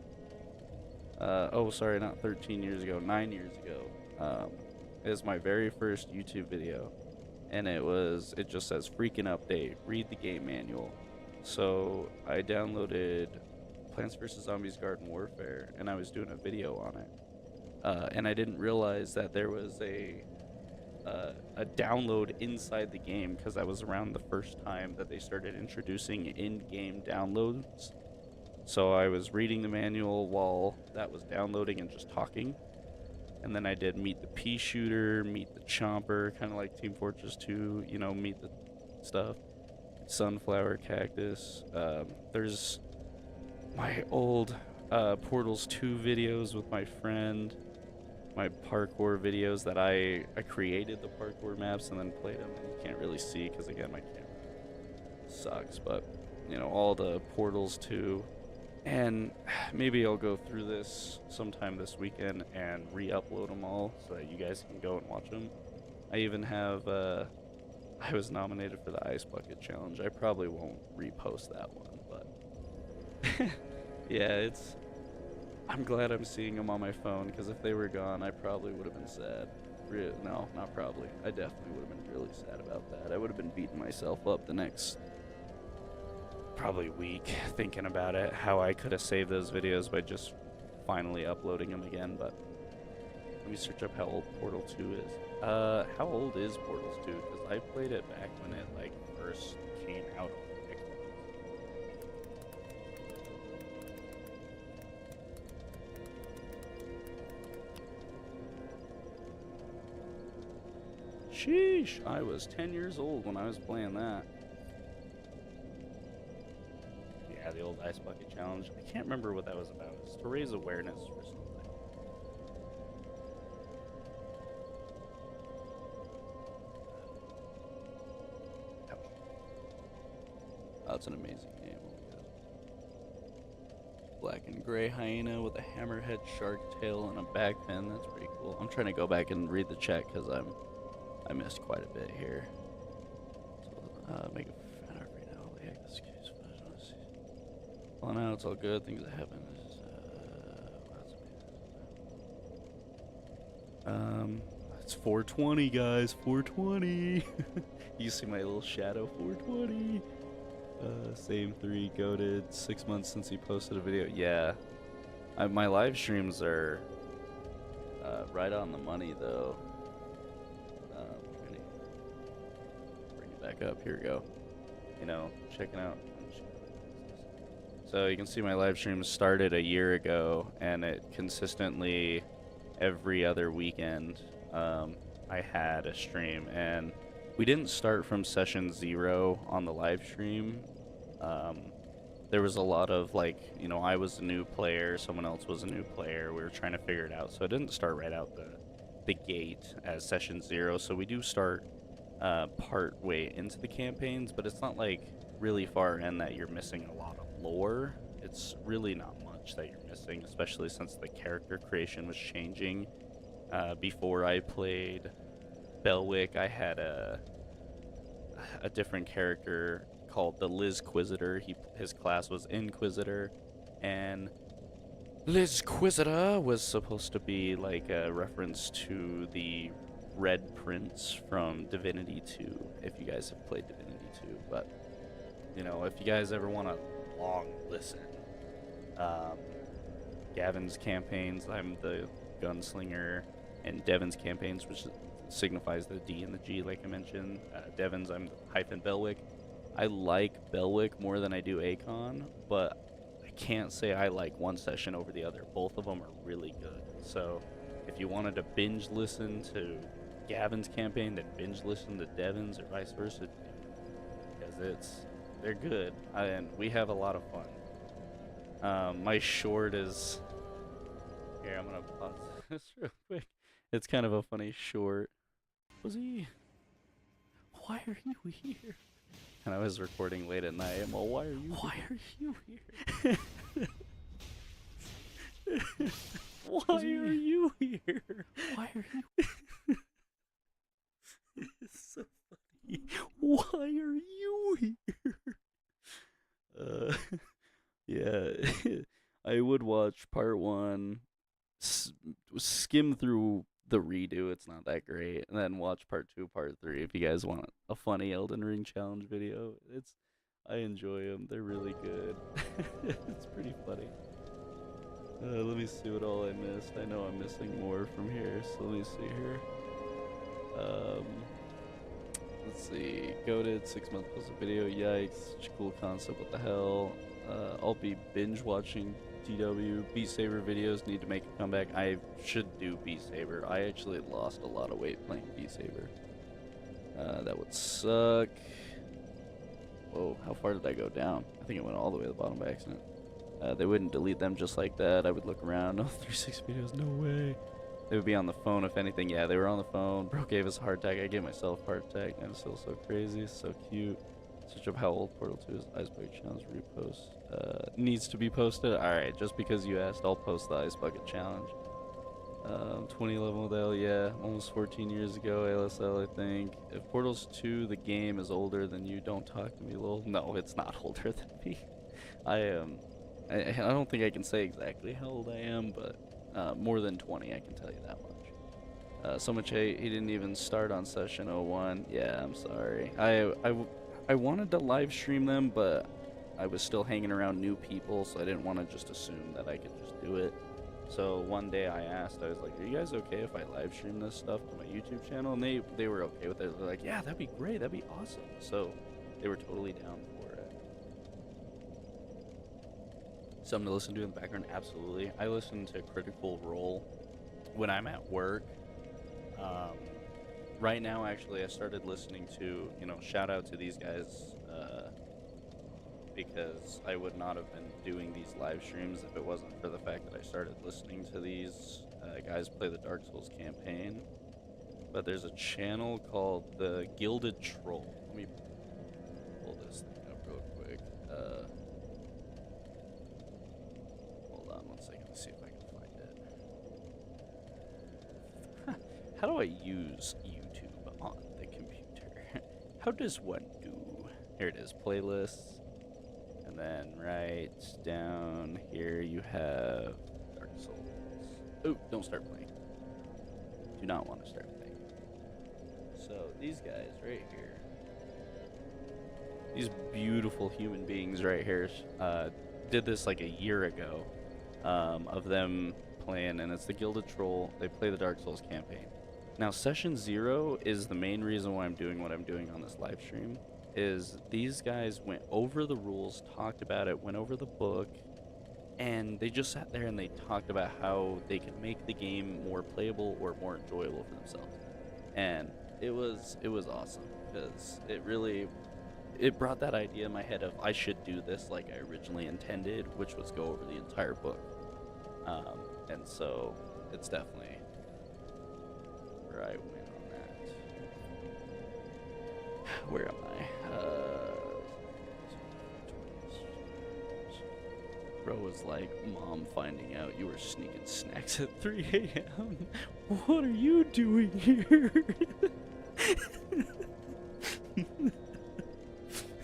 Oh, sorry, not 13 years ago, 9 years ago. It was my very first YouTube video, and it just says freaking update, read the game manual. So I downloaded Plants vs. Zombies Garden Warfare, and I was doing a video on it. And I didn't realize that there was a download inside the game, because that was around the first time that they started introducing in-game downloads. So I was reading the manual while that was downloading and just talking. And then I did meet the pea shooter, meet the chomper, kind of like Team Fortress 2, you know, meet the stuff. Sunflower cactus. There's my old Portals 2 videos with my friend. My parkour videos that I created the parkour maps and then played them. And you can't really see because, again, my camera sucks. But, you know, all the Portals 2. And maybe I'll go through this sometime this weekend and re-upload them all so that you guys can go and watch them. I even have, I was nominated for the Ice Bucket Challenge. I probably won't repost that one, but yeah, I'm glad I'm seeing them on my phone, because if they were gone, I probably would have been sad. No, not probably. I definitely would have been really sad about that. I would have been beating myself up the next probably week thinking about it, how I could have saved those videos by just finally uploading them again. But let me search up how old Portal 2 is. How old is Portals 2? Because I played it back when it like first came out on Xbox. Sheesh, I was 10 years old when I was playing that. Yeah, the old Ice Bucket Challenge. I can't remember what that was about. It's to raise awareness or something. Oh, it's an amazing game. Oh my god. Black and gray hyena with a hammerhead shark tail and a back fin. That's pretty cool. I'm trying to go back and read the chat because I missed quite a bit here. So, make a fan art right now. Yeah, this case. Well, now it's all good. Things that happen. It's 420, guys. 420. You see my little shadow. 420. Same 3 goated. 6 months since he posted a video. Yeah, my live streams are right on the money though. Bring it back up. Here we go. You know, checking out. So you can see my live streams started a year ago, and it consistently every other weekend I had a stream, and we didn't start from session 0 on the live stream. There was a lot of, like, you know, I was a new player, someone else was a new player, we were trying to figure it out, so it didn't start right out the gate as session 0. So we do start part way into the campaigns, but it's not like really far in that you're missing a lot of lore. It's really not much that you're missing, especially since the character creation was changing. Before I played Belwick, I had a different character called the Lizquisitor. His class was Inquisitor, and Lizquisitor was supposed to be like a reference to the Red Prince from Divinity 2, if you guys have played Divinity 2. But, you know, if you guys ever want a long listen, Gavin's campaigns, I'm the gunslinger, and Devin's campaigns, which signifies the D and the G, like I mentioned. Devin's, I'm hyphen Belwick. I like Belwick more than I do Akon, but I can't say I like one session over the other. Both of them are really good. So if you wanted to binge listen to Gavin's campaign, then binge listen to Devin's, or vice versa, because they're good, and we have a lot of fun. My short is here. I'm gonna pause this real quick. It's kind of a funny short. Pussy, why are you here? And I was recording late at night. I'm all, why are you here? Why are you here? Why are you? It's so funny. Why are you here? Yeah. I would watch part 1, skim through the redo, it's not that great, and then watch part 2, part 3 if you guys want a funny Elden Ring challenge video. I enjoy them, they're really good. It's pretty funny. Let me see what all I missed. I know I'm missing more from here, so let me see here. Let's see. Goated 6 month plus a video. Yikes! Such a cool concept. What the hell? I'll be binge watching DW. Beat Saber videos need to make a comeback. I should do Beat Saber. I actually lost a lot of weight playing Beat Saber. That would suck. Whoa, how far did I go down? I think it went all the way to the bottom by accident. They wouldn't delete them just like that. I would look around. No, 360 videos, no way. They would be on the phone, if anything. Yeah, they were on the phone. Bro gave us a heart attack. I gave myself a heart attack. I'm still so crazy. So cute. Search up how old Portal 2 is. Ice Bucket Challenge repost. Needs to be posted. Alright, just because you asked, I'll post the Ice Bucket Challenge. 2011 with L, yeah. Almost 14 years ago, ALSL, I think. If Portals 2, the game, is older than you, don't talk to me, lol. No, it's not older than me. I don't think I can say exactly how old I am, but more than 20, I can tell you that much. So much hate, he didn't even start on session 01. Yeah, I'm sorry. I wanted to live stream them, but I was still hanging around new people, so I didn't want to just assume that I could just do it. So one day I asked, I was like, are you guys okay if I live stream this stuff to my YouTube channel? And they were okay with it. They're like, yeah, that'd be great, that'd be awesome. So they were totally down for it. Something to listen to in the background? Absolutely. I listen to Critical Role when I'm at work. Right now, actually, I started listening to, shout out to these guys, because I would not have been doing these live streams if it wasn't for the fact that I started listening to these guys play the Dark Souls campaign. But there's a channel called the Gilded Troll. Let me pull this thing up real quick. Hold on one second to see if I can find it. How do I use YouTube on the computer? How does one do? Here it is, playlists. And then right down here you have Dark Souls. Oh, don't start playing. Do not want to start playing. So these guys right here, these beautiful human beings right here did this like a year ago, of them playing, and it's the Gilded Troll. They play the Dark Souls campaign. Now, Session 0 is the main reason why I'm doing what I'm doing on this live stream, is these guys went over the rules, talked about it, went over the book, and they just sat there and they talked about how they could make the game more playable or more enjoyable for themselves. And it was awesome, because it brought that idea in my head of I should do this like I originally intended, which was go over the entire book. And so it's definitely where I win on that. Where am I? Bro was like, Mom finding out you were sneaking snacks at 3 a.m. What are you doing here?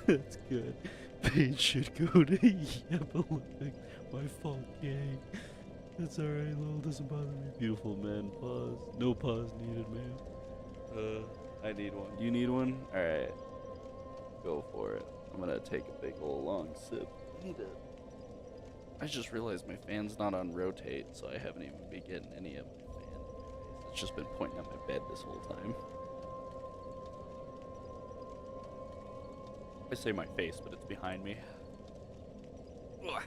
That's good. Paige should go to Yabba. My fault, gang. That's alright, lol, doesn't bother me. Beautiful, man. Pause. No pause needed, man. I need one. You need one? Alright. Go for it. I'm gonna take a big ol' long sip. Need it. I just realized my fan's not on rotate, so I haven't even been getting any of my fan. It's just been pointing at my bed this whole time. I say my face, but it's behind me. Ugh.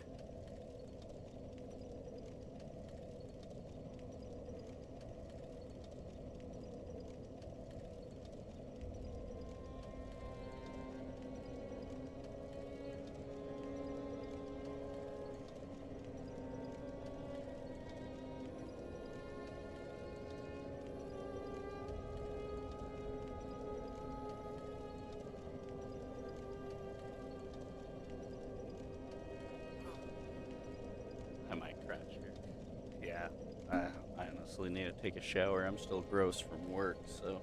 Yeah, I honestly need to take a shower. I'm still gross from work, so.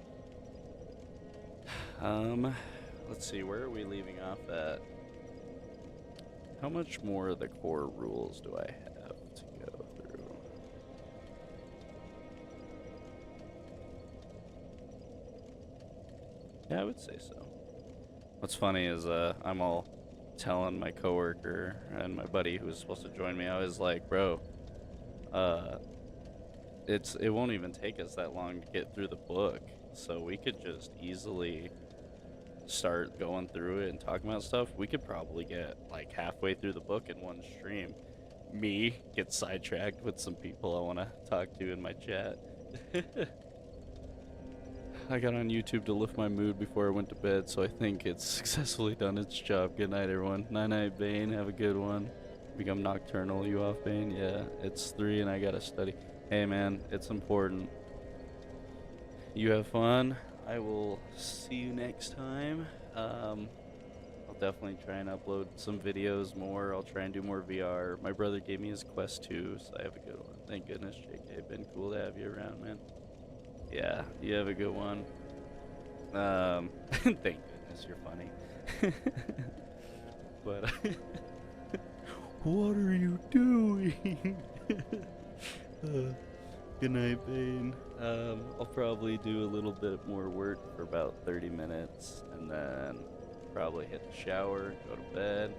Let's see, where are we leaving off at? How much more of the core rules do I have to go through? Yeah, I would say so. What's funny is, I'm all telling my coworker and my buddy who was supposed to join me, I was like, bro, it won't even take us that long to get through the book, so we could just easily start going through it and talking about stuff. We could probably get like halfway through the book in one stream. Me get sidetracked with some people I want to talk to in my chat. I got on YouTube to lift my mood before I went to bed, so I think it's successfully done its job. Good night, everyone. Night night, Bane. Have a good one. Become nocturnal. You off, Bane? Yeah, it's 3 and I gotta study. Hey, man, it's important. You have fun. I will see you next time. I'll definitely try and upload some videos more. I'll try and do more VR. My brother gave me his Quest 2, so I have a good one. Thank goodness, JK. Been cool to have you around, man. Yeah, you have a good one. Thank goodness, you're funny. But, what are you doing? Good night, Bane. I'll probably do a little bit more work for about 30 minutes, and then probably hit the shower, go to bed.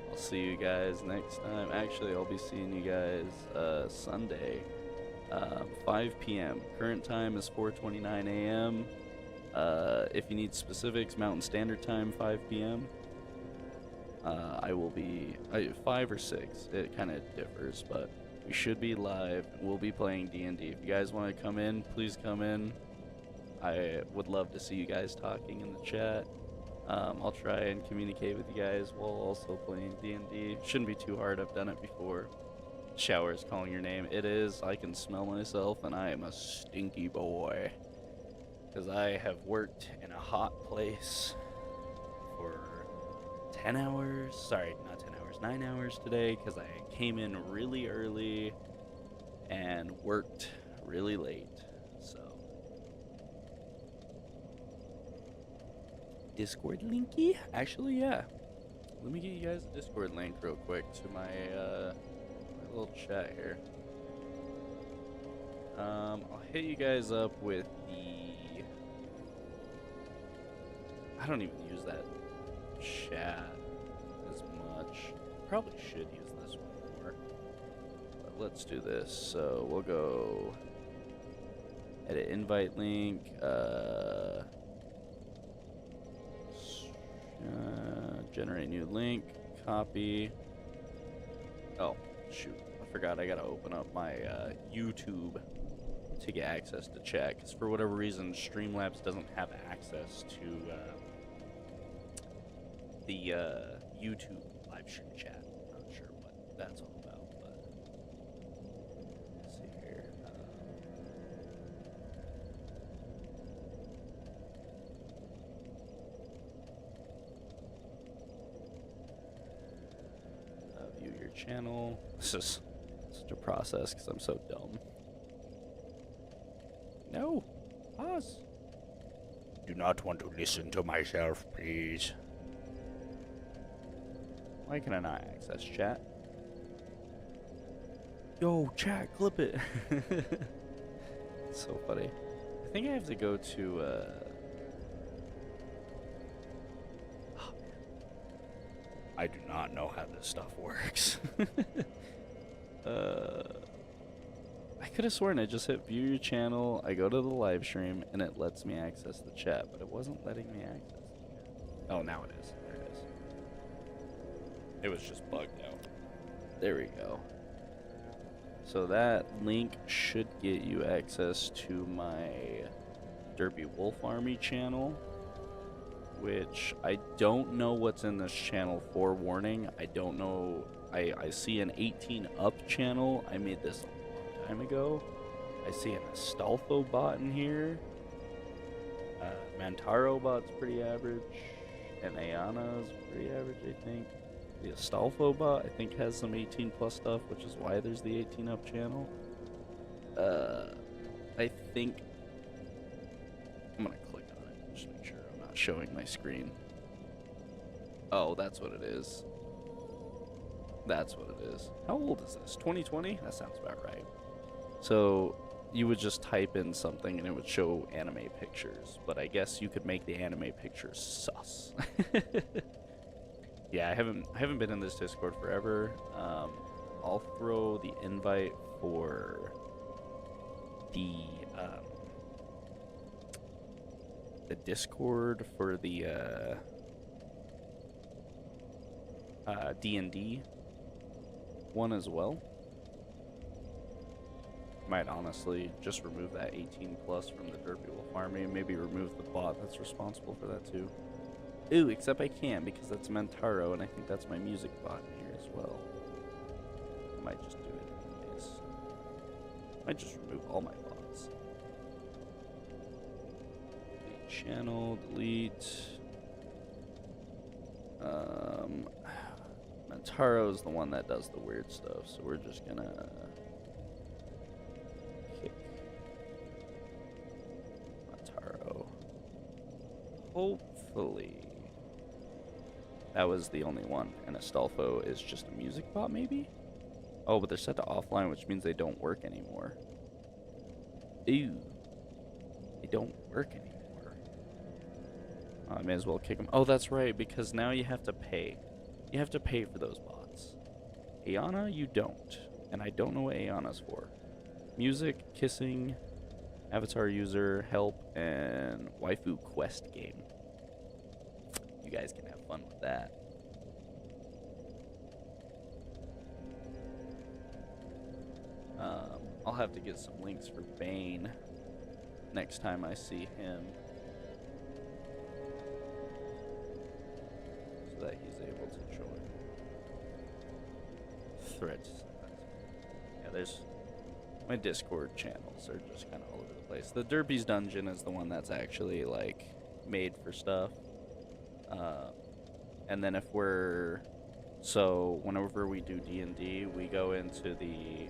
I'll see you guys next time. Actually, I'll be seeing you guys Sunday, 5 p.m. Current time is 4:29 a.m. If you need specifics, Mountain Standard Time, 5 p.m. I will be 5 or 6. It kind of differs, but we should be live. We'll be playing D&D. If you guys want to come in, please come in. I would love to see you guys talking in the chat. I'll try and communicate with you guys while also playing D&D. Shouldn't be too hard. I've done it before. Shower is calling your name. It is. I can smell myself, and I am a stinky boy. Because I have worked in a hot place for 10 hours. Sorry, not 10 hours. 9 hours today, because I came in really early and worked really late. So, Discord linky? Actually, yeah. Let me get you guys a Discord link real quick to my little chat here. I'll hit you guys up with the... I don't even use that chat as much. Probably should use this one more. But let's do this. So we'll go edit invite link. Generate new link. Copy. Oh, shoot. I forgot I gotta open up my YouTube to get access to chat. Because for whatever reason, Streamlabs doesn't have access to the YouTube live stream chat. Not sure what that's all about, but let's see here. View your channel. This is such a process because I'm so dumb. No, pause. Do not want to listen to myself, please. Why can I not access chat? Yo, chat, clip it. It's so funny. I think I have to go to, oh, man. I do not know how this stuff works. I could have sworn I just hit view your channel, I go to the live stream, and it lets me access the chat, but it wasn't letting me access the chat. Oh, now it is. There it is. It was just bugged out. There we go. So that link should get you access to my Derpy Wolf Army channel, which I don't know what's in this channel. Forewarning, I don't know. I see an 18 up channel. I made this a long time ago. I see an Astolfo bot in here. Mantaro bot's pretty average. And Ayana's pretty average, I think. The Astolfo bot, I think, has some 18 plus stuff, which is why there's the 18 up channel. I think I'm gonna click on it, just make sure I'm not showing my screen. Oh, that's what it is. That's what it is. How old is this? 2020? That sounds about right. So you would just type in something and it would show anime pictures, but I guess you could make the anime pictures sus. Yeah, I haven't been in this Discord forever. I'll throw the invite for the Discord for the D&D one as well. Might honestly just remove that 18 plus from the Derpy Wolf Army and maybe remove the bot that's responsible for that too. Ooh, except I can't because that's Mantaro and I think that's my music bot in here as well. I might just do it anyways. Might just remove all my bots. Delete channel, delete. Mantaro's the one that does the weird stuff, so we're just gonna kick Mantaro. Hopefully that was the only one, and Astolfo is just a music bot, maybe? Oh, but they're set to offline, which means they don't work anymore. Ew. They don't work anymore. I may as well kick them. Oh, that's right, because now you have to pay. You have to pay for those bots. Ayana, you don't. And I don't know what Ayana's for. Music, kissing, avatar user, help, and waifu quest game. You guys can have fun with that. I'll have to get some links for Bane next time I see him, so that he's able to join. Threads. Yeah, there's my Discord channels are just kind of all over the place. The Derpy's Dungeon is the one that's actually like made for stuff. And then if we're whenever we do D&D, we go into the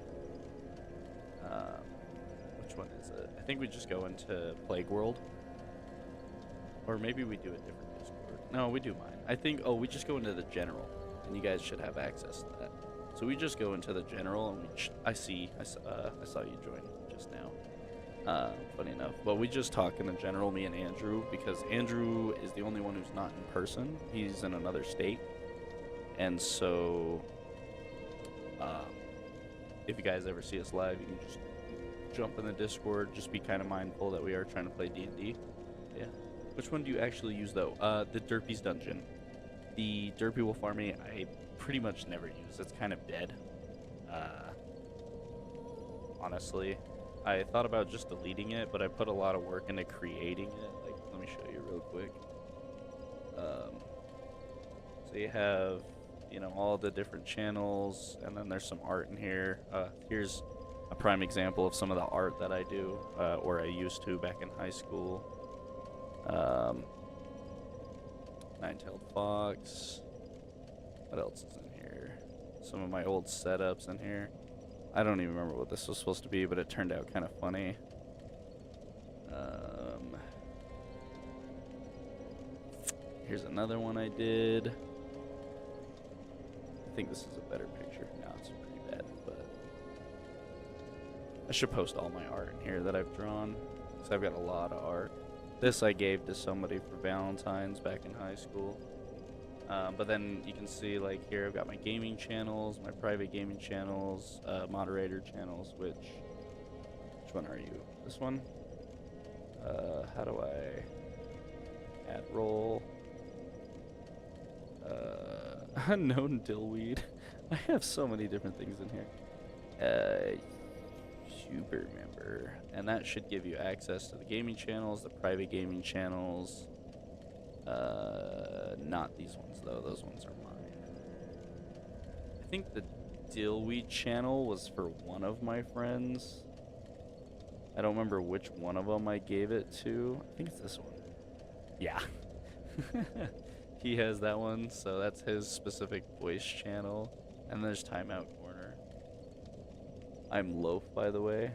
which one is it? I think we just go into Plague World, or maybe we do a different Discord. No, we do mine. I think. Oh, we just go into the general, and you guys should have access to that. So we just go into the general, and I saw you join just now. Funny enough. But we just talk in general, me and Andrew, because Andrew is the only one who's not in person. He's in another state. And so, um, if you guys ever see us live, you can just jump in the Discord. Just be kind of mindful that we are trying to play D&D. Yeah. Which one do you actually use, though? The Derpy's Dungeon. The Derpy Wolf Army, I pretty much never use. It's kind of dead. Honestly. I thought about just deleting it, but I put a lot of work into creating it. Like, let me show you real quick. So you have, you know, all the different channels, and then there's some art in here. Here's a prime example of some of the art that I do, or I used to back in high school. Nine-tailed fox. What else is in here? Some of my old setups in here. I don't even remember what this was supposed to be, but it turned out kind of funny. Here's another one I did. I think this is a better picture. No, it's pretty bad, but I should post all my art in here that I've drawn, because I've got a lot of art. This I gave to somebody for Valentine's back in high school. But then you can see, like, here I've got my gaming channels, my private gaming channels, moderator channels. Which one are you? This one? How do I add role? Unknown dillweed. I have so many different things in here. Super member, and that should give you access to the gaming channels, the private gaming channels. Not these ones though. Those ones are mine. I think the dillweed channel was for one of my friends. I don't remember which one of them I gave it to. I think it's this one. Yeah. He has that one, so that's his specific voice channel. And there's Timeout Corner. I'm Loaf, by the way.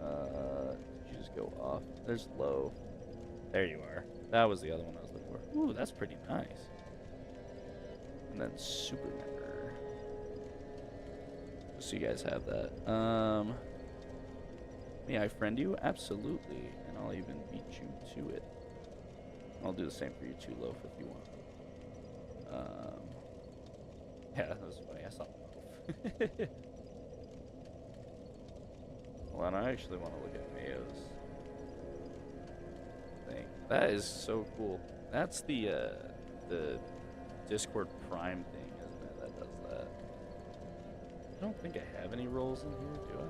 Did you just go off? There's Loaf. There you are. That was the other one I was looking for. Ooh, that's pretty nice. And then Super Member. Just so you guys have that. May I friend you? Absolutely. And I'll even beat you to it. I'll do the same for you too, Loaf, if you want. Yeah, that was funny. I saw Loaf. Hold on, I actually want to look at Mayo's thing. That is so cool. That's the Discord Prime thing, isn't it? That does that. I don't think I have any roles in here, do I?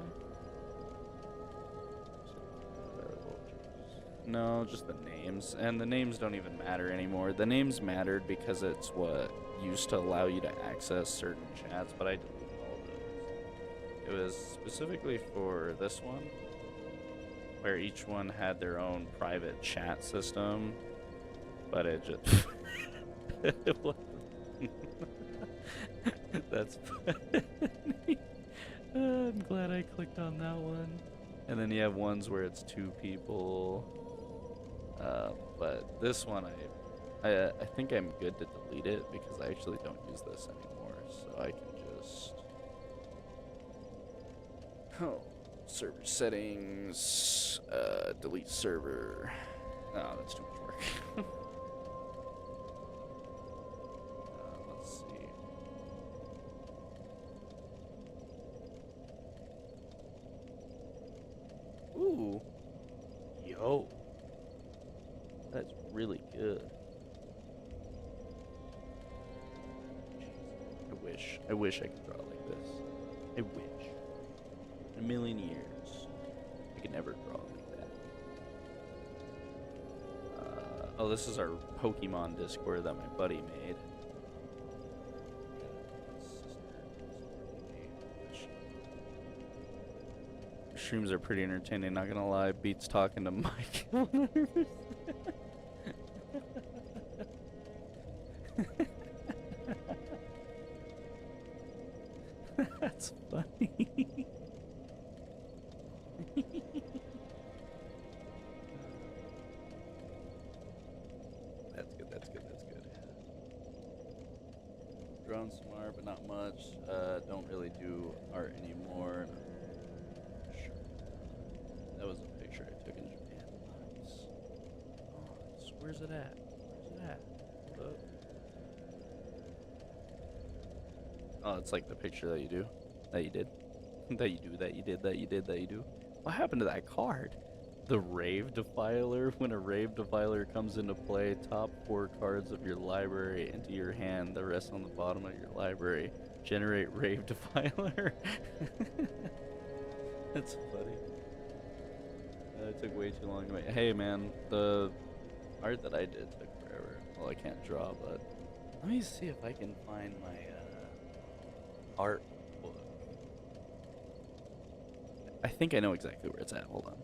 No, just the names. And the names don't even matter anymore. The names mattered because it's what used to allow you to access certain chats, but I deleted all of those. It was specifically for this one, where each one had their own private chat system, but it just... That's funny. I'm glad I clicked on that one. And then you have ones where it's 2 people. But this one, I think I'm good to delete it because I actually don't use this anymore. So I can just... Oh, server settings, delete server. Oh, that's too much work. Let's see. Ooh. Yo. That's really good. I wish I could draw like this. I wish. In a million years, I could never draw like that. Oh, this is our Pokemon Discord that my buddy made. Streams are pretty entertaining, not gonna lie. Beats talking to Mike. 100%. That's funny. That's good, that's good, that's good. Drawn some art, but not much. Don't really do art anymore. Sure. That was a picture. picture I took in Japan. Nice. Nice. Where's it at? Where's it at? Hold up. Oh, it's like the picture that you do. That you did. That you do, that you did, that you did, that you do. What happened to that card? The Rave Defiler. When a Rave Defiler comes into play, top 4 cards of your library into your hand, the rest on the bottom of your library. Generate Rave Defiler. That's funny. It took way too long to make. Hey man, the art that I did took forever. Well, I can't draw, but let me see if I can find my art book. I think I know exactly where it's at. Hold on.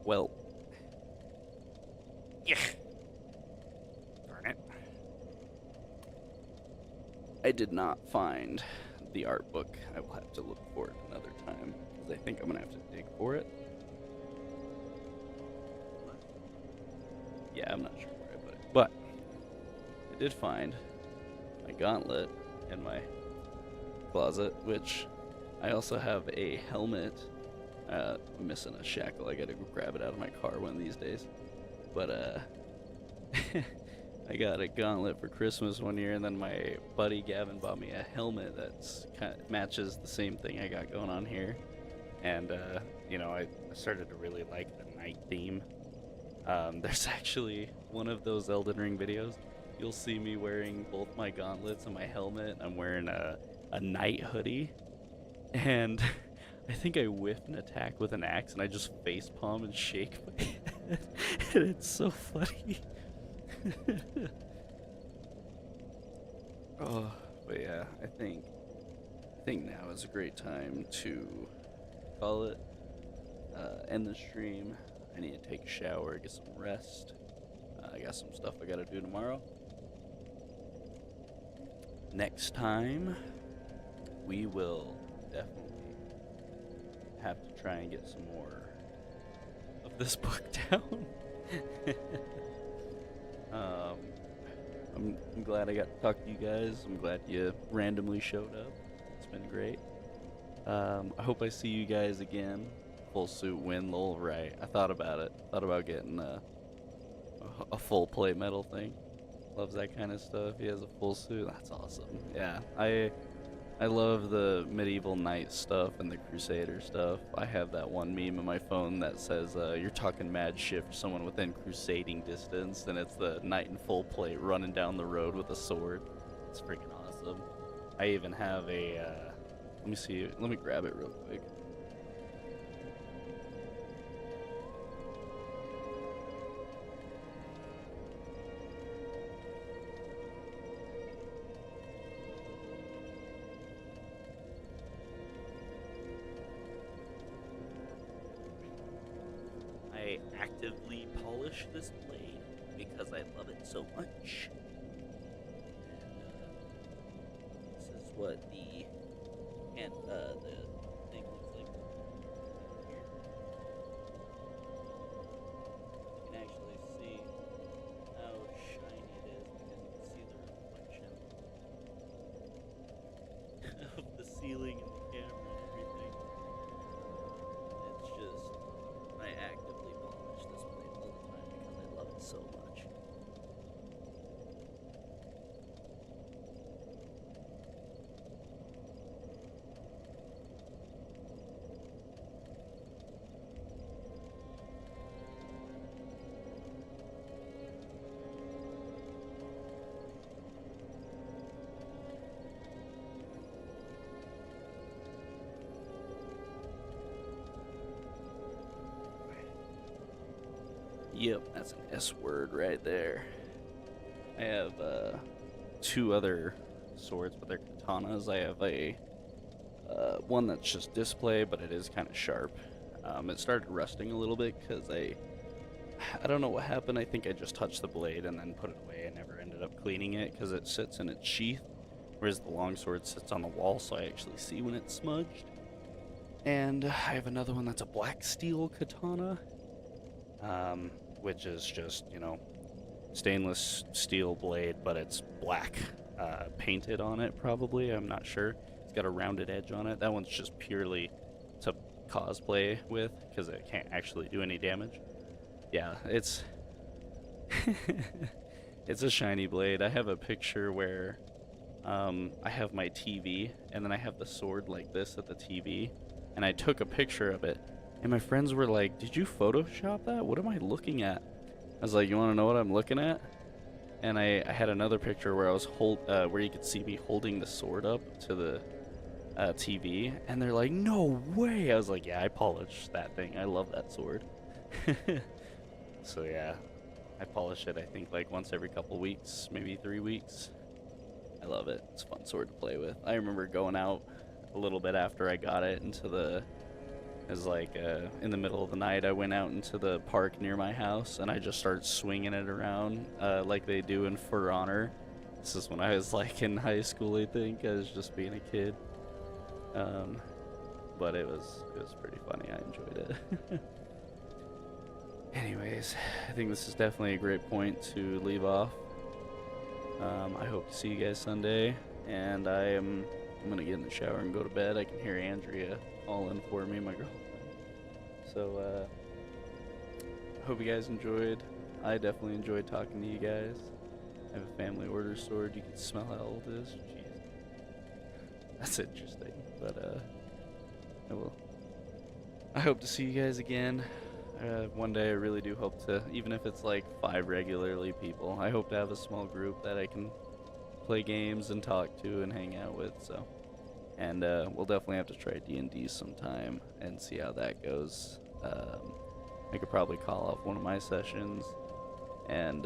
Well, yeah. Darn it. I did not find the art book. I will have to look for it another time, because I think I'm going to have to dig for it. Yeah, I'm not sure where I put it. But I did find my gauntlet in my closet, which I also have a helmet. I'm missing a shackle. I gotta go grab it out of my car one of these days. But I got a gauntlet for Christmas one year, and then my buddy Gavin bought me a helmet that's kind of matches the same thing I got going on here. And you know, I started to really like the night theme. There's actually one of those Elden Ring videos. You'll see me wearing both my gauntlets and my helmet. I'm wearing a night hoodie, and I think I whiffed an attack with an axe, and I just facepalm and shake my head, and it's so funny. Oh, but yeah, I think now is a great time to call it, end the stream. I need to take a shower, get some rest. I got some stuff I gotta do tomorrow. Next time, we will definitely have to try and get some more of this book down. I'm glad I got to talk to you guys. I'm glad you randomly showed up. It's been great. I hope I see you guys again. Full suit win, lol, right. I thought about it. Thought about getting a full plate metal thing. Loves that kind of stuff. He has a full suit. That's awesome. Yeah, I love the medieval knight stuff and the crusader stuff. I have that one meme on my phone that says, you're talking mad shit for someone within crusading distance, and it's the knight in full plate running down the road with a sword. It's freaking awesome. I even have a, let me see, let me grab it real quick. I actively polish this blade because I love it so much. And this is what the thing looks like here. You can actually see how shiny it is because you can see the reflection of the ceiling and the camera and everything. It's just, I actively polish Yep, that's an S word right there. I have 2 other swords, but they're katanas. I have a one that's just display, but it is kind of sharp. It started rusting a little bit because I don't know what happened. I think I just touched the blade and then put it away. I never ended up cleaning it because it sits in its sheath, whereas the longsword sits on the wall, so I actually see when it's smudged. And I have another one that's a black steel katana, which is just, stainless steel blade, but it's black, painted on it probably. I'm not sure. It's got a rounded edge on it. That one's just purely to cosplay with because it can't actually do any damage. Yeah, it's it's a shiny blade. I have a picture where I have my TV and then I have the sword like this at the TV, and I took a picture of it, and my friends were like, "Did you Photoshop that? What am I looking at?" I was like, "You want to know what I'm looking at?" And I had another picture where I was where you could see me holding the sword up to the TV, and they're like, "No way!" I was like, "Yeah, I polished that thing. I love that sword." So yeah, I polish it. I think like once every couple weeks, maybe 3 weeks. I love it. It's a fun sword to play with. I remember going out a little bit after I got it into the. It was like in the middle of the night. I went out into the park near my house and I just started swinging it around like they do in For Honor. This is when I was like in high school, I think. I was just being a kid. But it was pretty funny. I enjoyed it. Anyways, I think this is definitely a great point to leave off. I hope to see you guys Sunday, and I'm gonna get in the shower and go to bed. I can hear Andrea calling for me, my girlfriend. So I hope you guys enjoyed. I definitely enjoyed talking to you guys. I have a family order sword. You can smell how old it is. Jeez, that's interesting. But I hope to see you guys again. One day I really do hope to, even if it's like 5 regularly people, I hope to have a small group that I can play games and talk to and hang out with. So, and we'll definitely have to try D&D sometime and see how that goes. I could probably call off one of my sessions and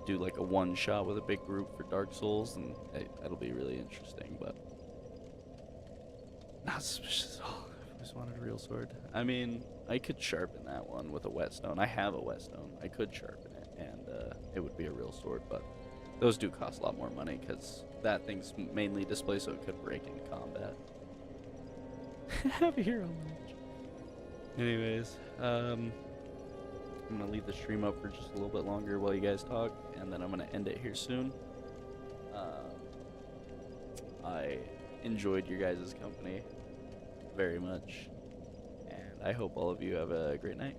do like a one shot with a big group for Dark Souls, and that'll be really interesting. But not suspicious at all. I just wanted a real sword. I mean, I could sharpen that one with a whetstone. I have a whetstone. I could sharpen it, and it would be a real sword, but those do cost a lot more money because that thing's mainly display, so it could break in combat. Have a hero match. Anyways, I'm going to leave the stream up for just a little bit longer while you guys talk, and then I'm going to end it here soon. I enjoyed your guys' company very much, and I hope all of you have a great night.